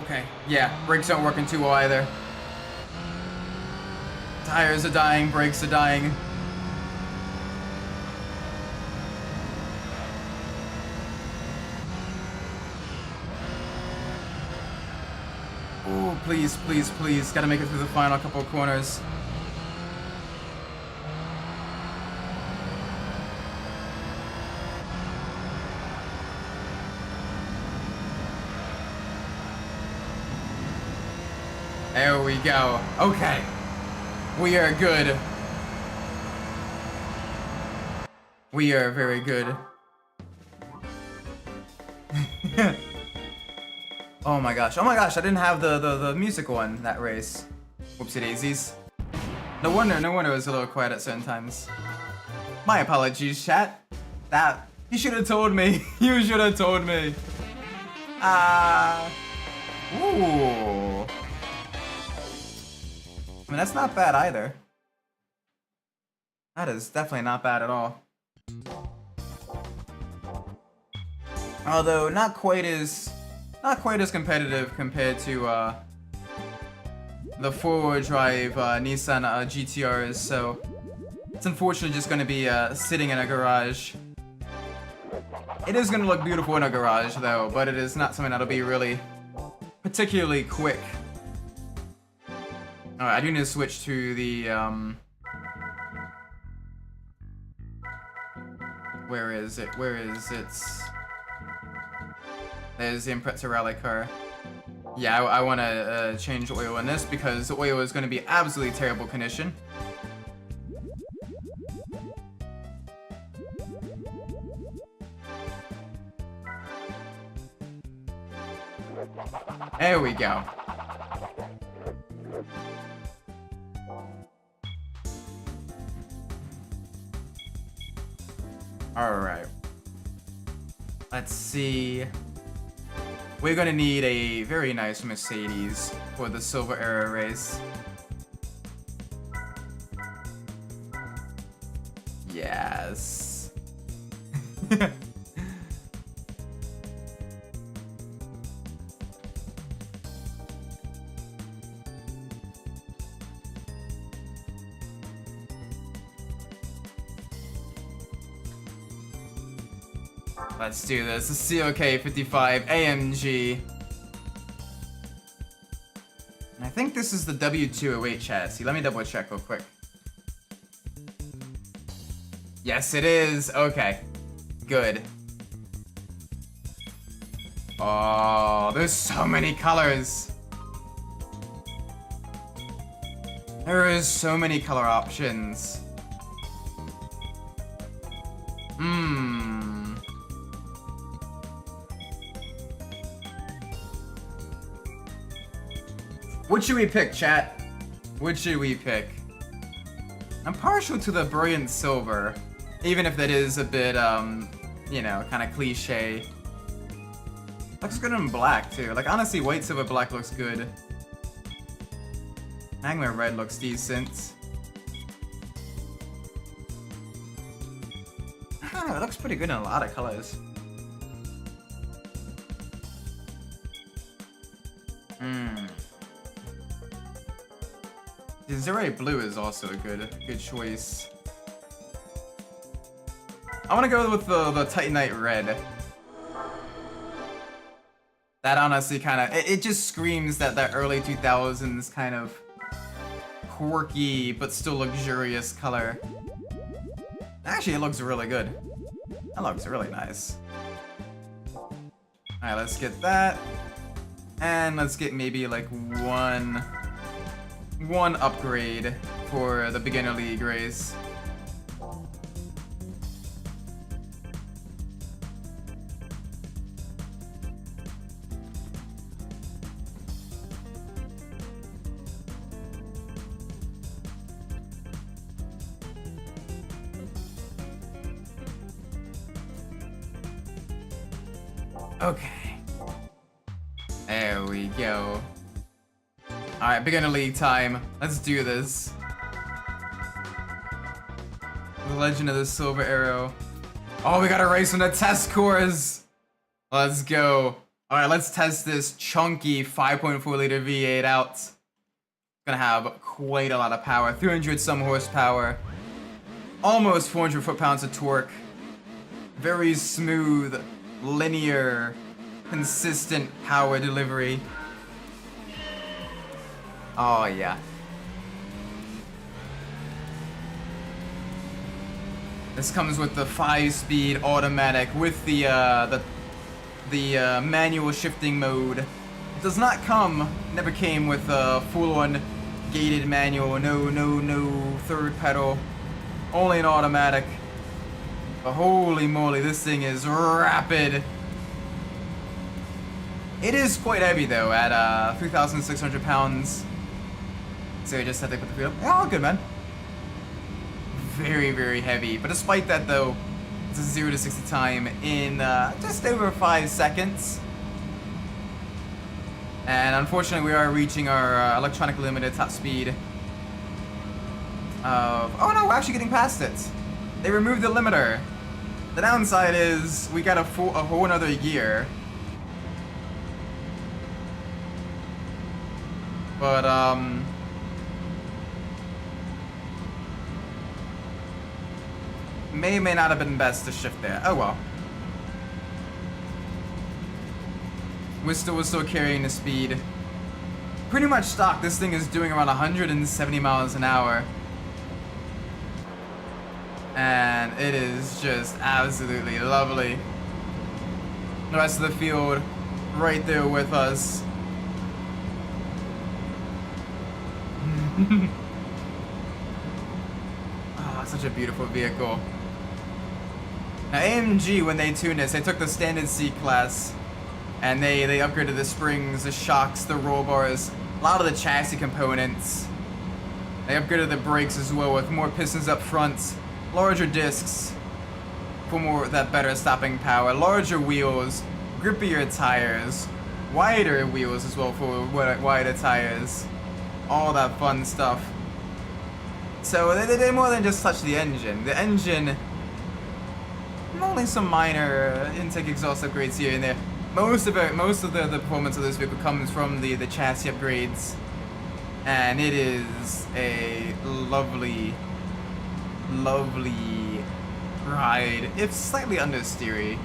Okay, yeah, brakes aren't working too well either. Tires are dying, brakes are dying. Oh, please, please, please. Gotta make it through the final couple of corners. There we go. Okay. We are good. We are very good. Oh my gosh, I didn't have the music one, that race. Whoopsie daisies. No wonder it was a little quiet at certain times. My apologies, chat. You should have told me. You should have told me. Ooh. I mean, that's not bad either. That is definitely not bad at all. Although not quite as competitive compared to the four-wheel drive Nissan GTRs, so it's unfortunately just going to be sitting in a garage. It is going to look beautiful in a garage though, but it is not something that'll be really particularly quick. Alright, I do need to switch to the where is it? There's the Impreza rally car. Yeah, I want to change oil in this because the oil is going to be absolutely terrible condition. There we go. Alright. Let's see. We're gonna need a very nice Mercedes for the Silver Era race. Yes. Let's do this. The COK55 AMG. And I think this is the W208 chassis. Let me double check real quick. Yes, it is. Okay. Good. Oh, there's so many colors. There is so many color options. What should we pick, chat? What should we pick? I'm partial to the brilliant silver, even if that is a bit, you know, kind of cliche. Looks good in black, too. Like, honestly, white, silver, black looks good. Magma red looks decent. I don't know, it looks pretty good in a lot of colors. Zero blue is also a good choice. I want to go with the Titanite red. That honestly kind of it just screams that early 2000s kind of quirky but still luxurious color. Actually, it looks really good. That looks really nice. All right, let's get that, and let's get maybe like one upgrade for the beginner league race. Okay. There we go. Alright, beginner league time. Let's do this. The Legend of the Silver Arrow. Oh, we got a race on the test course. Let's go. Alright, let's test this chunky 5.4 liter V8 out. It's gonna have quite a lot of power. 300 some horsepower. Almost 400 foot-pounds of torque. Very smooth, linear, consistent power delivery. Oh yeah. This comes with the 5-speed automatic with the manual shifting mode. It does not come, never came with a full-on gated manual. No third pedal. Only an automatic. But holy moly, this thing is rapid. It is quite heavy though, at 3,600 pounds. So you just have to put the feet up. Oh, good man. Very, very heavy. But despite that though, it's a 0 to 60 time in just over 5 seconds. And unfortunately we are reaching our electronic limited top speed of... Oh no, we're actually getting past it. They removed the limiter. The downside is we got a whole another gear. But may not have been best to shift there. Oh well. We're still carrying the speed. Pretty much stock. This thing is doing around 170 miles an hour. And it is just absolutely lovely. The rest of the field right there with us. Ah, such a beautiful vehicle. Now AMG, when they tuned this, they took the standard C class and they upgraded the springs, the shocks, the roll bars, a lot of the chassis components. They upgraded the brakes as well with more pistons up front, larger discs for that better stopping power, larger wheels, grippier tires, wider wheels as well for wider tires, all that fun stuff. So they did more than just touch the engine. The engine, only some minor intake exhaust upgrades here and there. Most of the performance of this vehicle comes from the chassis upgrades, and it is a lovely ride, if slightly understeery,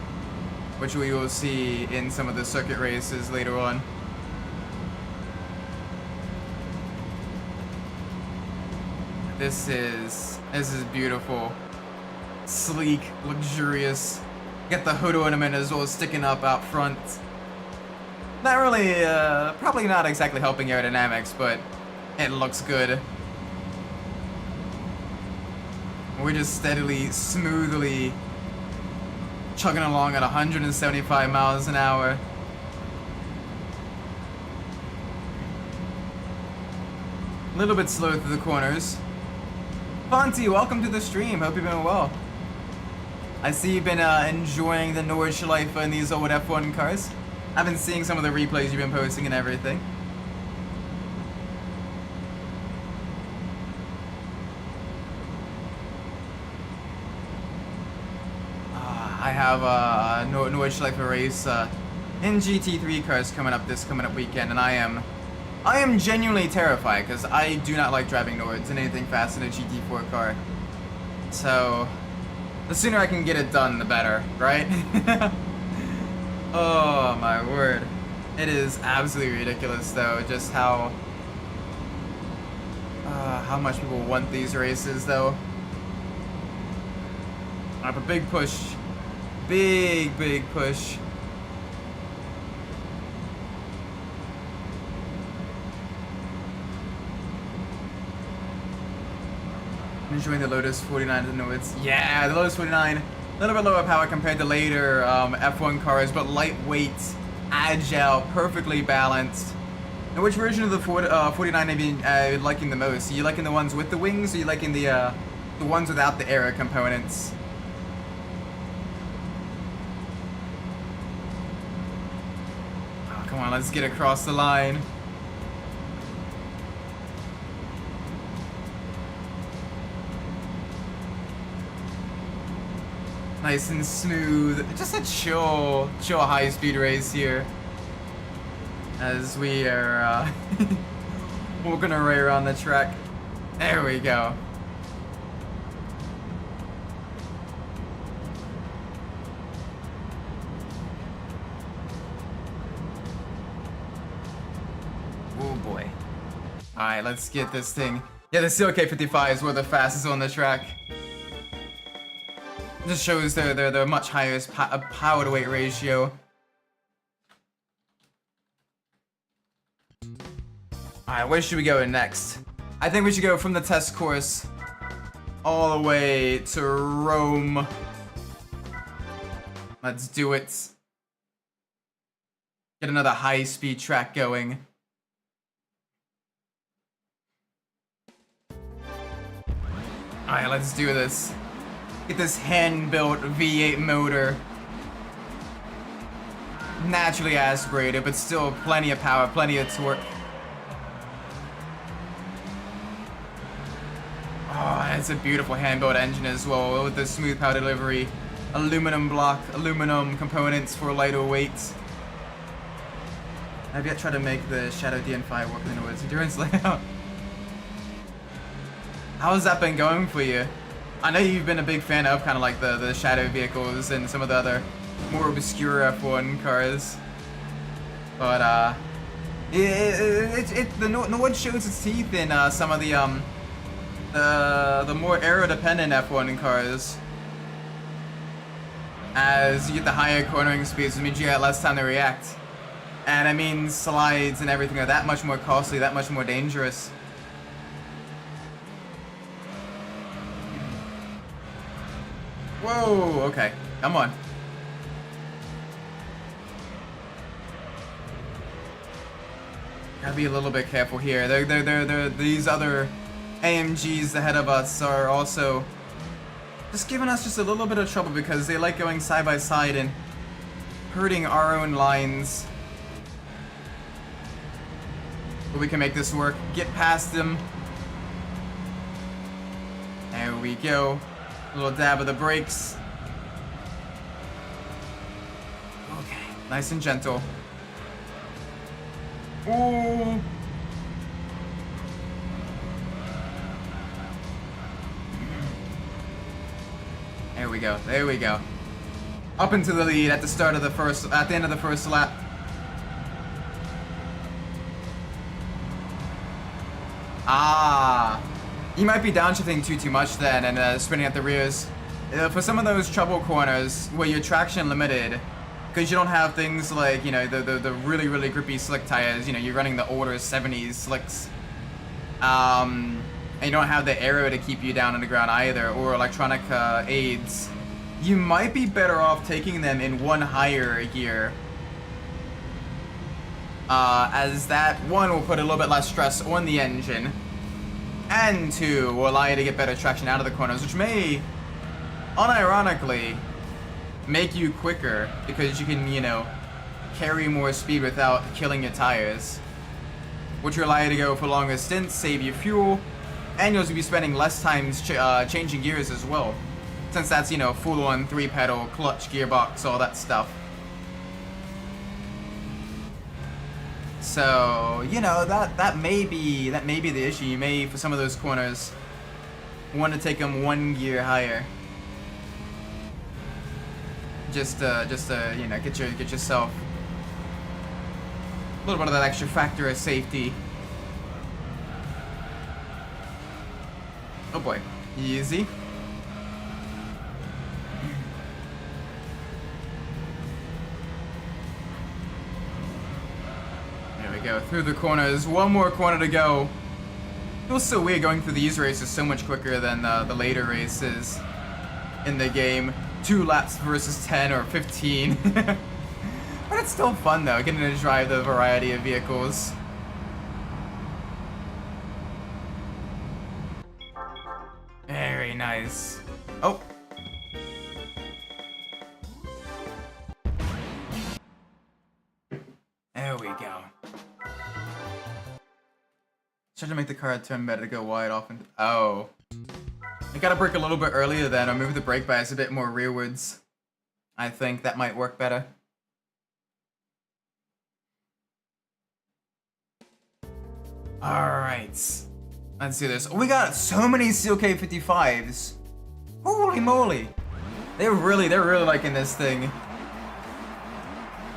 which we will see in some of the circuit races later on. This is beautiful, sleek, luxurious. Get the hood ornament as well sticking up out front. Not really, probably not exactly helping aerodynamics, but it looks good. We're just steadily, smoothly chugging along at 175 miles an hour. A little bit slow through the corners. Fonty, welcome to the stream. Hope you've been well. I see you've been enjoying the Nordschleife and these old F1 cars. I've been seeing some of the replays you've been posting and everything. I have a Nordschleife race in GT3 cars coming up weekend, and I am genuinely terrified because I do not like driving Nords in anything fast in a GT4 car. So the sooner I can get it done, the better, right? Oh my word. It is absolutely ridiculous though, just how much people want these races though. I have a big push. Big push. I'm enjoying the Lotus 49 to the Nords. Yeah, the Lotus 49, a little bit lower power compared to later F1 cars, but lightweight, agile, perfectly balanced. And which version of the 49 have you liking the most? Are you liking the ones with the wings, or are you liking the ones without the aero components? Come on, let's get across the line. Nice and smooth. Just a chill high-speed race here. As we are walking our way around the track. There we go. Oh boy. Alright, let's get this thing. Yeah, the CLK55s were the fastest on the track. Just shows they're much higher power to weight ratio. Alright, where should we go next? I think we should go from the test course all the way to Rome. Let's do it. Get another high-speed track going. Alright, let's do this. Get this hand-built V8 motor. Naturally aspirated, but still plenty of power, plenty of torque. Oh, it's a beautiful hand-built engine as well, with the smooth power delivery, aluminum block, aluminum components for lighter weight. I've yet tried to make the Shadow DN5 work in the woods endurance layout. How's that been going for you? I know you've been a big fan of kind of like the Shadow vehicles and some of the other more obscure F1 cars, but the Nord shows its teeth in some of the more aero-dependent F1 cars. As you get the higher cornering speeds, it means you get less time to react, and I mean slides and everything are that much more costly, that much more dangerous. Whoa, okay, come on. Gotta be a little bit careful here. These other AMGs ahead of us are also just giving us just a little bit of trouble because they like going side by side and hurting our own lines. But we can make this work. Get past them. There we go. A little dab of the brakes. Okay, nice and gentle. Ooh. There we go. There we go. Up into the lead at the start of the first, at the end of the first lap. Ah. You might be downshifting too much then and spinning at the rears. For some of those trouble corners where you're traction limited, because you don't have things like, you know, the really grippy slick tires, you know, you're running the older 70s slicks. And you don't have the aero to keep you down on the ground either, or electronic aids. You might be better off taking them in one higher gear. As that, one, will put a little bit less stress on the engine. And two, will allow you to get better traction out of the corners, which may, unironically, make you quicker because you can, you know, carry more speed without killing your tires. Which will allow you to go for longer stints, save you fuel, and you'll be spending less time changing gears as well. Since that's, you know, full-on 3-pedal, clutch, gearbox, all that stuff. So, you know, that may be the issue. You may, for some of those corners, want to take them one gear higher. Just to, you know, get yourself a little bit of that extra factor of safety. Oh boy, easy. Go through the corners. One more corner to go. It feels so weird going through these races so much quicker than the later races in the game. 2 laps versus 10 or 15. But it's still fun though, getting to drive the variety of vehicles. Very nice. Oh. There we Try to make the car turn better to go wide often. Oh. I gotta brake a little bit earlier then, or move the brake bias a bit more rearwards. I think that might work better. Alright. Let's do this. Oh, we got so many CLK55s. Holy moly. They're really liking this thing.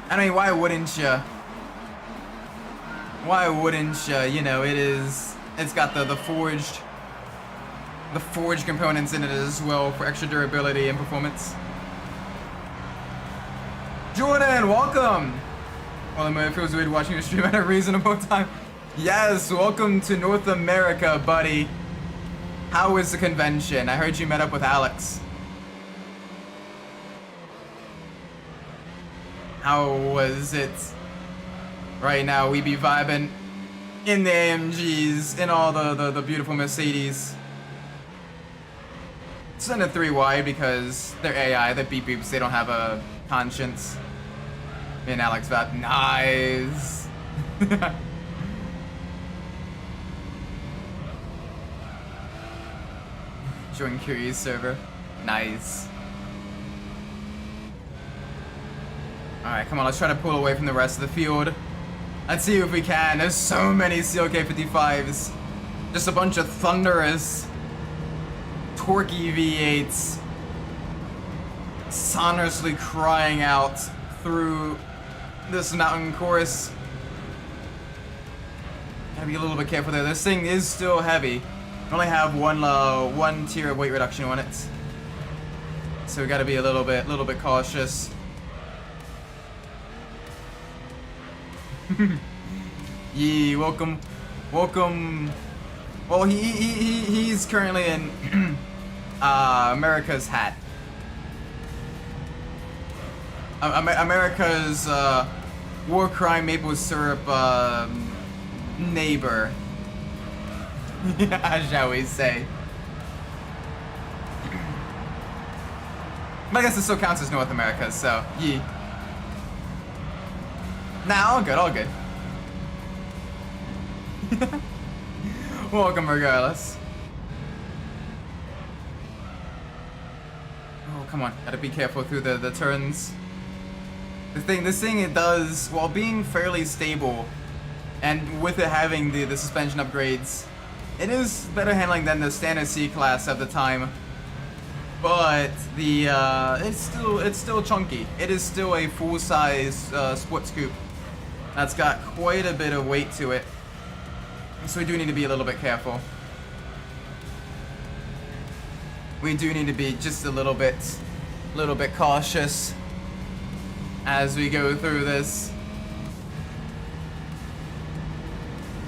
I mean, why wouldn't you? Why wouldn't you? You know, it's got the forged components in it as well for extra durability and performance. Jordan, welcome! Well, it feels weird watching your stream at a reasonable time. Yes, welcome to North America, buddy. How was the convention? I heard you met up with Alex. How was it? Right now, we be vibing in the AMGs, in all the beautiful Mercedes. Send a 3 wide because they're AI, they're beep beeps, they don't have a conscience. Me and Alex vibe. Nice. Join Curious server. Nice. Alright, come on, let's try to pull away from the rest of the field. Let's see if we can. There's so many CLK55s. Just a bunch of thunderous, torquey V8s. Sonorously crying out through this mountain course. Gotta be a little bit careful there. This thing is still heavy. We only have one tier of weight reduction on it. So we gotta be a little bit cautious. Yee, welcome. Well, he's currently in America's hat. America's war crime maple syrup neighbor. Yeah, shall we say. But I guess it still counts as North America, so yee. Nah, all good. Welcome regardless. Oh, come on. Gotta be careful through the turns. This thing it does, while being fairly stable, and with it having the suspension upgrades, it is better handling than the standard C-Class at the time. But it's still chunky. It is still a full-size sports coupe that's got quite a bit of weight to it. So we do need to be a little bit careful. We do need to be just a little bit cautious as we go through this.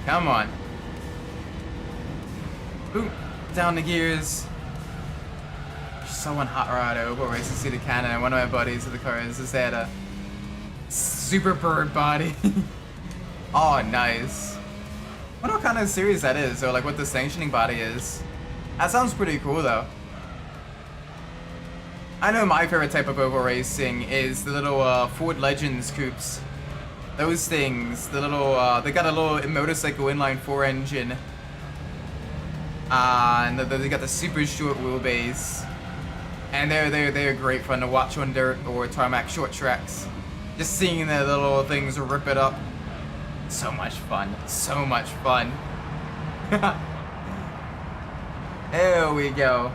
Come on. Boom. Down the gears. Someone hot rod over race to see the cannon. One of my buddies of the car is just had a super bird body. Oh, nice. I wonder what kind of series that is, or like what the sanctioning body is. That sounds pretty cool though. I know my favorite type of oval racing is the little Ford Legends coupes. Those things, the little, they got a little motorcycle inline 4 engine. And they got the super short wheelbase. And they're great fun to watch on dirt or tarmac short tracks. Just seeing the little things rip it up. So much fun. So much fun. There we go.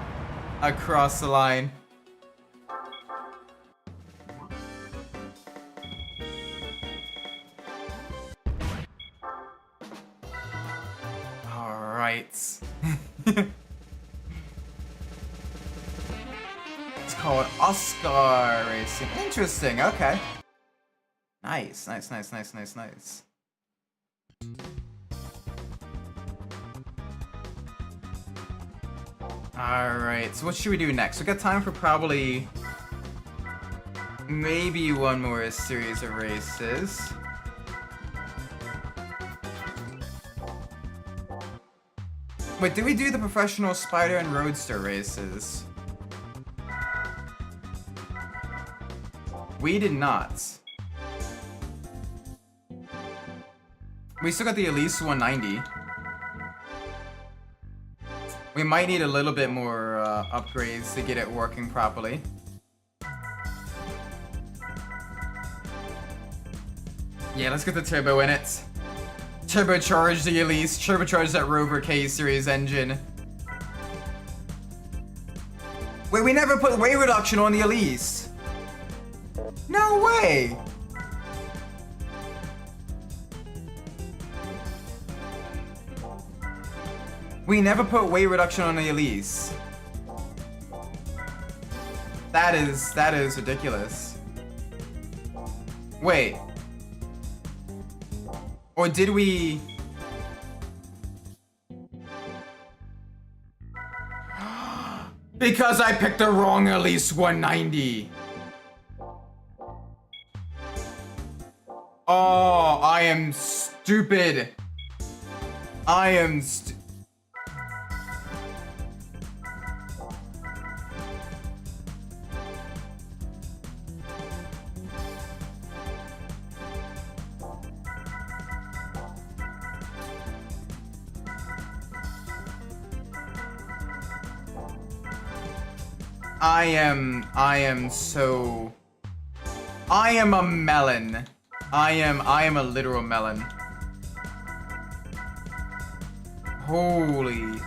Across the line. Alright. It's called Oscar Racing. Interesting, okay. Nice. Alright, so what should we do next? We got time for probably maybe one more series of races. Wait, did we do the professional Spider and Roadster races? We did not. We still got the Elise 190. We might need a little bit more upgrades to get it working properly. Yeah, let's get the turbo in it. Turbocharge the Elise, turbocharge that Rover K series engine. Wait, we never put weight reduction on the Elise. No way. We never put weight reduction on the Elise. That is ridiculous. Wait. Or did we... Because I picked the wrong Elise 190. Oh, I am stupid. I am I am a melon. I am a literal melon. Holy.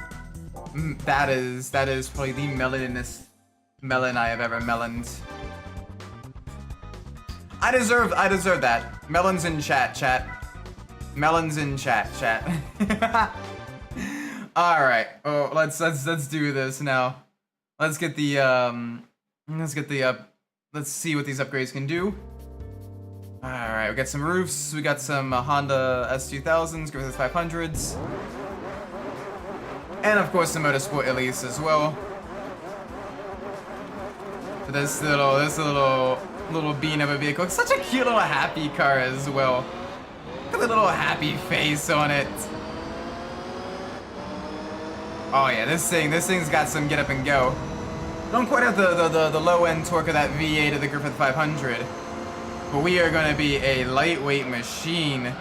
That is probably the melanest melon I have ever meloned. I deserve that. Melons in chat. Melons in chat. Alright. Oh, let's do this now. Let's get the let's see what these upgrades can do. Alright, we got some roofs, we got some Honda S2000s, Griffith 500s. And of course the Motorsport Elise as well. So this little bean of a vehicle. It's such a cute little happy car as well. Look at the little happy face on it. Oh yeah, this thing's got some get up and go. Don't quite have the low end torque of that V8 of the Griffith 500, but we are gonna be a lightweight machine.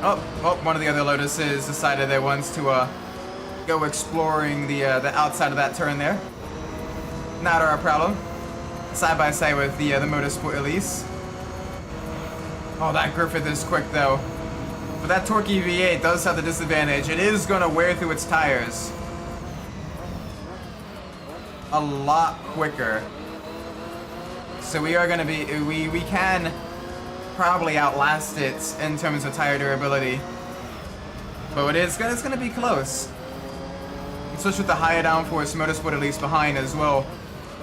Oh, one of the other Lotuses decided it wants to go exploring the outside of that turn there. Not our problem. Side by side with the Motorsport Elise. Oh, that Griffith is quick though. But that torquey V8 does have the disadvantage. It is gonna wear through its tires a lot quicker. So we are gonna be, we can probably outlast it in terms of tire durability. But it's gonna be close. Especially with the higher downforce Motorsport Elise behind as well,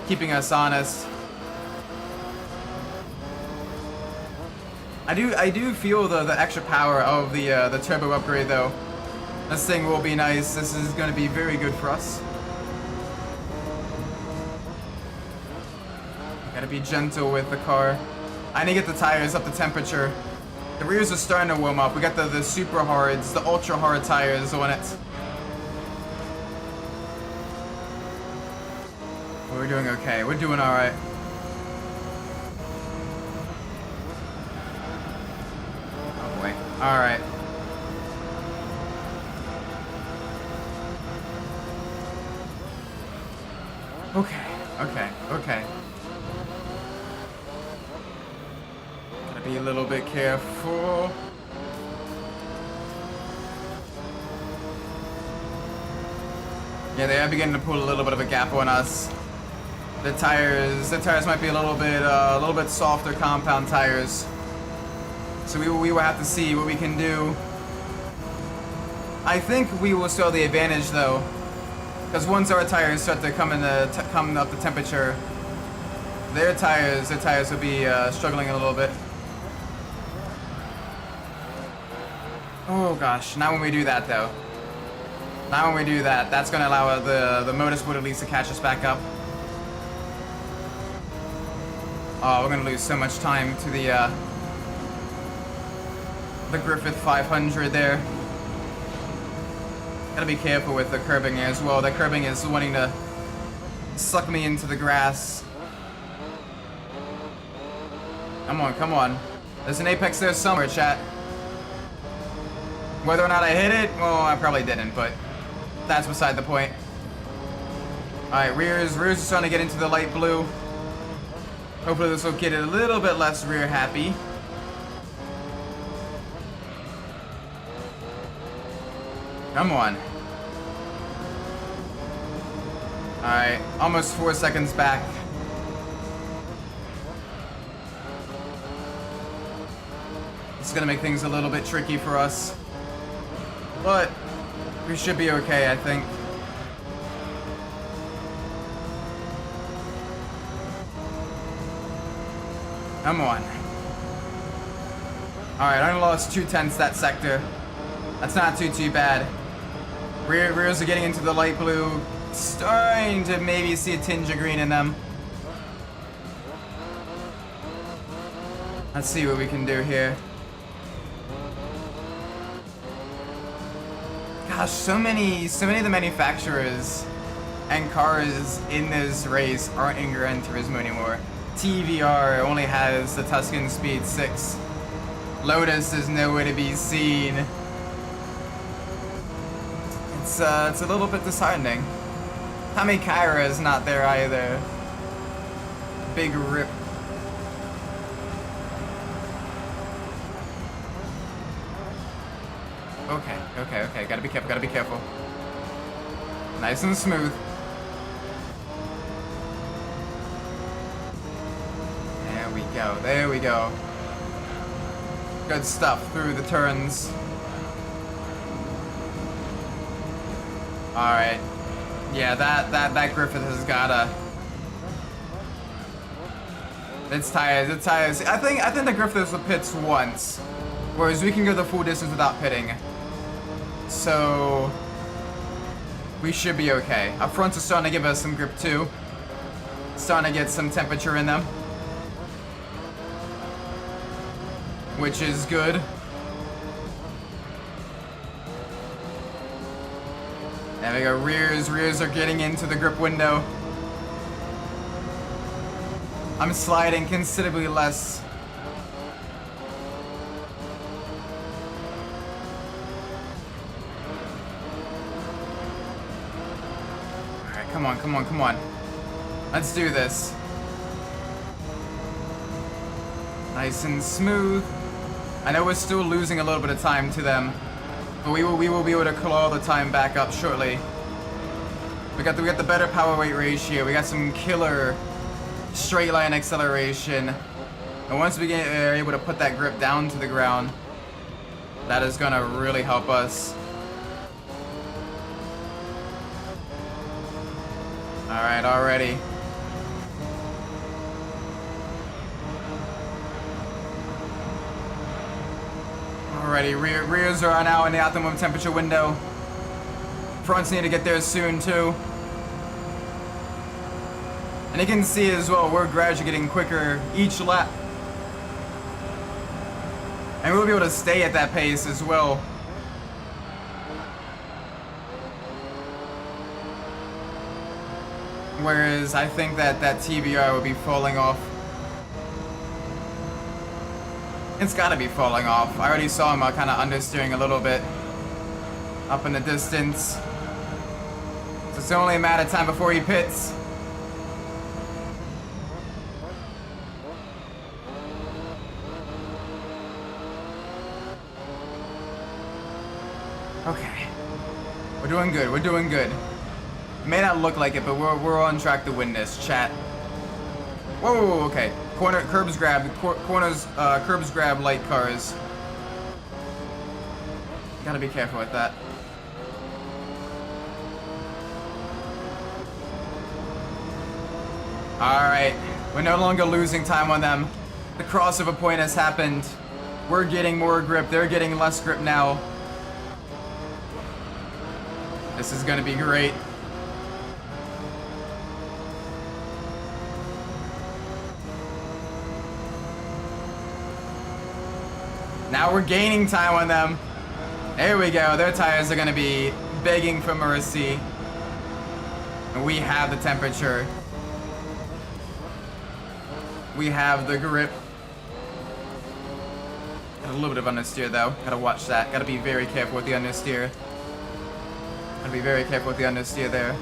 keeping us honest. I do feel the extra power of the turbo upgrade though. This thing will be nice. This is gonna be very good for us. Gotta be gentle with the car. I need to get the tires up to temperature. The rears are starting to warm up. We got the super hards, the ultra hard tires on it. We're doing okay. We're doing alright. Oh boy. Alright. Okay. Be a little bit careful. Yeah, they are beginning to pull a little bit of a gap on us. The tires might be a little bit softer compound tires. So we will have to see what we can do. I think we will still have the advantage though, because once our tires start to come up to temperature, their tires will be struggling a little bit. Oh gosh, not when we do that though. Not when we do that. That's gonna allow the Motorsport Elise to catch us back up. Oh, we're gonna lose so much time to the Griffith 500 there. Gotta be careful with the curbing as well. The curbing is wanting to suck me into the grass. Come on. There's an apex there somewhere, chat. Whether or not I hit it, well, I probably didn't, but that's beside the point. Alright, rears is trying to get into the light blue. Hopefully this will get it a little bit less rear happy. Come on. Alright, almost 4 seconds back. It's gonna make things a little bit tricky for us. But we should be okay, I think. Come on. Alright, I only lost 2/10 that sector. That's not too bad. Rears are getting into the light blue. Starting to maybe see a tinge of green in them. Let's see what we can do here. Gosh, so many of the manufacturers and cars in this race aren't in Gran Turismo anymore. TVR only has the Tuscan Speed 6. Lotus is nowhere to be seen. It's a little bit disheartening. Hamikara is not there either. Big rip. Okay. Gotta be careful. Nice and smooth. There we go. Good stuff through the turns. Alright. Yeah, that Griffith has gotta. It's tires. I think the Griffith will pits once. Whereas we can go the full distance without pitting. So we should be okay. Our fronts are starting to give us some grip too. Starting to get some temperature in them. Which is good. There we go, rears are getting into the grip window. I'm sliding considerably less. Alright, come on. Let's do this. Nice and smooth. I know we're still losing a little bit of time to them. But we will be able to claw the time back up shortly. We got the better power weight ratio. We got some killer straight line acceleration. And once we are able to put that grip down to the ground, that is gonna really help us. Alright, already. Alrighty, rears are now in the optimum temperature window. Fronts need to get there soon too. And you can see as well, we're gradually getting quicker each lap. And we'll be able to stay at that pace as well. Whereas I think that TBR will be falling off. It's gotta be falling off. I already saw him kind of understeering a little bit up in the distance. So it's only a matter of time before he pits. Okay. We're doing good. It may not look like it, but we're on track to win this, chat. Whoa, okay. Curbs grab light cars. Gotta be careful with that. Alright, we're no longer losing time on them. The crossover point has happened. We're getting more grip, they're getting less grip now. This is gonna be great. Now we're gaining time on them. There we go. Their tires are going to be begging for mercy. And we have the temperature. We have the grip. Got a little bit of understeer though. Gotta watch that. Gotta be very careful with the understeer. Gotta be very careful with the understeer there.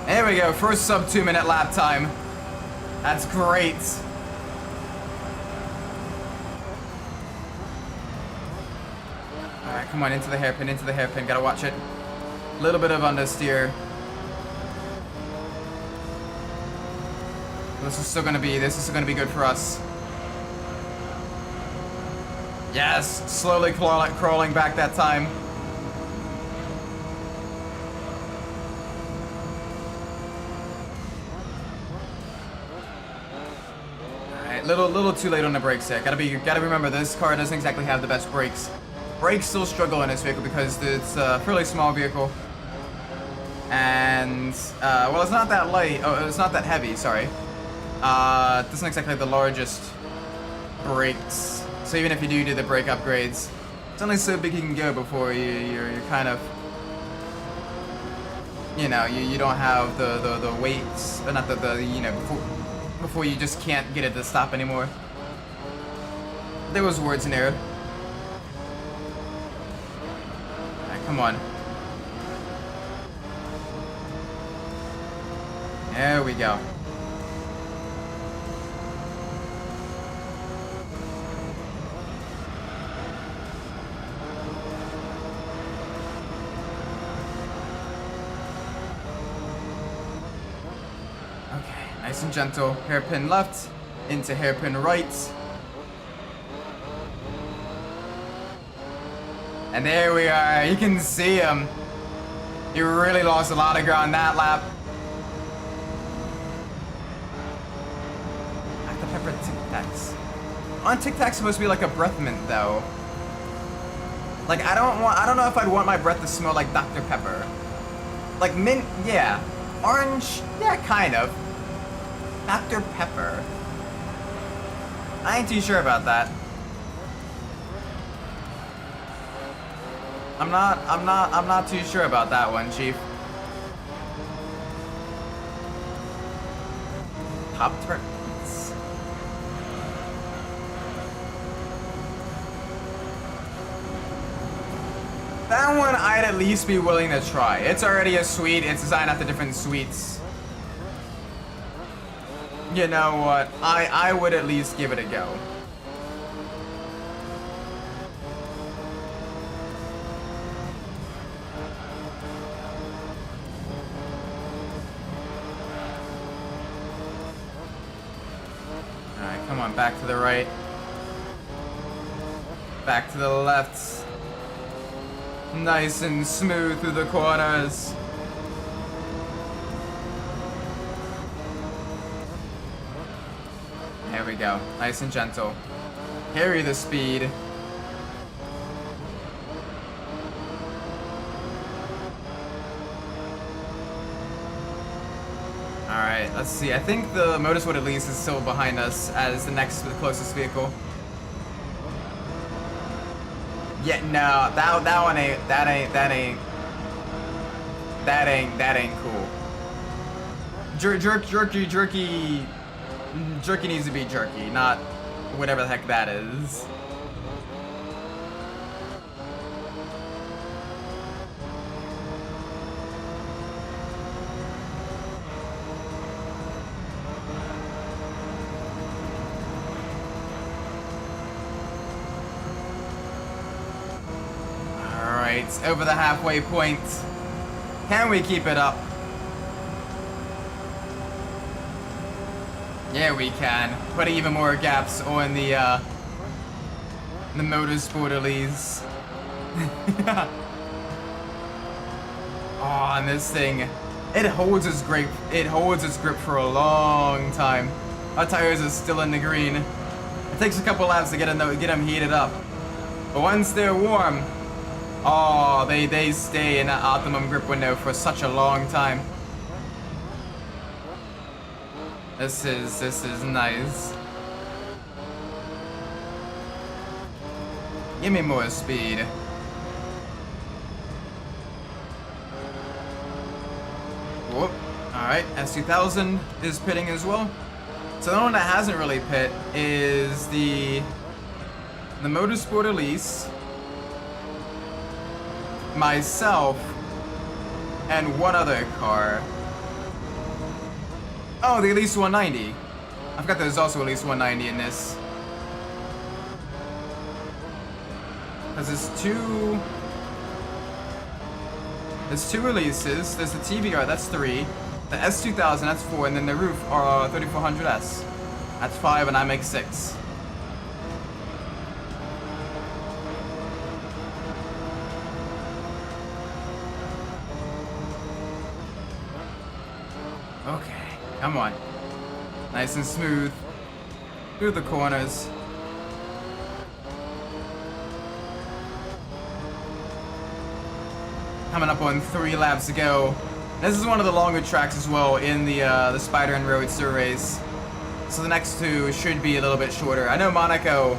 There we go, first sub 2 minute lap time. That's great. Alright, come on, into the hairpin, gotta watch it. A little bit of understeer. This is still gonna be good for us. Yes, slowly crawling back that time. Little too late on the brakes there. Gotta remember, this car doesn't exactly have the best brakes. Brakes still struggle in this vehicle because it's a fairly small vehicle. And, well, it's not that light. Oh, it's not that heavy, sorry. It doesn't exactly have the largest brakes. So even if you do the brake upgrades, it's only so big you can go before you're kind of, you know, you don't have the weights, or not you know, before you just can't get it to stop anymore. There was words in there. Alright, come on. There we go. Nice and gentle. Hairpin left into hairpin right. And there we are. You can see him. He really lost a lot of ground that lap. Dr. Pepper Tic Tacs. On Tic Tacs supposed to be like a breath mint though. Like I don't know if I'd want my breath to smell like Dr. Pepper. Like mint, yeah. Orange, yeah, kind of. Dr. Pepper. I ain't too sure about that. I'm not too sure about that one, Chief. Pop-Tarts. That one I'd at least be willing to try. It's already a sweet, it's designed after different sweets. You know what? I would at least give it a go. Alright, come on, back to the right. Back to the left. Nice and smooth through the corners. There we go. Nice and gentle. Carry the speed. Alright, let's see. I think the Motorsport at least is still behind us as the closest vehicle. Yeah, no, that one ain't, that ain't cool. Jerky needs to be jerky, not whatever the heck that is. Alright, over the halfway point. Can we keep it up? Yeah, we can. Put even more gaps on the Motorsport Elise. Oh, and this thing, it holds its grip. It holds its grip for a long time. Our tires are still in the green. It takes a couple laps to get them heated up, but once they're warm, oh, they stay in that optimum grip window for such a long time. This is nice. Give me more speed. Alright, S2000 is pitting as well. So the one that hasn't really pit is the Motorsport Elise, myself, and one other car. Oh, the Elise 190. I forgot there's also Elise 190 in this. Because there's two releases. There's the TVR, that's 3. The S2000, that's 4, and then the roof are 3400S. That's 5, and I make 6. Okay, come on. Nice and smooth. Through the corners. Coming up on 3 laps to go. This is one of the longer tracks as well in the Spider and Roadster race. So the next 2 should be a little bit shorter. I know Monaco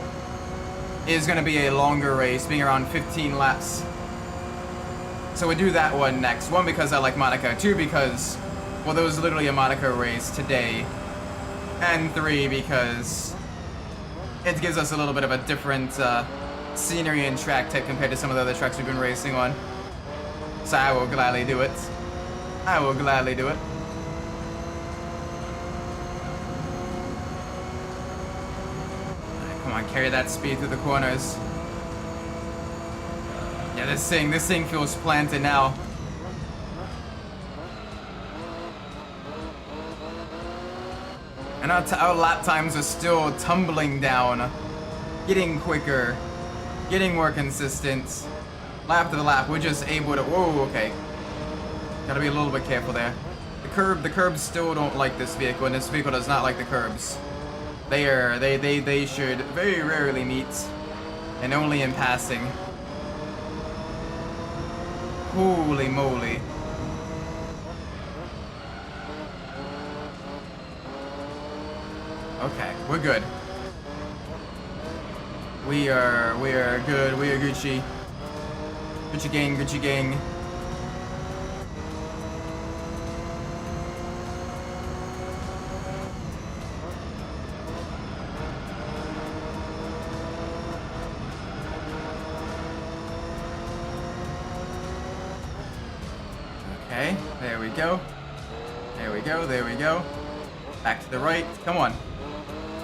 is going to be a longer race, being around 15 laps. So we'll do that one next. 1, because I like Monaco. 2, because, well, there was literally a Monaco race today. And 3, because it gives us a little bit of a different scenery and track type compared to some of the other tracks we've been racing on. So I will gladly do it. I will gladly do it. Right, come on, carry that speed through the corners. Yeah, this thing feels planted now. And our lap times are still tumbling down, getting quicker, getting more consistent. Lap to the lap, we're just able to. Whoa, okay. Gotta be a little bit careful there. The curbs still don't like this vehicle, and this vehicle does not like the curbs. They should very rarely meet, and only in passing. Holy moly. Okay, we're good. We are good. We are Gucci. Gucci gang, Gucci gang. Okay, there we go. There we go, there we go. Back to the right. Come on.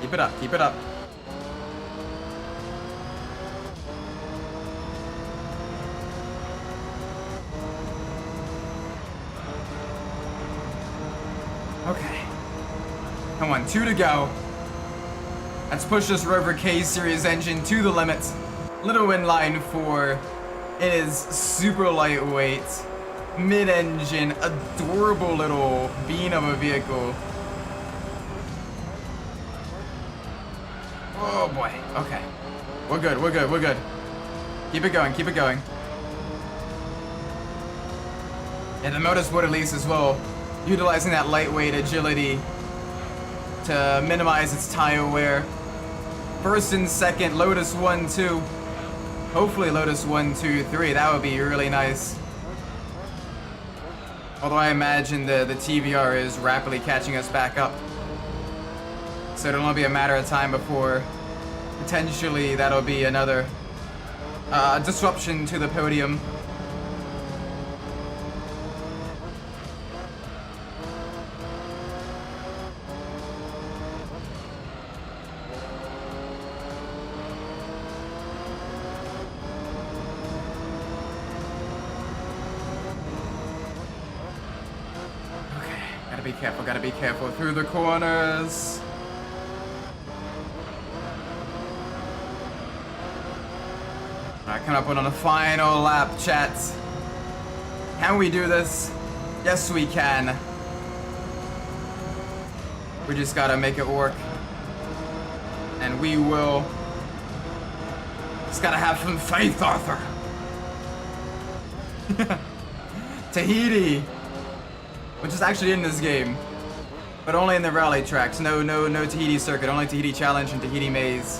Keep it up, keep it up. Okay. Come on, 2 to go. Let's push this Rover K Series engine to the limit. Little inline 4. It is super lightweight. Mid-engine, adorable little bean of a vehicle. Oh boy, okay. We're good, we're good, we're good. Keep it going, keep it going. And the Motorsport Elise as well, utilizing that lightweight agility to minimize its tire wear. First and second, Lotus 1, 2. Hopefully Lotus 1, 2, 3, that would be really nice. Although I imagine the TVR is rapidly catching us back up. So it'll only be a matter of time before potentially that'll be another disruption to the podium. Gotta be careful through the corners. Alright, coming up on the final lap, chat. Can we do this? Yes, we can. We just gotta make it work. And we will. Just gotta have some faith, Arthur. Tahiti, which is actually in this game, but only in the rally tracks. No Tahiti circuit, only Tahiti Challenge and Tahiti Maze,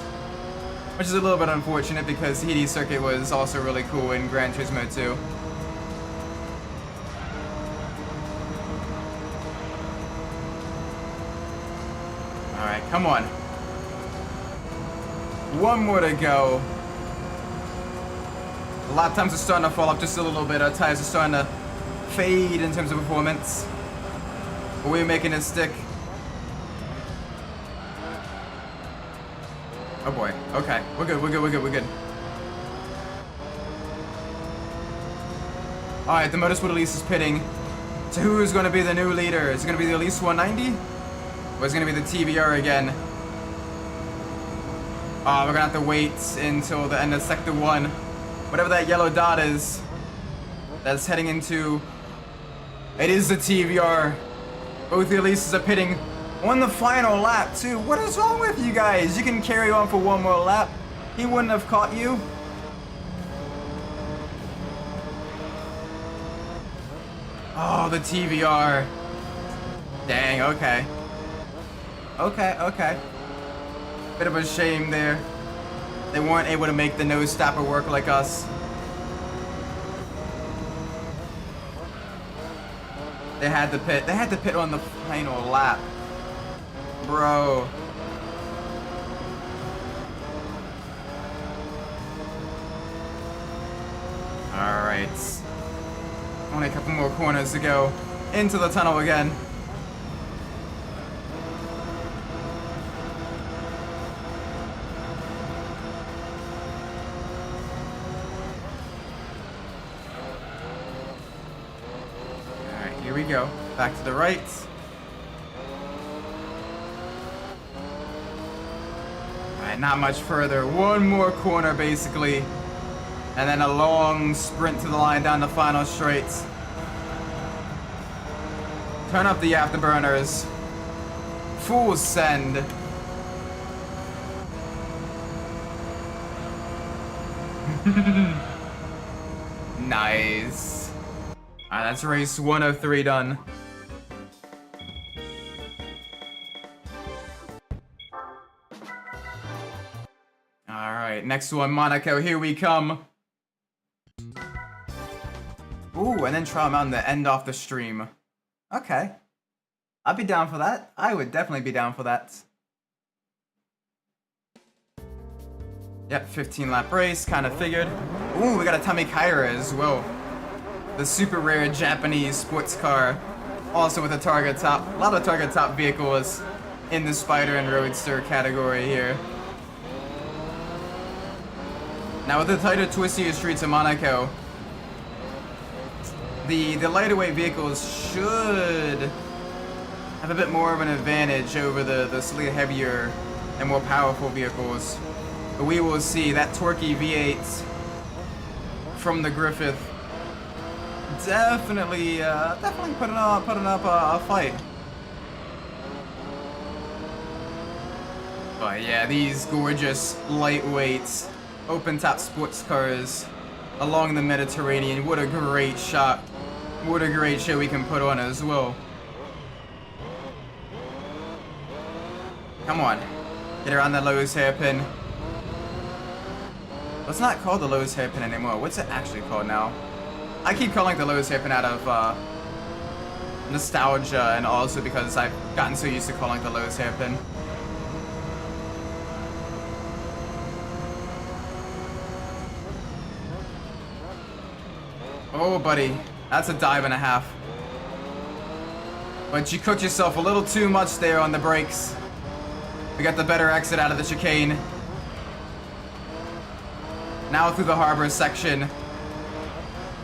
which is a little bit unfortunate because Tahiti circuit was also really cool in Gran Turismo 2. Come on. One more to go. The lap times are starting to fall off just a little bit. Our tires are starting to fade in terms of performance. But we're making it stick. Oh boy. Okay. We're good. We're good. We're good. We're good. Alright, the Motorsport Elise is pitting. So who is going to be the new leader? Is it going to be the Elise 190? Or is it going to be the TVR again? Oh, we're going to have to wait until the end of Sector 1. Whatever that yellow dot is, that's heading into... It is the TVR. Both the Elises are pitting on the final lap, too. What is wrong with you guys? You can carry on for one more lap. He wouldn't have caught you. Oh, the TVR. Dang, okay. Okay. Bit of a shame there. They weren't able to make the nose stopper work like us. They had to pit. They had to pit on the final lap. Bro. Alright. Only a couple more corners to go. Into the tunnel again. Here we go. Back to the right. Alright, not much further. One more corner, basically. And then a long sprint to the line down the final straight. Turn up the afterburners. Full send. Nice. Alright, that's race 103 done. Alright, next one, Monaco, here we come. Ooh, and then Trial Mountain to end off the stream. Okay. I'd be down for that. I would definitely be down for that. Yep, 15 lap race, kind of figured. Ooh, we got a Tamikaira as well. The super rare Japanese sports car, also with a Targa top. A lot of Targa top vehicles in the Spider and Roadster category here. Now with the tighter, twistier streets of Monaco, the lighter weight vehicles should have a bit more of an advantage over the slightly heavier and more powerful vehicles. But we will see. That torquey V8 from the Griffith definitely putting up a fight. But yeah, these gorgeous lightweight open top sports cars along the Mediterranean. What a great shot. What a great show we can put on as well. Come on. Get around the Lowe's hairpin. Well, it's not called the Lowe's hairpin anymore. What's it actually called now? I keep calling it the Lowe's hairpin out of nostalgia, and also because I've gotten so used to calling it the Lowe's hairpin. Oh, buddy. That's a dive and a half. But you cooked yourself a little too much there on the brakes. We got the better exit out of the chicane. Now through the harbor section.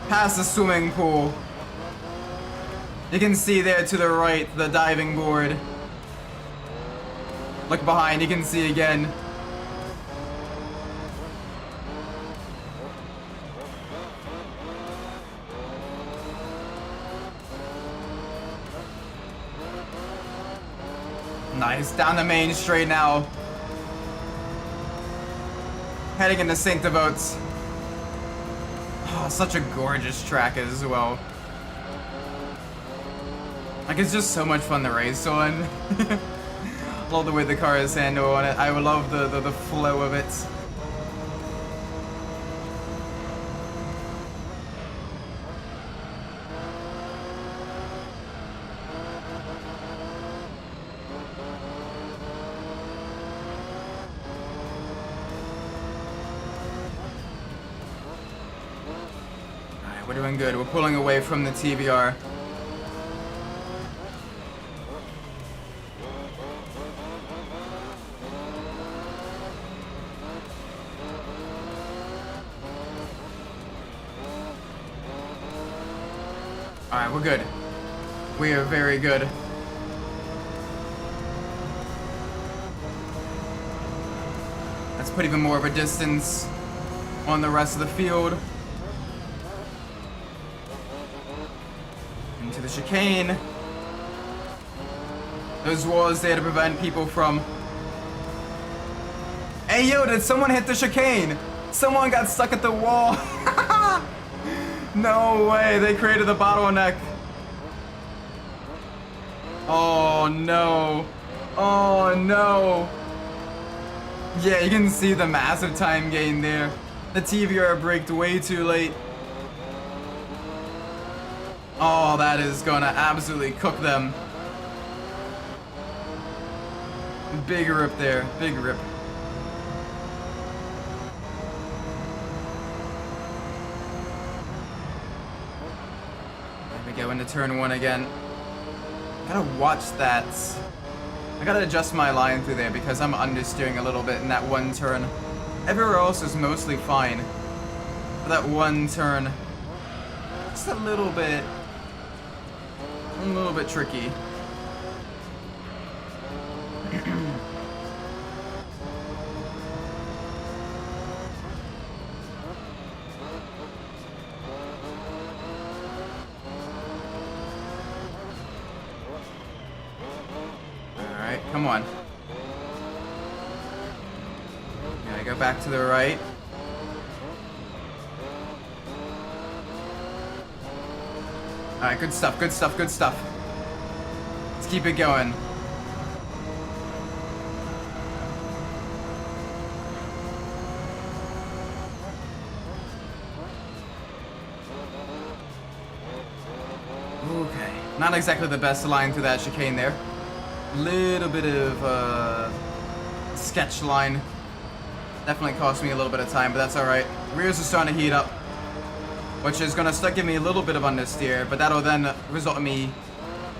Past the swimming pool. You can see there to the right, the diving board. Look behind, you can see again. Nice, down the main straight now. Heading into St. Devotes. Oh, such a gorgeous track as well. Like, it's just so much fun to race on. Love the way the car is handled on it. I love the flow of it. We're doing good. We're pulling away from the TVR. Alright, we're good. We are very good. Let's put even more of a distance on the rest of the field. Into the chicane. Those walls there to prevent people from... Hey yo, did someone hit the chicane? Someone got stuck at the wall. No way, they created the bottleneck. Oh no. Oh no. Yeah, you can see the massive time gain there. The TVR braked way too late. Oh, that is gonna absolutely cook them. Big rip there, big rip. There we go into turn one again. Gotta watch that. I gotta adjust my line through there because I'm understeering a little bit in that one turn. Everywhere else is mostly fine. For that one turn, just a little bit tricky. Alright, come on. Gotta go back to the right. Alright, good stuff, good stuff, good stuff. Let's keep it going. Okay, not exactly the best line through that chicane there. Little bit of sketch line. Definitely cost me a little bit of time, but that's alright. Rears are starting to heat up, which is gonna start giving me a little bit of understeer, but that'll then result in me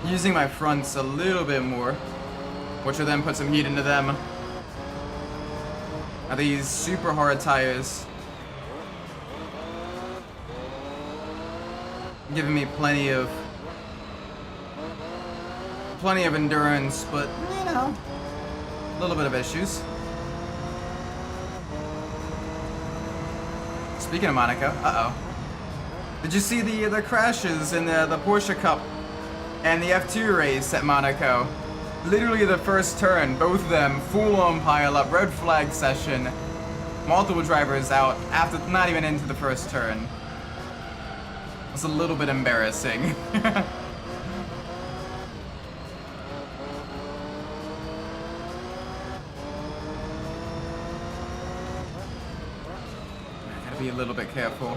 using my fronts a little bit more, which will then put some heat into them. Now these super hard tires giving me plenty of endurance, but you know, a little bit of issues. Speaking of Monaco, did you see the crashes in the Porsche Cup and the F2 race at Monaco? Literally the first turn, both of them full-on pile-up, red flag session, multiple drivers out after not even into the first turn. It's a little bit embarrassing. Be a little bit careful.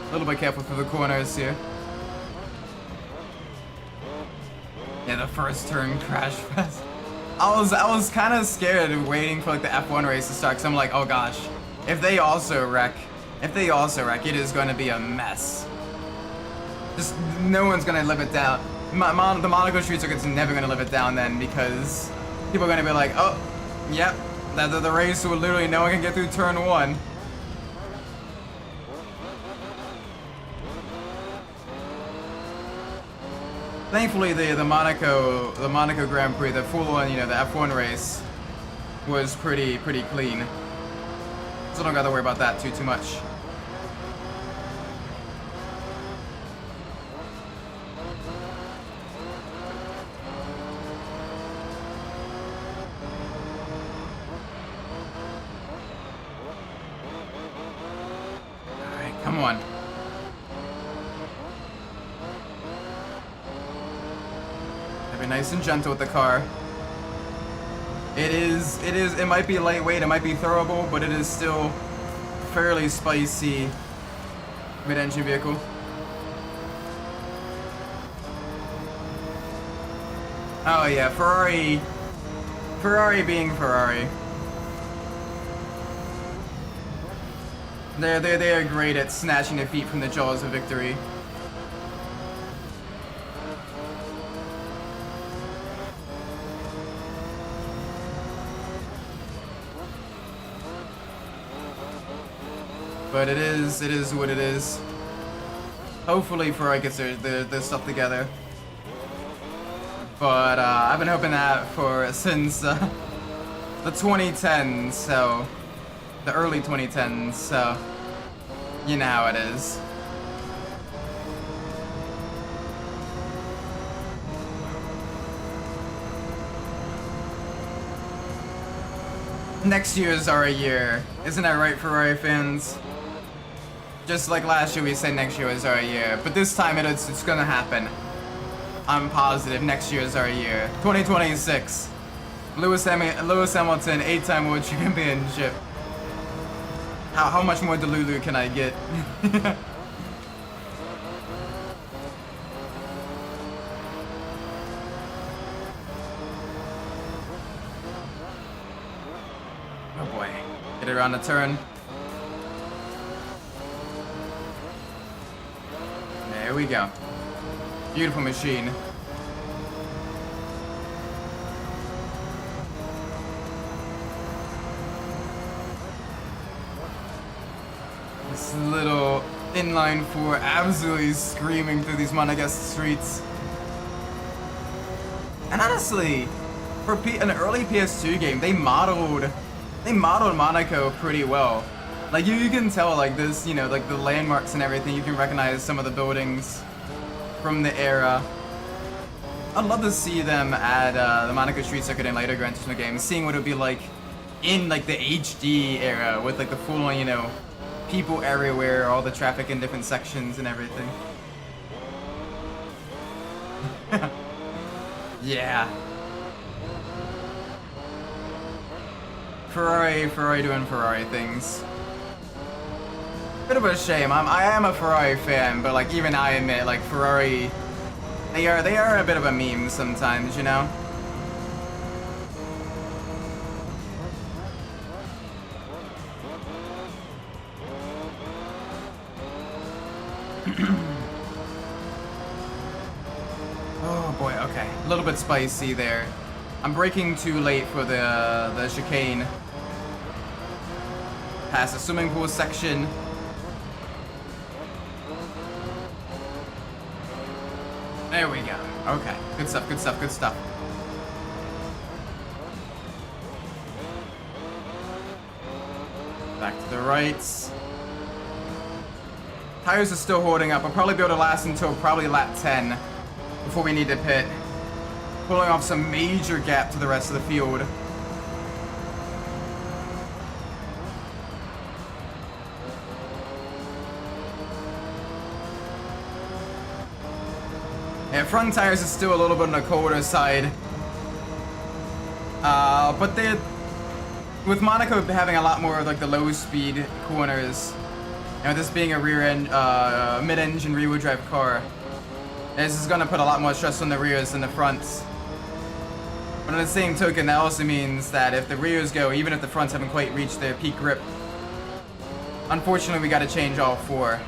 A little bit careful for the corners here. Yeah, the first turn crash fest. I was kind of scared waiting for like the F1 race to start, because I'm like, oh gosh, if they also wreck, it is going to be a mess. Just no one's going to live it down. The Monaco Street Circuit's never going to live it down then, because people are going to be like, oh, yep, the race where literally no one can get through turn one. Thankfully, the Monaco Grand Prix, the full-on, the F1 race, was pretty clean. So I don't gotta worry about that too much. All right, come on. Nice and gentle with the car. It might be lightweight, it might be throwable, but it is still fairly spicy mid-engine vehicle. Oh yeah, Ferrari being Ferrari. They are great at snatching defeat from the jaws of victory. But it is what it is. Hopefully Ferrari gets their stuff together. But I've been hoping that since the 2010s, so the early 2010s, so you know how it is. Next year is our year. Isn't that right, Ferrari fans? Just like last year, we said next year was our year, but this time it's gonna happen. I'm positive next year is our year. 2026. Lewis Hamilton, 8-time world championship. How much more Delulu can I get? Oh boy. Get it around the turn. There we go. Beautiful machine. This little inline four absolutely screaming through these Monegasque streets. And honestly, for an early PS2 game, they modeled Monaco pretty well. Like you can tell, like this, you know, like the landmarks and everything. You can recognize some of the buildings from the era. I'd love to see them add the Monaco Street Circuit in later Gran Turismo games, seeing what it would be like in like the HD era with like the full, you know, people everywhere, all the traffic in different sections and everything. Yeah. Ferrari doing Ferrari things. Bit of a shame. I am a Ferrari fan, but like even I admit, like Ferrari, they are a bit of a meme sometimes, you know. Oh boy, okay, a little bit spicy there. I'm braking too late for the chicane. Past the swimming pool section. There we go. Okay. Good stuff, good stuff, good stuff. Back to the rights. Tires are still holding up. I'll probably be able to last until probably lap 10 before we need to pit. Pulling off some major gap to the rest of the field. Yeah, front tires are still a little bit on the colder side. But with Monaco having a lot more of like the low speed corners, you know, this being a mid-engine rear-wheel drive car, this is going to put a lot more stress on the rears than the fronts. But on the same token, that also means that if the rears go, even if the fronts haven't quite reached their peak grip, unfortunately we got to change all four.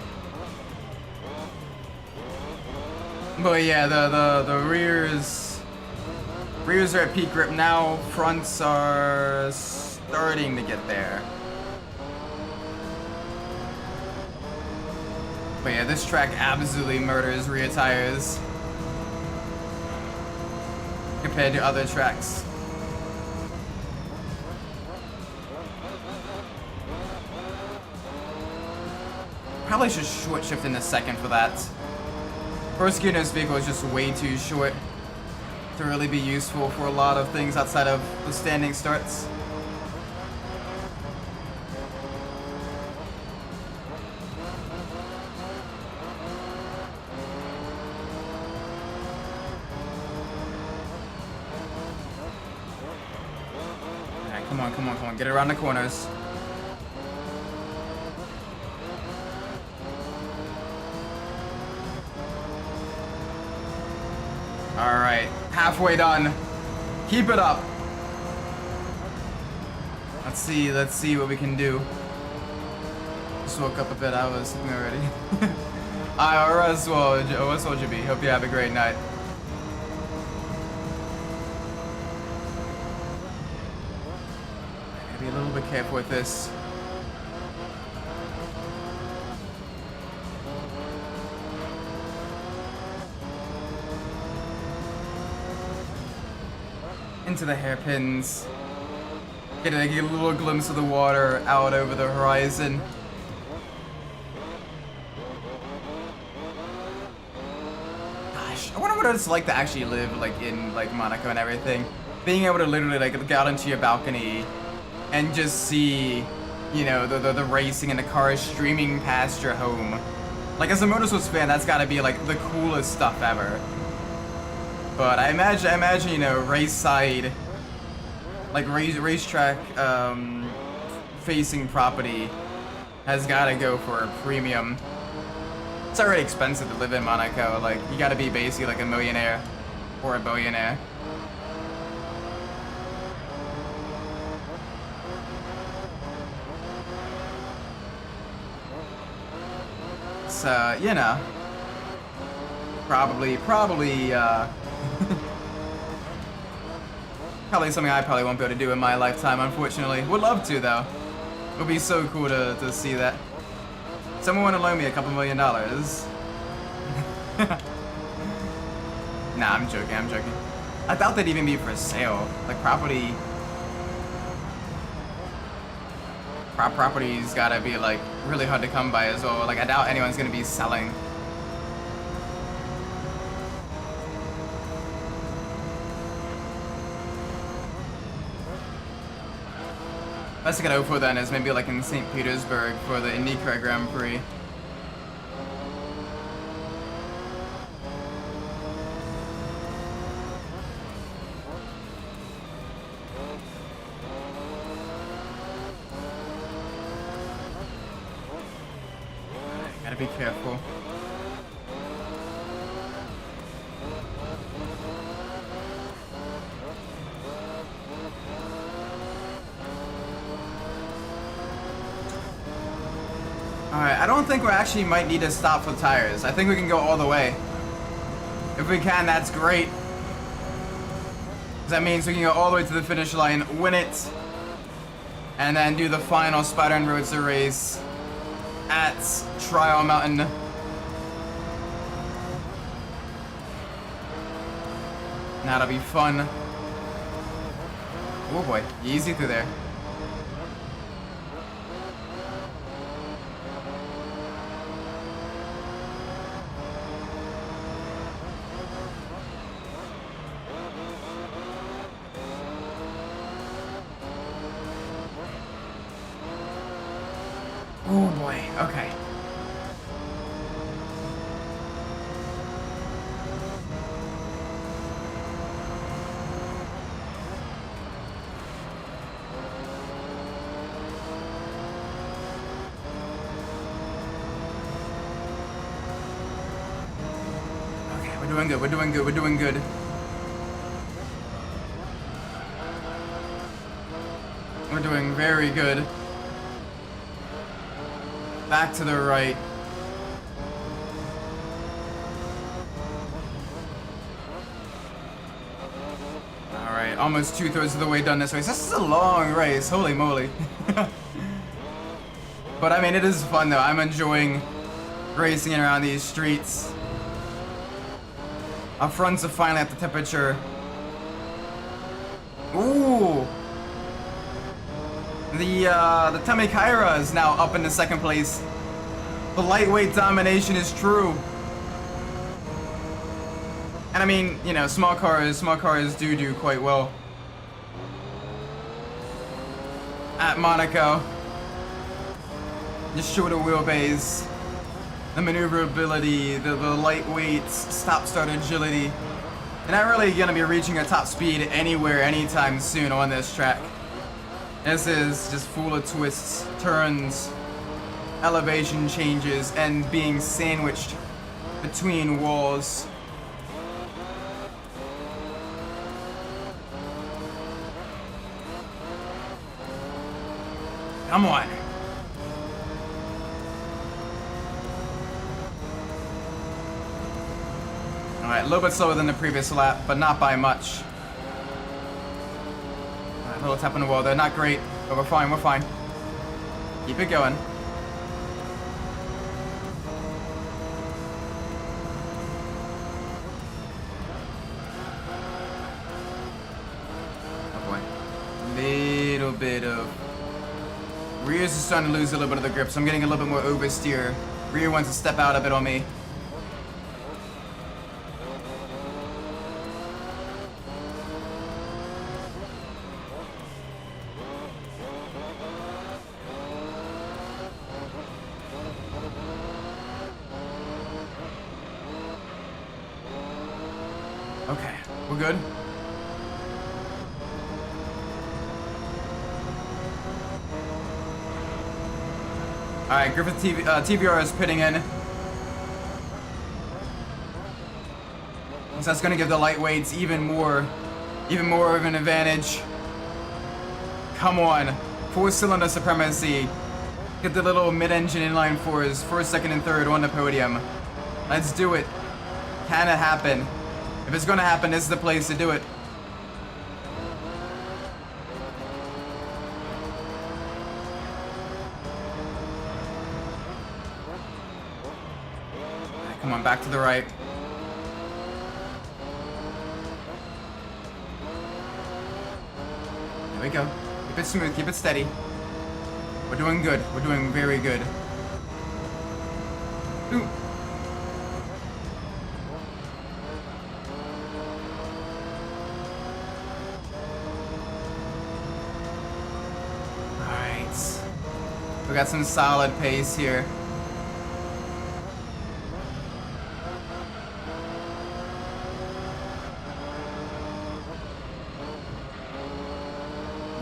But yeah, the rears are at peak grip now. Fronts are starting to get there. But yeah, this track absolutely murders rear tires compared to other tracks. Probably should short shift in a second for that. First gear in this vehicle is just way too short to really be useful for a lot of things outside of the standing starts. Alright, come on, come on, come on. Get around the corners. Alright, halfway done. Keep it up. Let's see what we can do. Just woke up a bit. I was sleeping already. Or as well, JB. Hope you have a great night. I gotta be a little bit careful with this. Into the hairpins. Get a little glimpse of the water out over the horizon. Gosh, I wonder what it's like to actually live like in like Monaco and everything. Being able to literally like look out into your balcony and just see, you know, the racing and the cars streaming past your home. Like as a motorsports fan, that's gotta be like the coolest stuff ever. But I imagine, you know, race side, like racetrack facing property has gotta go for a premium. It's already expensive to live in Monaco. Like you gotta be basically like a millionaire or a billionaire. So, you know, probably probably something I probably won't be able to do in my lifetime, unfortunately. Would love to, though. It would be so cool to see that. Someone want to loan me a couple $1 million. Nah, I'm joking, I doubt they'd even be for sale. Like, property's gotta be, like, really hard to come by as well. Like, I doubt anyone's gonna be selling. Best I could hope for then is maybe like in St. Petersburg for the IndyCar Grand Prix. Gotta be careful. Alright, I don't think we actually might need to stop for tires. I think we can go all the way. If we can, that's great. That means we can go all the way to the finish line, win it, and then do the final Spider and Roadster race at Trial Mountain. That'll be fun. Oh boy, easy through there. Oh boy, okay. Okay, we're doing good, we're doing good, we're doing good. We're doing very good. Back to the right. Alright, almost 2/3 of the way done this race. This is a long race, holy moly. But I mean, it is fun though. I'm enjoying racing around these streets. Our fronts are finally at the temperature. Ooh! The Tamikaira is now up in the second place. The lightweight domination is true. And I mean, you know, small cars do quite well at Monaco. Just shorter wheelbase, the maneuverability, the lightweight stop-start agility. You're not really gonna be reaching a top speed anywhere anytime soon on this track. This is just full of twists, turns, elevation changes, and being sandwiched between walls. Come on. Alright, a little bit slower than the previous lap, but not by much. Alright, a little tap on the wall there. Not great, but we're fine, we're fine. Keep it going. Oh boy. Little bit of... Rear's is starting to lose a little bit of the grip, so I'm getting a little bit more oversteer. Rear wants to step out a bit on me. Okay, we're good. Alright, Griffith TVR is pitting in. So that's going to give the lightweights even more of an advantage. Come on. 4-cylinder supremacy. Get the little mid-engine inline fours, first, second, and third on the podium. Let's do it. Can it happen? If it's going to happen, this is the place to do it. Come on, back to the right. There we go. Keep it smooth, keep it steady. We're doing good. We're doing very good. Ooh. Alright. We got some solid pace here.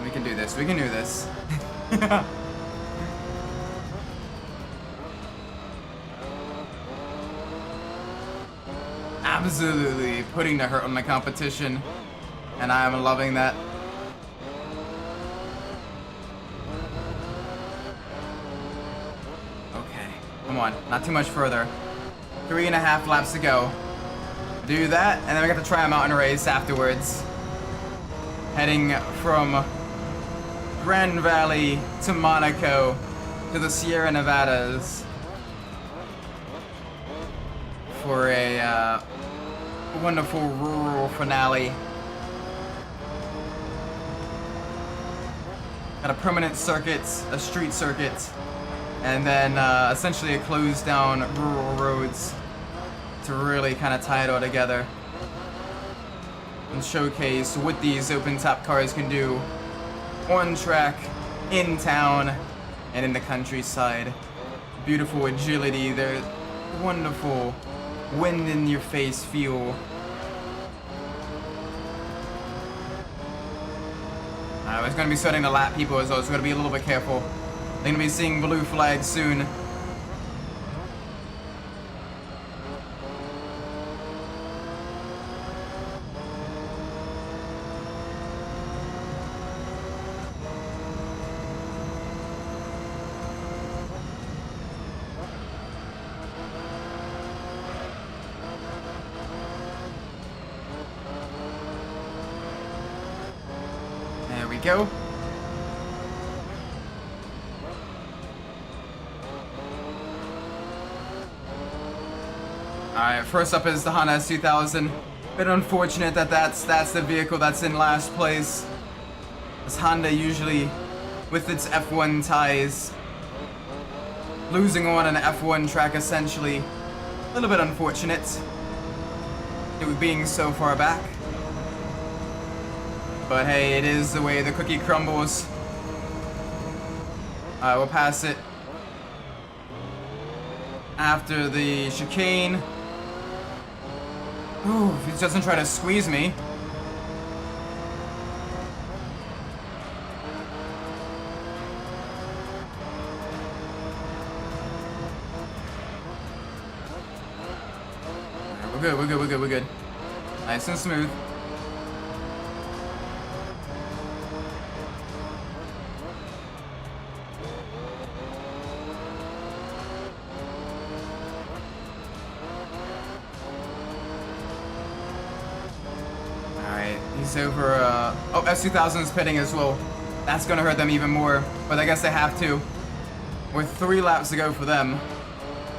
We can do this. We can do this. Absolutely putting the hurt on the competition, and I am loving that. Okay, come on, not too much further. 3.5 laps to go. Do that, and then we got to try a mountain race afterwards. Heading from Grand Valley to Monaco to the Sierra Nevadas for a wonderful rural finale. Got a permanent circuit, a street circuit, and then essentially a closed down rural roads to really kind of tie it all together and showcase what these open top cars can do on track, in town, and in the countryside. Beautiful agility, they're wonderful wind in your face feel. I was going to be starting to lap people as well, so I'm going to be a little bit careful. They're going to be seeing blue flags soon. Go. Alright, first up is the Honda S2000. Bit unfortunate that that's the vehicle that's in last place. As Honda usually, with its F1 ties, losing on an F1 track essentially. A little bit unfortunate. It being so far back. But hey, it is the way the cookie crumbles. We'll pass it after the chicane. Ooh, if he doesn't try to squeeze me. We're good, we're good, we're good, we're good. Nice and smooth. He's over, oh, S2000 is pitting as well. That's gonna hurt them even more, but I guess they have to. With 3 laps to go for them.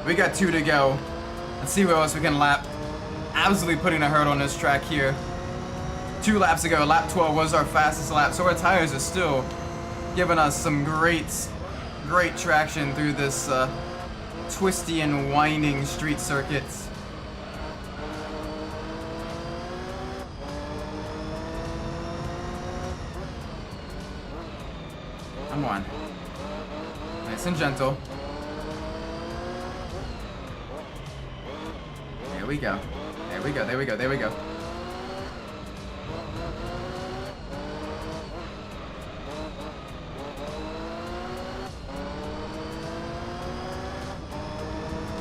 We got 2 to go. Let's see what else we can lap. Absolutely putting a hurt on this track here. 2 laps ago, lap 12 was our fastest lap, so our tires are still giving us some great traction through this twisty and winding street circuits. Come on. Nice and gentle. There we go. There we go, there we go, there we go.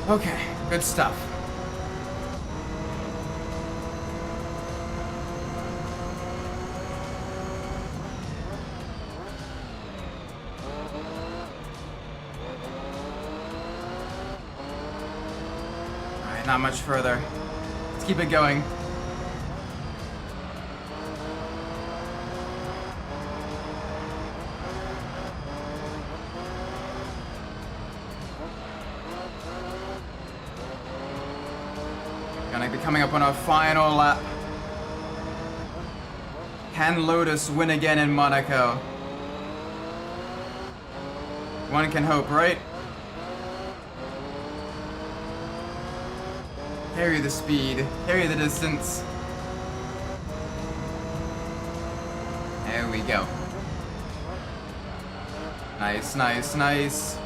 Okay, good stuff. Alright, not much further. Let's keep it going. Gonna be coming up on our final lap. Can Lotus win again in Monaco? One can hope, right? Carry the speed, carry the distance. There we go. Nice, nice, nice.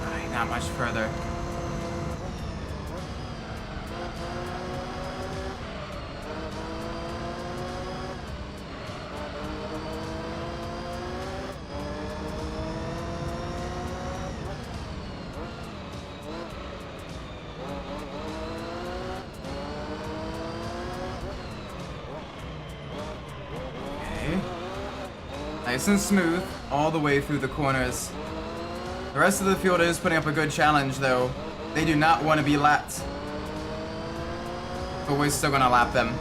Alright, not much further. Nice and smooth, all the way through the corners. The rest of the field is putting up a good challenge, though. They do not want to be lapped. But we're still going to lap them.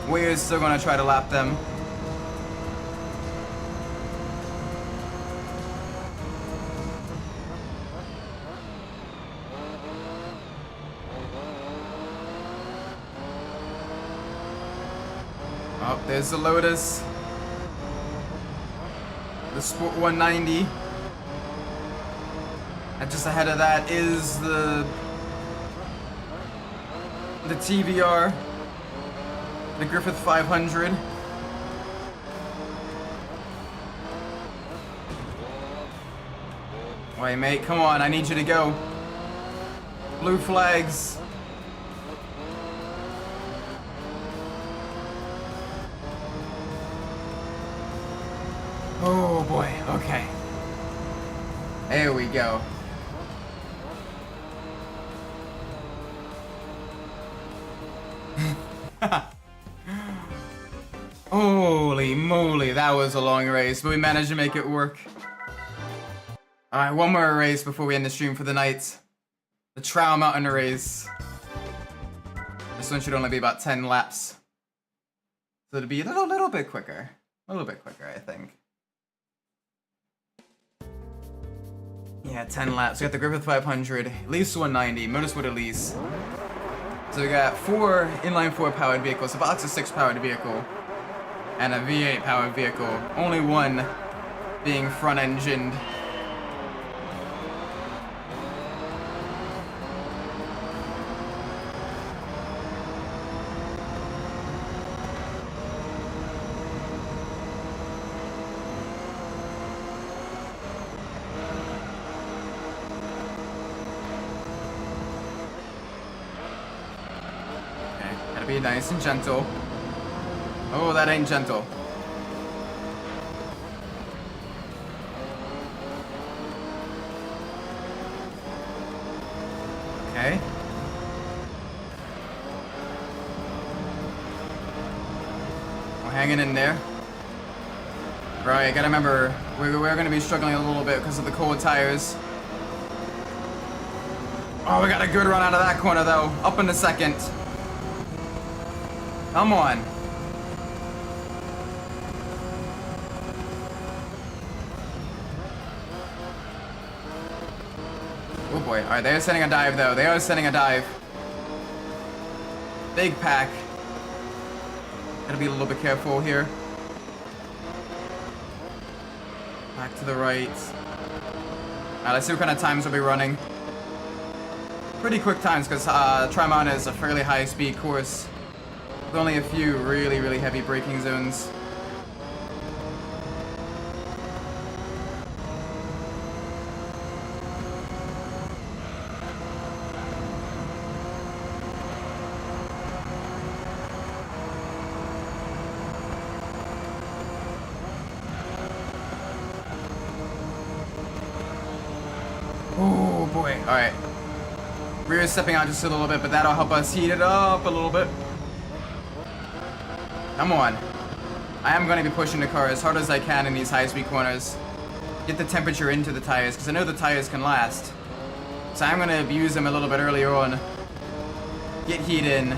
We're still going to try to lap them. Oh, there's the Lotus. The Sport 190. And just ahead of that is the TBR, the Griffith 500. Wait, mate, come on, I need you to go. Blue flags. Oh boy, okay. There we go. Holy moly, that was a long race, but we managed to make it work. Alright, one more race before we end the stream for the night. The Trow Mountain race. This one should only be about 10 laps. So it'll be a little bit quicker. A little bit quicker, I think. Yeah, 10 laps. We got the Griffith 500, Leafs 190, Motorsport Elise. So we got 4 inline-4 powered vehicles, a Boxer 6 powered vehicle, and a V8 powered vehicle. Only one being front-engined. Be nice and gentle. Oh, that ain't gentle. Okay. We're hanging in there. Right, gotta remember, we're gonna be struggling a little bit because of the cold tires. Oh, we got a good run out of that corner, though. Up in the second. Come on. Oh, boy. All right, they are sending a dive, though. They are sending a dive. Big pack. Gotta be a little bit careful here. Back to the right. Alright, let's see what kind of times we'll be running. Pretty quick times, because Trimont is a fairly high-speed course. With only a few really, really heavy braking zones. Oh boy, alright. Rear is stepping out just a little bit, but that'll help us heat it up a little bit. Come on. I am going to be pushing the car as hard as I can in these high-speed corners. Get the temperature into the tires, because I know the tires can last. So I'm going to abuse them a little bit earlier on. Get heat in.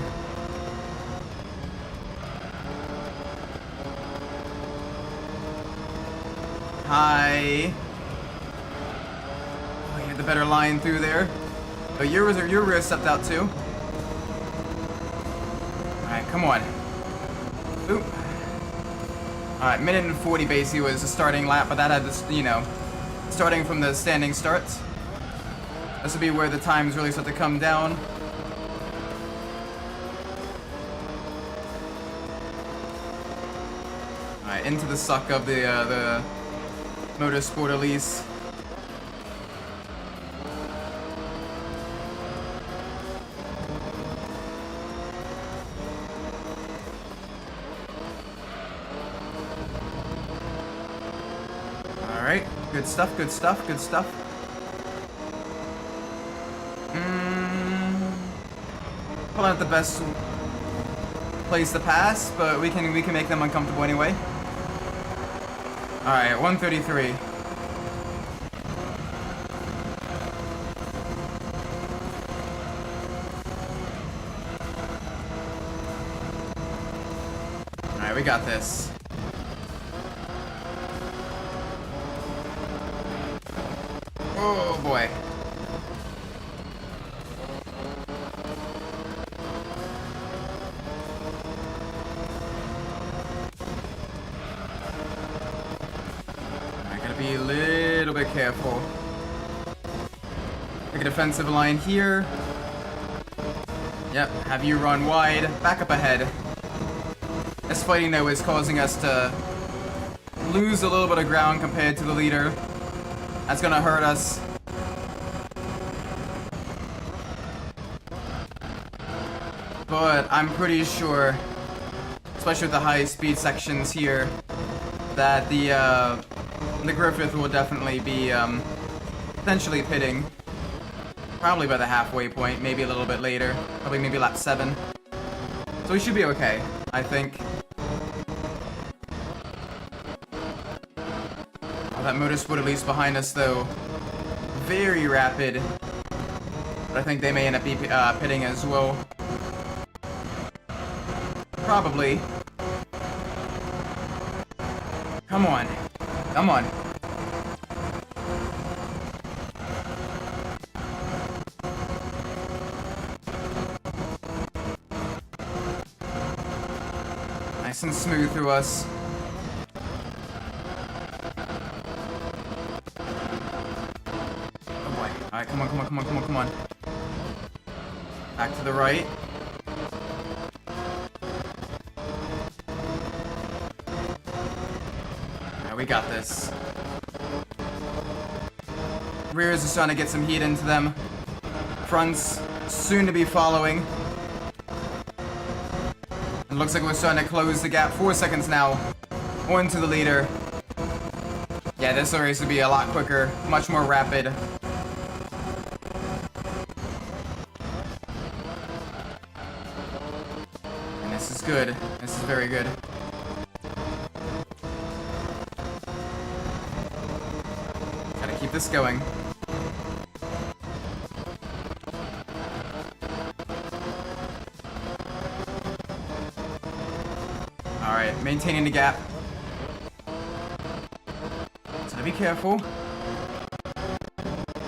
Hi. The better line through there. But your rear stepped out too. Alright, come on. Oop. Alright, minute and 40 basically was the starting lap, but that had this, you know, starting from the standing starts. This will be where the times really start to come down. Alright, into the suck of the Motorsport Elise. Alright, good stuff, good stuff, good stuff. Probably not the best place to pass, but we can make them uncomfortable anyway. Alright, 133. Alright, we got this. Oh boy. I gotta be a little bit careful. Take a defensive line here. Yep, have you run wide. Back up ahead. This fighting though is causing us to lose a little bit of ground compared to the leader. That's gonna hurt us. But I'm pretty sure, especially with the high speed sections here, that the Griffith will definitely be potentially pitting. Probably by the halfway point, maybe a little bit later. Probably maybe lap 7. So we should be okay, I think. That Motorsport Elise behind us, though, very rapid. But I think they may end up pitting as well. Probably. Come on. Come on. Nice and smooth through us. Alright, come on, come on, come on, come on, come on. Back to the right. Alright, we got this. Rears is trying to get some heat into them. Fronts soon to be following. It looks like we're starting to close the gap. 4 seconds now. On to the leader. Yeah, this race would be a lot quicker, much more rapid. This is good. This is very good. Gotta keep this going. Alright, maintaining the gap. So be careful.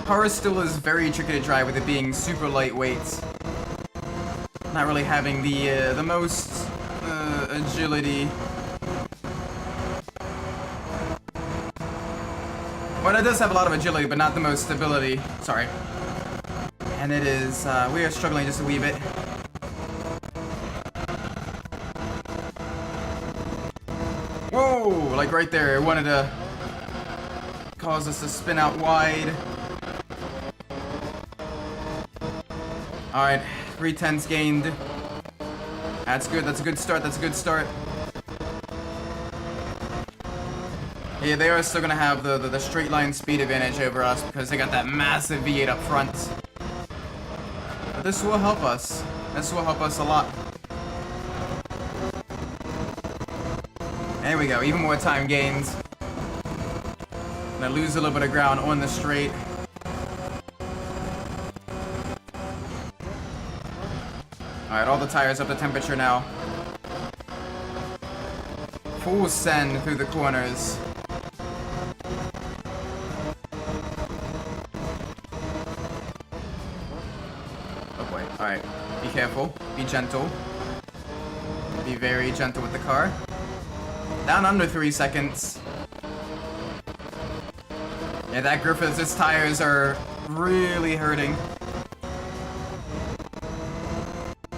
Car still is very tricky to drive with it being super lightweight. Not really having the most agility. Well, it does have a lot of agility, but not the most stability. Sorry. And it is, we are struggling just a wee bit. Whoa! Like right there, it wanted to cause us to spin out wide. Alright, 3/10 gained. That's good, that's a good start, that's a good start. Yeah, they are still gonna have the straight line speed advantage over us because they got that massive V8 up front. But this will help us. This will help us a lot. There we go, even more time gained. Gonna lose a little bit of ground on the straight. Alright, all the tires up to temperature now. Full send through the corners. Oh boy, alright. Be careful, be gentle. Be very gentle with the car. Down under 3 seconds. Yeah, that Griffith's tires are really hurting.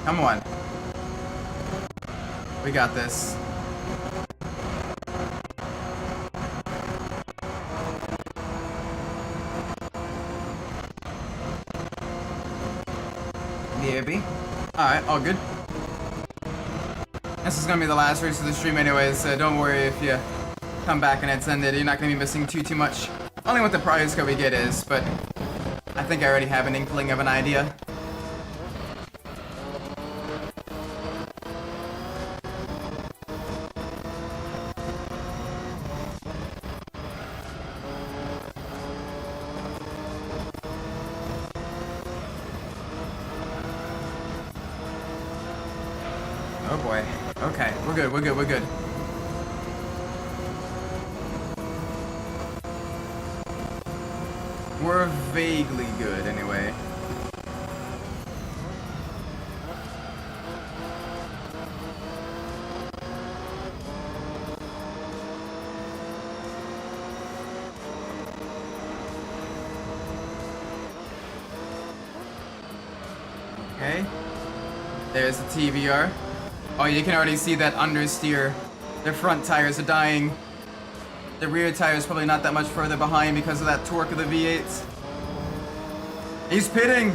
Come on. We got this. DAB. Alright, all good. This is gonna be the last race of the stream anyways, so don't worry if you come back and it's ended. You're not gonna be missing too much. Only what the prize code we get is, but I think I already have an inkling of an idea. Oh boy. Okay, we're good, we're good, we're good. We're vaguely good, anyway. Okay. There's the TVR. Oh, you can already see that understeer. Their front tires are dying. The rear tire is probably not that much further behind because of that torque of the V8s. He's pitting!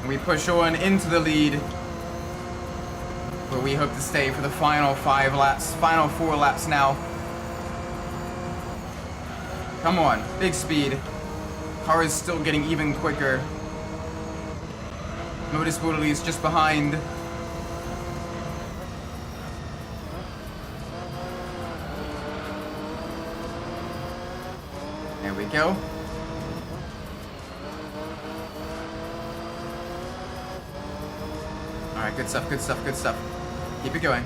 And we push on into the lead, where we hope to stay for the final 5 laps, final 4 laps now. Come on, big speed. Car is still getting even quicker. Motorsport Elite is just behind. There we go. Alright, good stuff, good stuff, good stuff. Keep it going.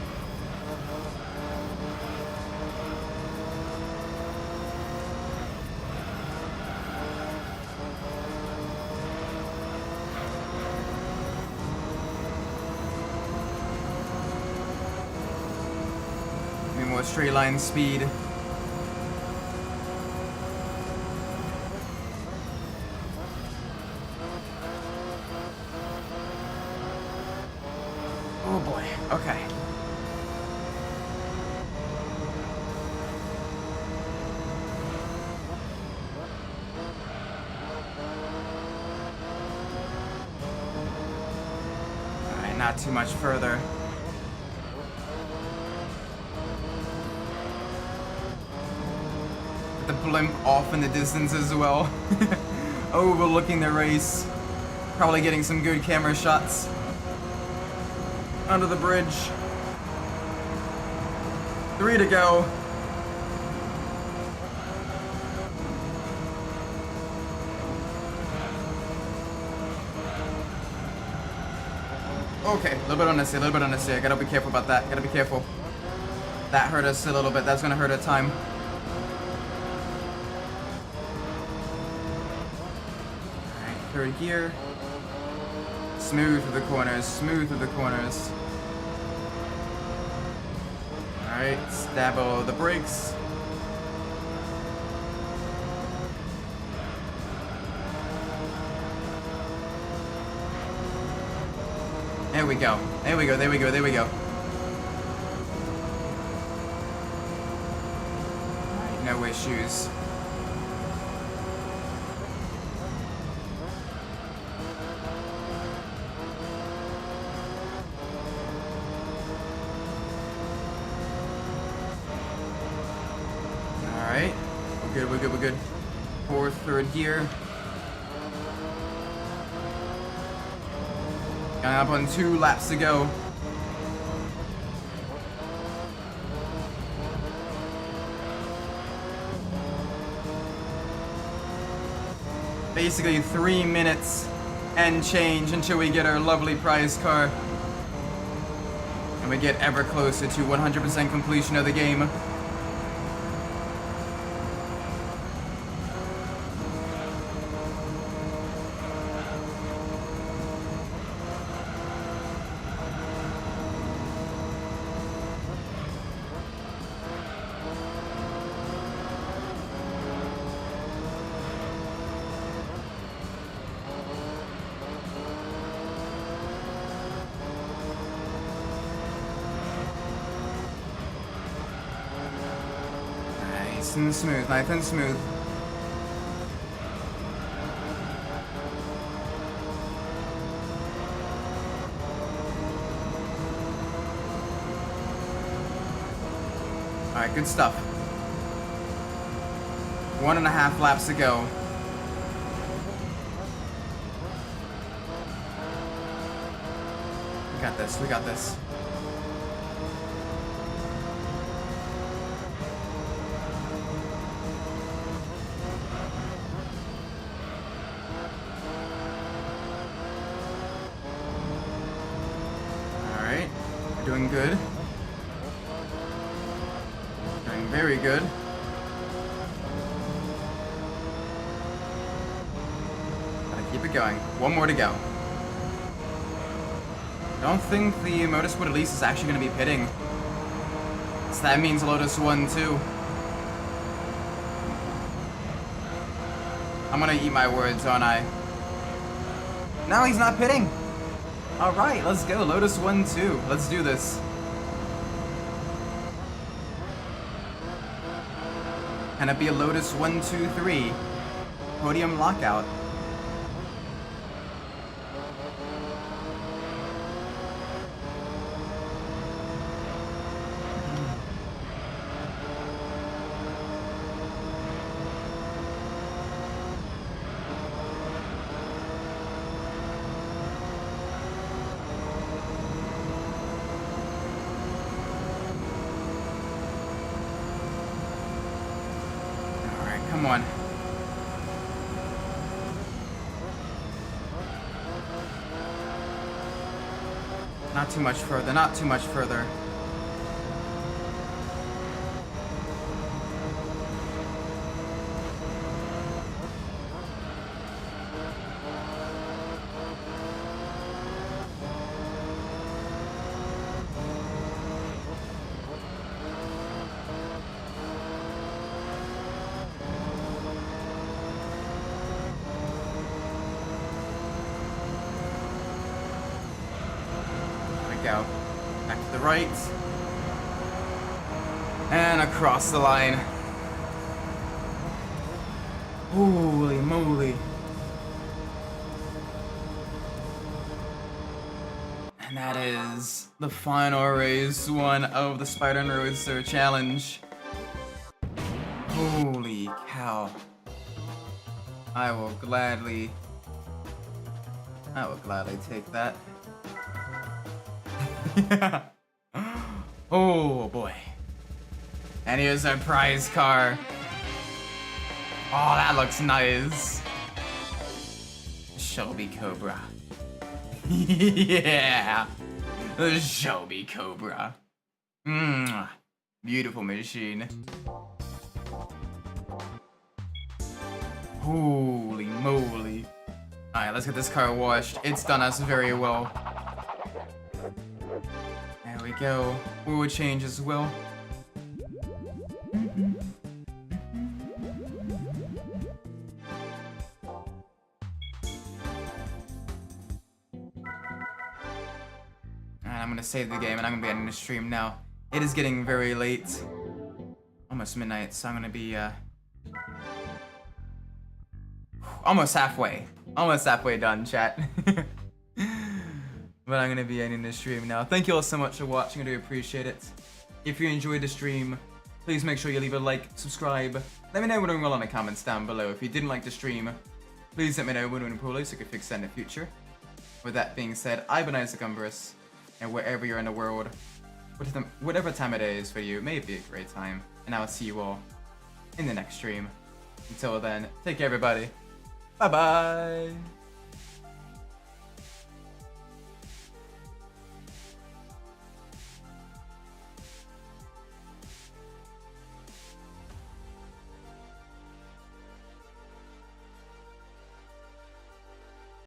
Maybe more straight line speed. Oh boy, okay. Alright, not too much further. The blimp off in the distance as well. Overlooking the race. Probably getting some good camera shots. Under the bridge. 3 to go. Okay, a little bit unnecessary, a little bit unnecessary. Gotta be careful about that. Gotta be careful. That hurt us a little bit. That's gonna hurt our time. Alright, third gear. Smooth through the corners, smooth through the corners. Alright, stabbo the brakes. There we go. There we go, there we go, there we go. Alright, no issues. Alright. We're good, we're good, we're good. Fourth, third gear. Coming up on 2 laps to go. Basically 3 minutes and change until we get our lovely prize car. And we get ever closer to 100% completion of the game. Nice and smooth, nice and smooth. Alright, good stuff. 1.5 laps to go. We got this, we got this. Alright, we're doing good. Doing very good. Gotta keep it going. One more to go. Don't think the Motorsport Elise is actually going to be pitting. So that means Lotus 1 too. I'm going to eat my words, aren't I? No, he's not pitting. Alright, let's go. Lotus 1 2. Let's do this. Can it be a Lotus 1 2 3 podium lockout? Come on. Not too much further, not too much further. Go. Back to the right. And across the line. Holy moly. And that is the final race 1 of the Spartan Roadster Challenge. Holy cow. I will gladly take that. Yeah. Oh boy. And here's our prize car. Oh, that looks nice. Shelby Cobra. Yeah! Show me, Cobra. Beautiful machine. Holy moly. Alright, let's get this car washed. It's done us very well. There we go. Oil change as well. I'm gonna save the game and I'm gonna be ending the stream now. It is getting very late. Almost midnight, so I'm gonna be almost halfway. Almost halfway done, chat. But I'm gonna be ending the stream now. Thank you all so much for watching, I do appreciate it. If you enjoyed the stream, please make sure you leave a like, subscribe. Let me know what I'm doing well in the comments down below. If you didn't like the stream, please let me know what I'm doing poorly so I can fix that in the future. With that being said, I've been Umbras. And wherever you're in the world, whatever time it is for you, may it be a great time. And I will see you all in the next stream. Until then, take care everybody. Bye bye!